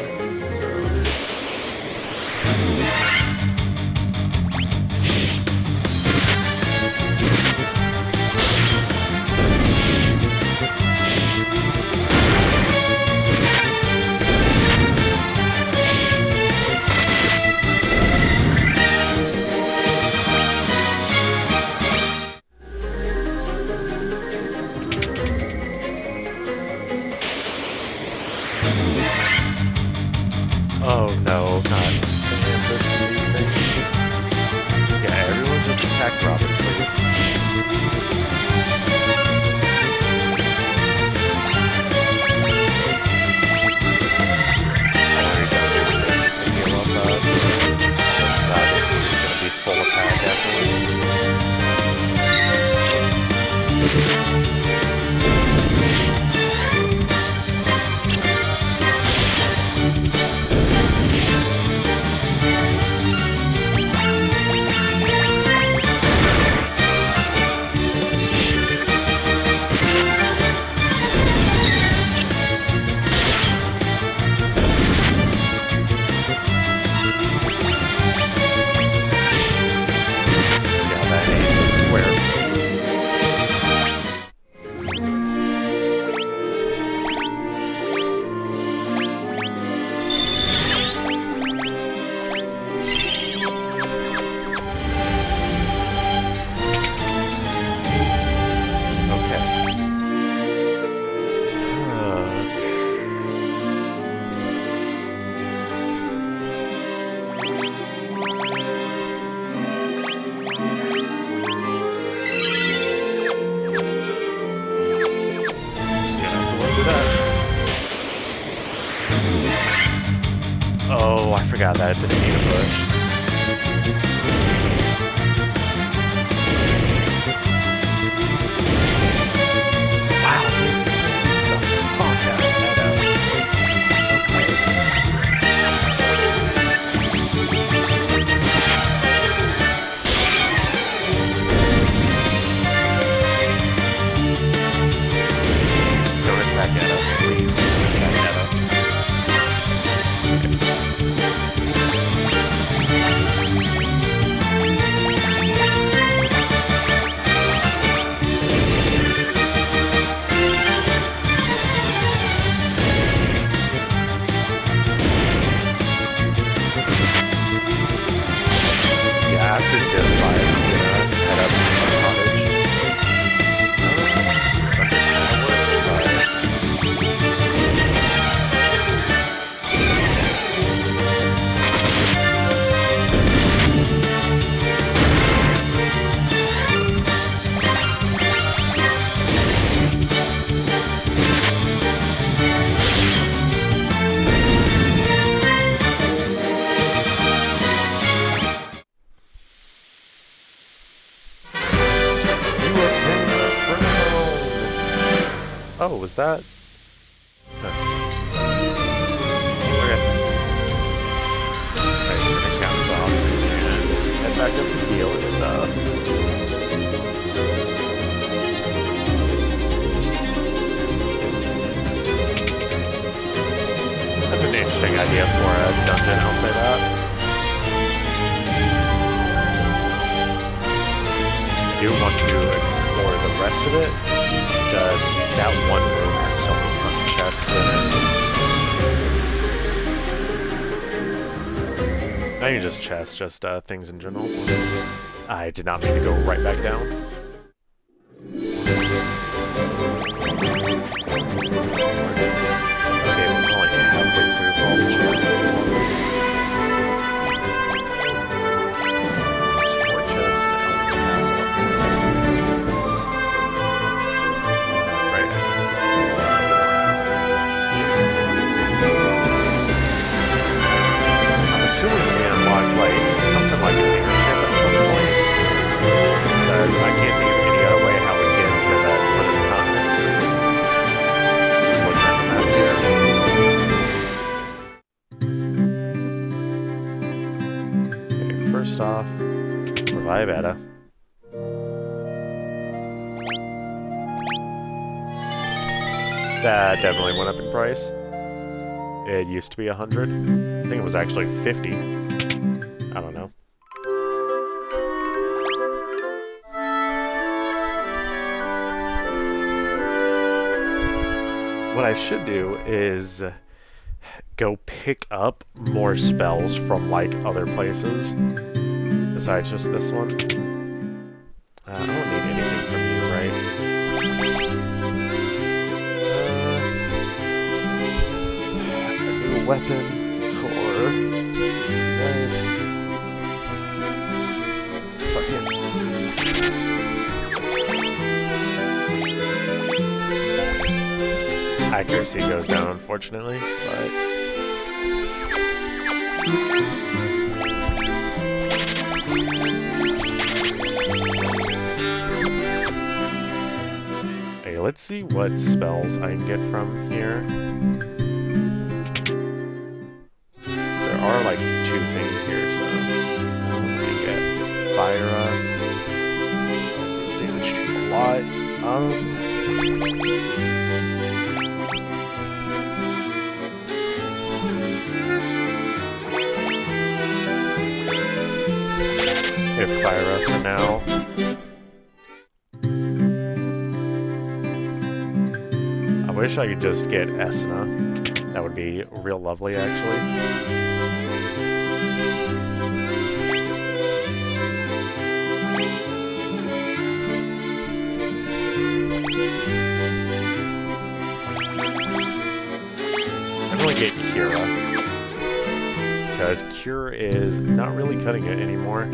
Oh no, not answers to these things. Yeah, everyone just attack Robin, please. All you're gonna do is just heal up us. That is gonna be full attack afterwards. Oh, I forgot that it didn't need a push. Wow, the fuck out of that. Don't attack Edda, please. Don't attack Edda. After this fight, I'm gonna head up to my cottage. Oh, was that? Huh. Okay. Alright, we're gonna count this off and head back up to heal and stuff. That's an interesting idea for a dungeon, I'll say that. I do want to explore the rest of it, because that one room has so many fucking chests in it. Not even just chests, just things in general. I did not mean to go right back down. Okay, we're only halfway through all the chests. I can't think of any other way how we get to that Plymouth continent. Just looking at the map here. Okay, first off, revive Edda. That definitely went up in price. It used to be 100. I think it was actually 50. I don't know. What I should do is go pick up more spells from, like, other places besides just this one. I don't need anything from you, right? A new weapon for you guys. Fuck it. Accuracy goes down, unfortunately, but... Hey, let's see what spells I can get from here. There are, like, 2 things here, so... I can get Fire. Damage to a lot. Fire up for now. I wish I could just get Esna. That would be real lovely, actually. I'm gonna get Kira. Because Cure is not really cutting it anymore.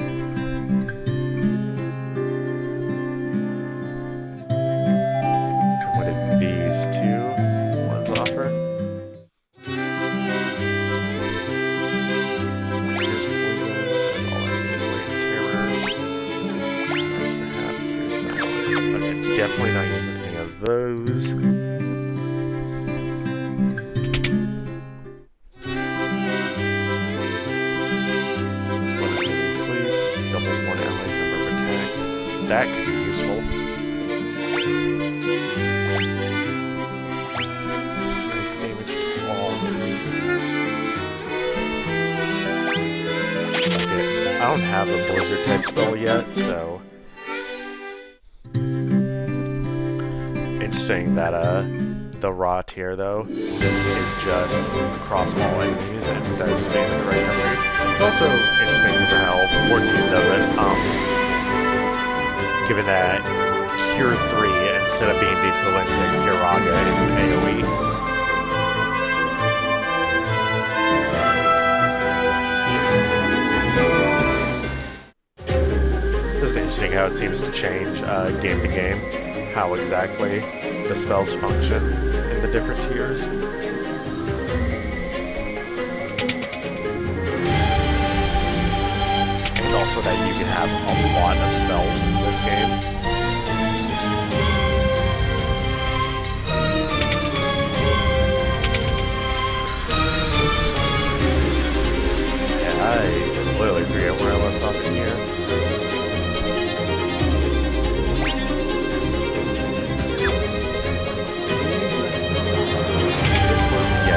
Definitely not using any of those. Sleep doubles 1 ally's number of attacks. That could be useful. Nice damage to all enemies. Okay, I don't have a blizzard type spell yet, so. Interesting that the raw tier though is just across all enemies instead of spamming the right number. It's also interesting for how 14 does it. Given that Cure 3 instead of being the equivalent to Curaga is an AoE. It's interesting how it seems to change game to game. How exactly the spells function in the different tiers. And also that you can have a lot of spells in this game. Yeah, I completely forget where I left off in here.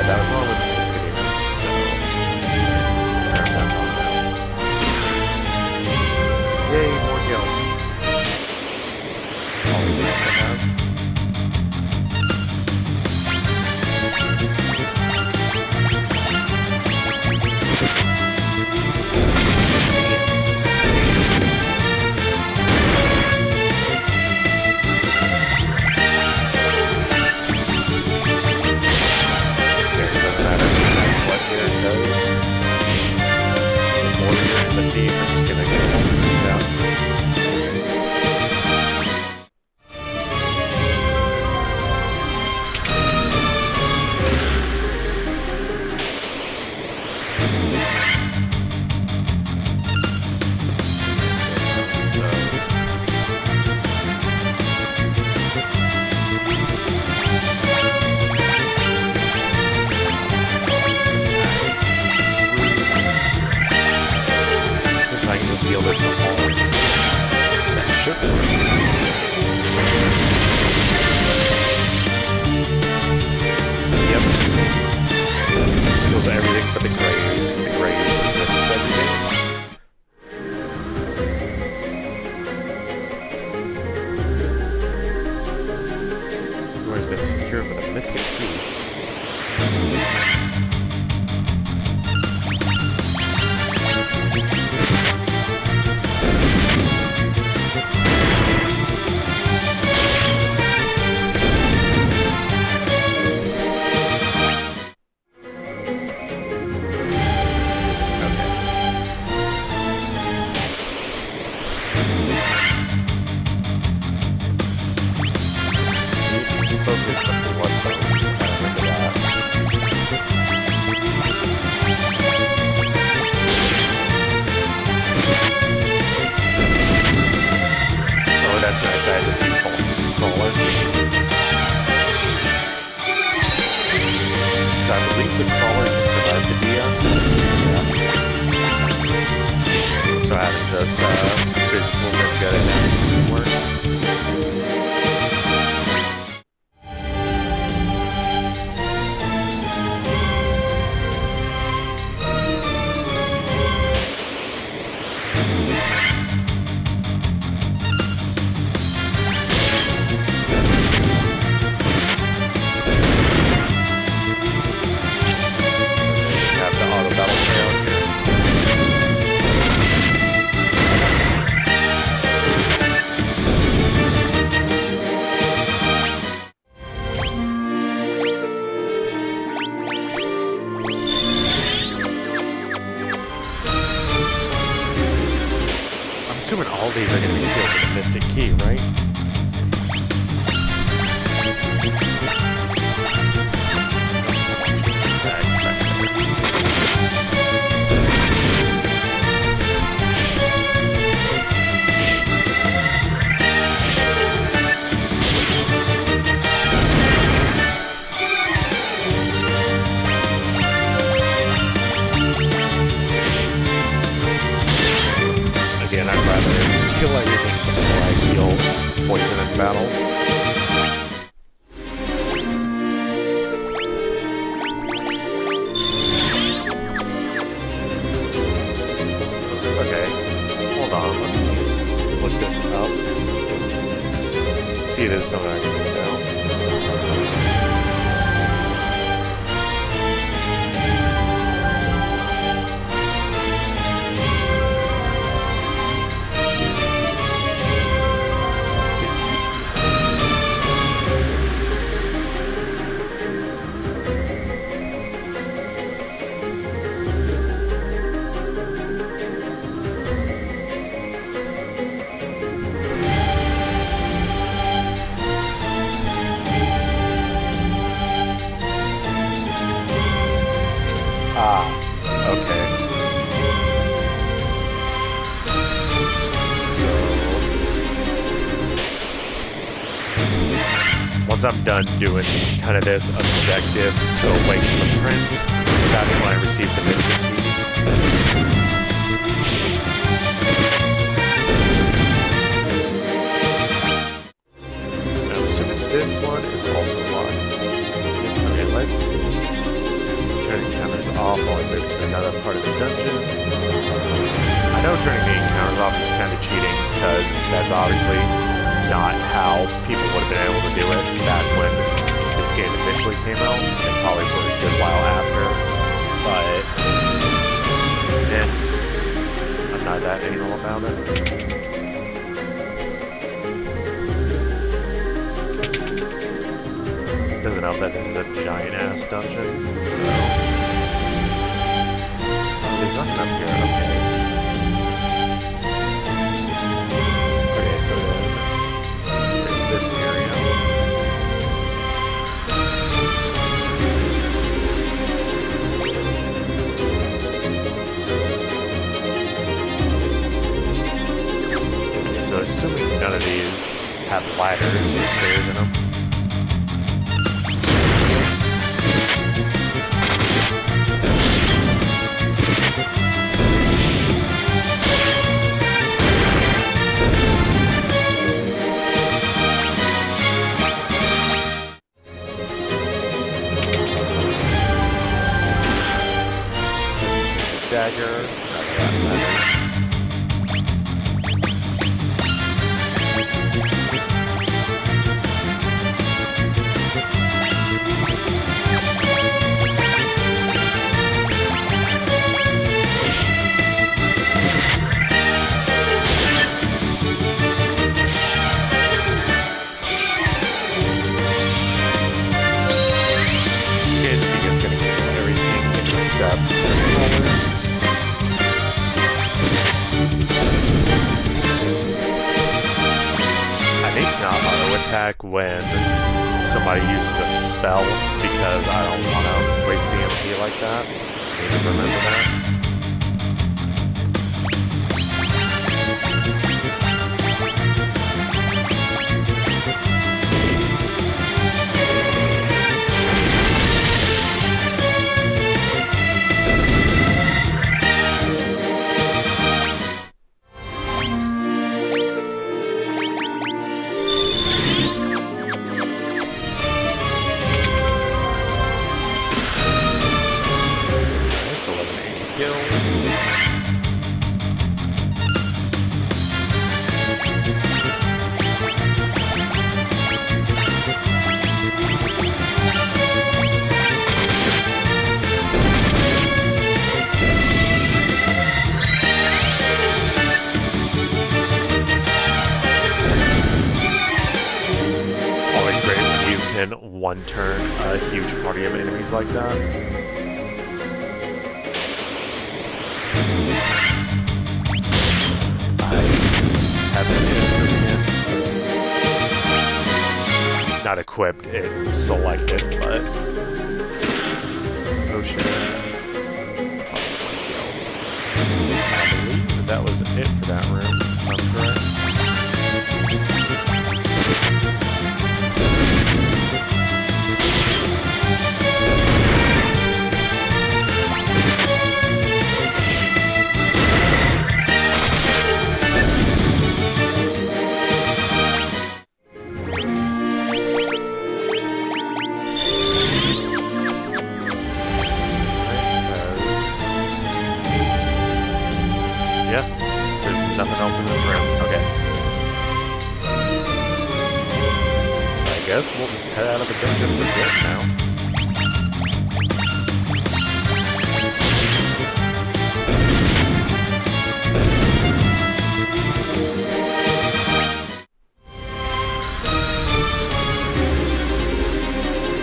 That was one with the Miscadena, so there's that one now. Yay, more guilds. All the things I have. been secured with a mystic key. Once I'm done doing kind of this objective to awaken the prince, that's when I receive the mystic key. I'm assuming this one is also locked. Okay, let's turn encounters off while I move to another part of the dungeon. I know turning the encounters off is kind of cheating, because that's obviously not how people would have been able to do it back when this game initially came out, and probably for a good while after, but I'm not that anal about it. Doesn't help that this is a giant ass dungeon, so there's nothing up here. Okay, so then this area. Okay, so assuming none of these have ladders or stairs in them. Dagger, like when somebody uses a spell because I don't want to waste the MP like that. Need to remember that. One turn a huge party of enemies like that. I haven't been not equipped, it's selected, but potion. I believe that was it for that room, if I'm correct. Yeah, there's nothing else in this room. Okay. I guess we'll just head out of the dungeon for good now.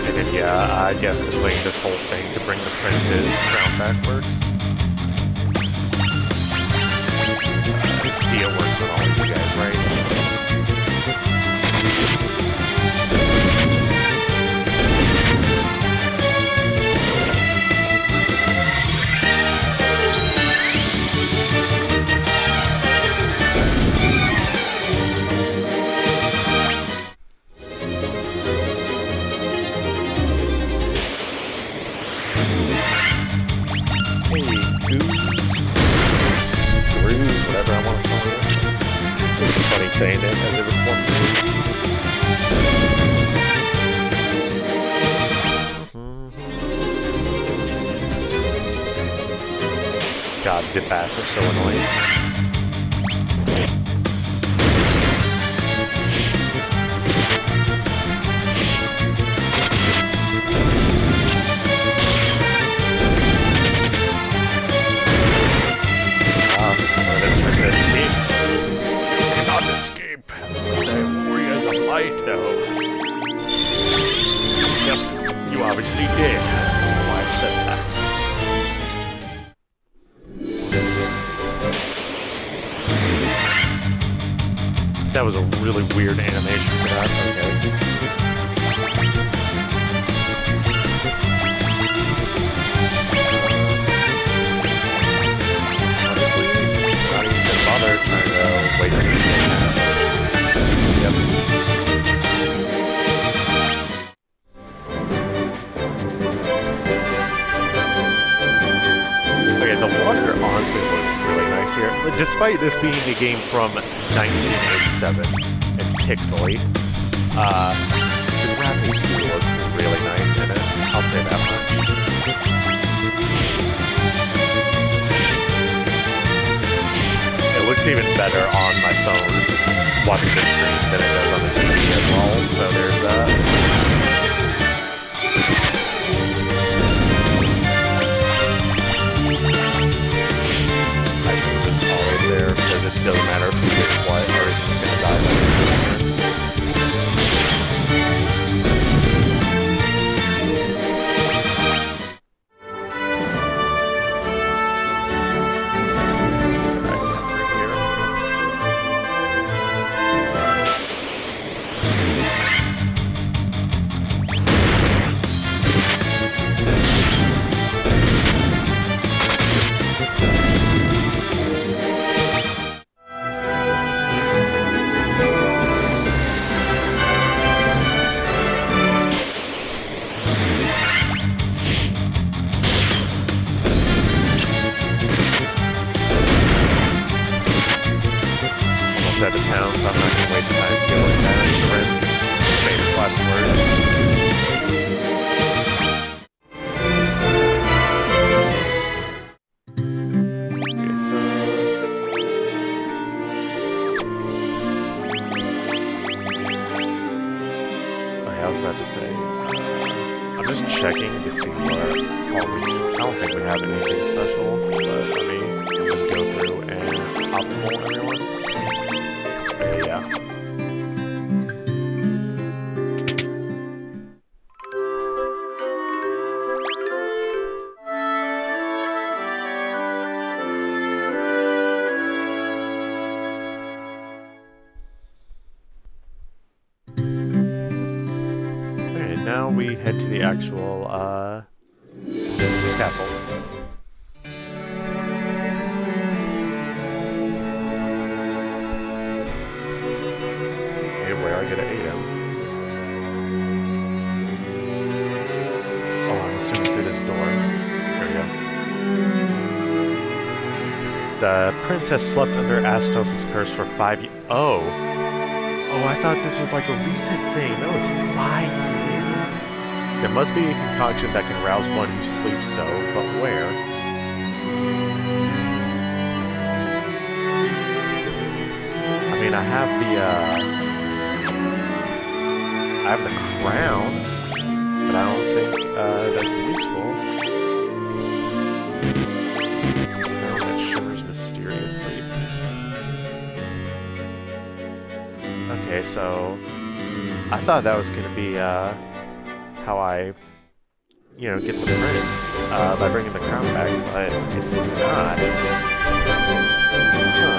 And then, yeah, I guess completing this whole thing to bring the prince's crown back works. Dia works on all of you guys, right? Hey, Goose, whatever I want to call it. It's funny saying it as if it's one God, the bats are so annoying. Yep, you obviously did. Why I said that. That was a really weird animation for that. Okay. Honestly, not even gonna bother trying to waste this game. Yep. Okay, the water honestly looks really nice here. Despite this being a game from 1987 and pixely, the graphics do look really nice in it. I'll say that much. It looks even better on my phone watching the stream than it does on the TV as well, so there's that. There because it doesn't matter who gets what, everything's gonna die. was about to say. I'm just checking to see what all we do. I don't think we have anything special, but let me just go through and optimal everyone. Okay, yeah. Now we head to the actual, castle. And where I get an 8M. Oh, I'm assuming through this door. There we go. The princess slept under Astos' curse for 5 years. Oh! Oh, I thought this was like a recent thing. No, it's 5 years. There must be a concoction that can rouse one who sleeps so, but where? I mean, I have the crown, but I don't think, that's useful. Crown that shimmers mysteriously. Okay, so, I thought that was gonna be, how I, you know, get the prince by bringing the crown back, but it's not. Huh.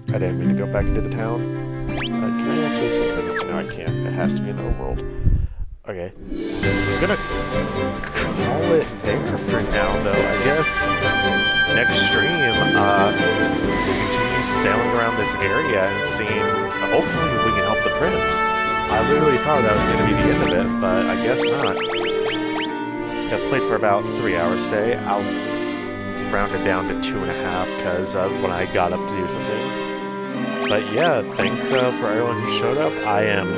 I didn't mean to go back into the town. Can I actually see it? No, I can't. It has to be in the overworld. Okay. I'm gonna call it there for now, though, I guess. Next stream, we'll continue sailing around this area and seeing, hopefully we can help the prince. I literally thought that was going to be the end of it, but I guess not. I've played for about 3 hours today. I'll round it down to 2.5 because when I got up to do some things. But yeah, thanks for everyone who showed up. I am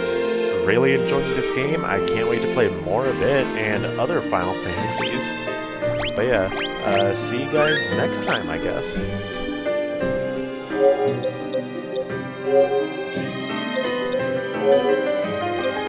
really enjoying this game. I can't wait to play more of it and other Final Fantasies. But yeah, see you guys next time, I guess.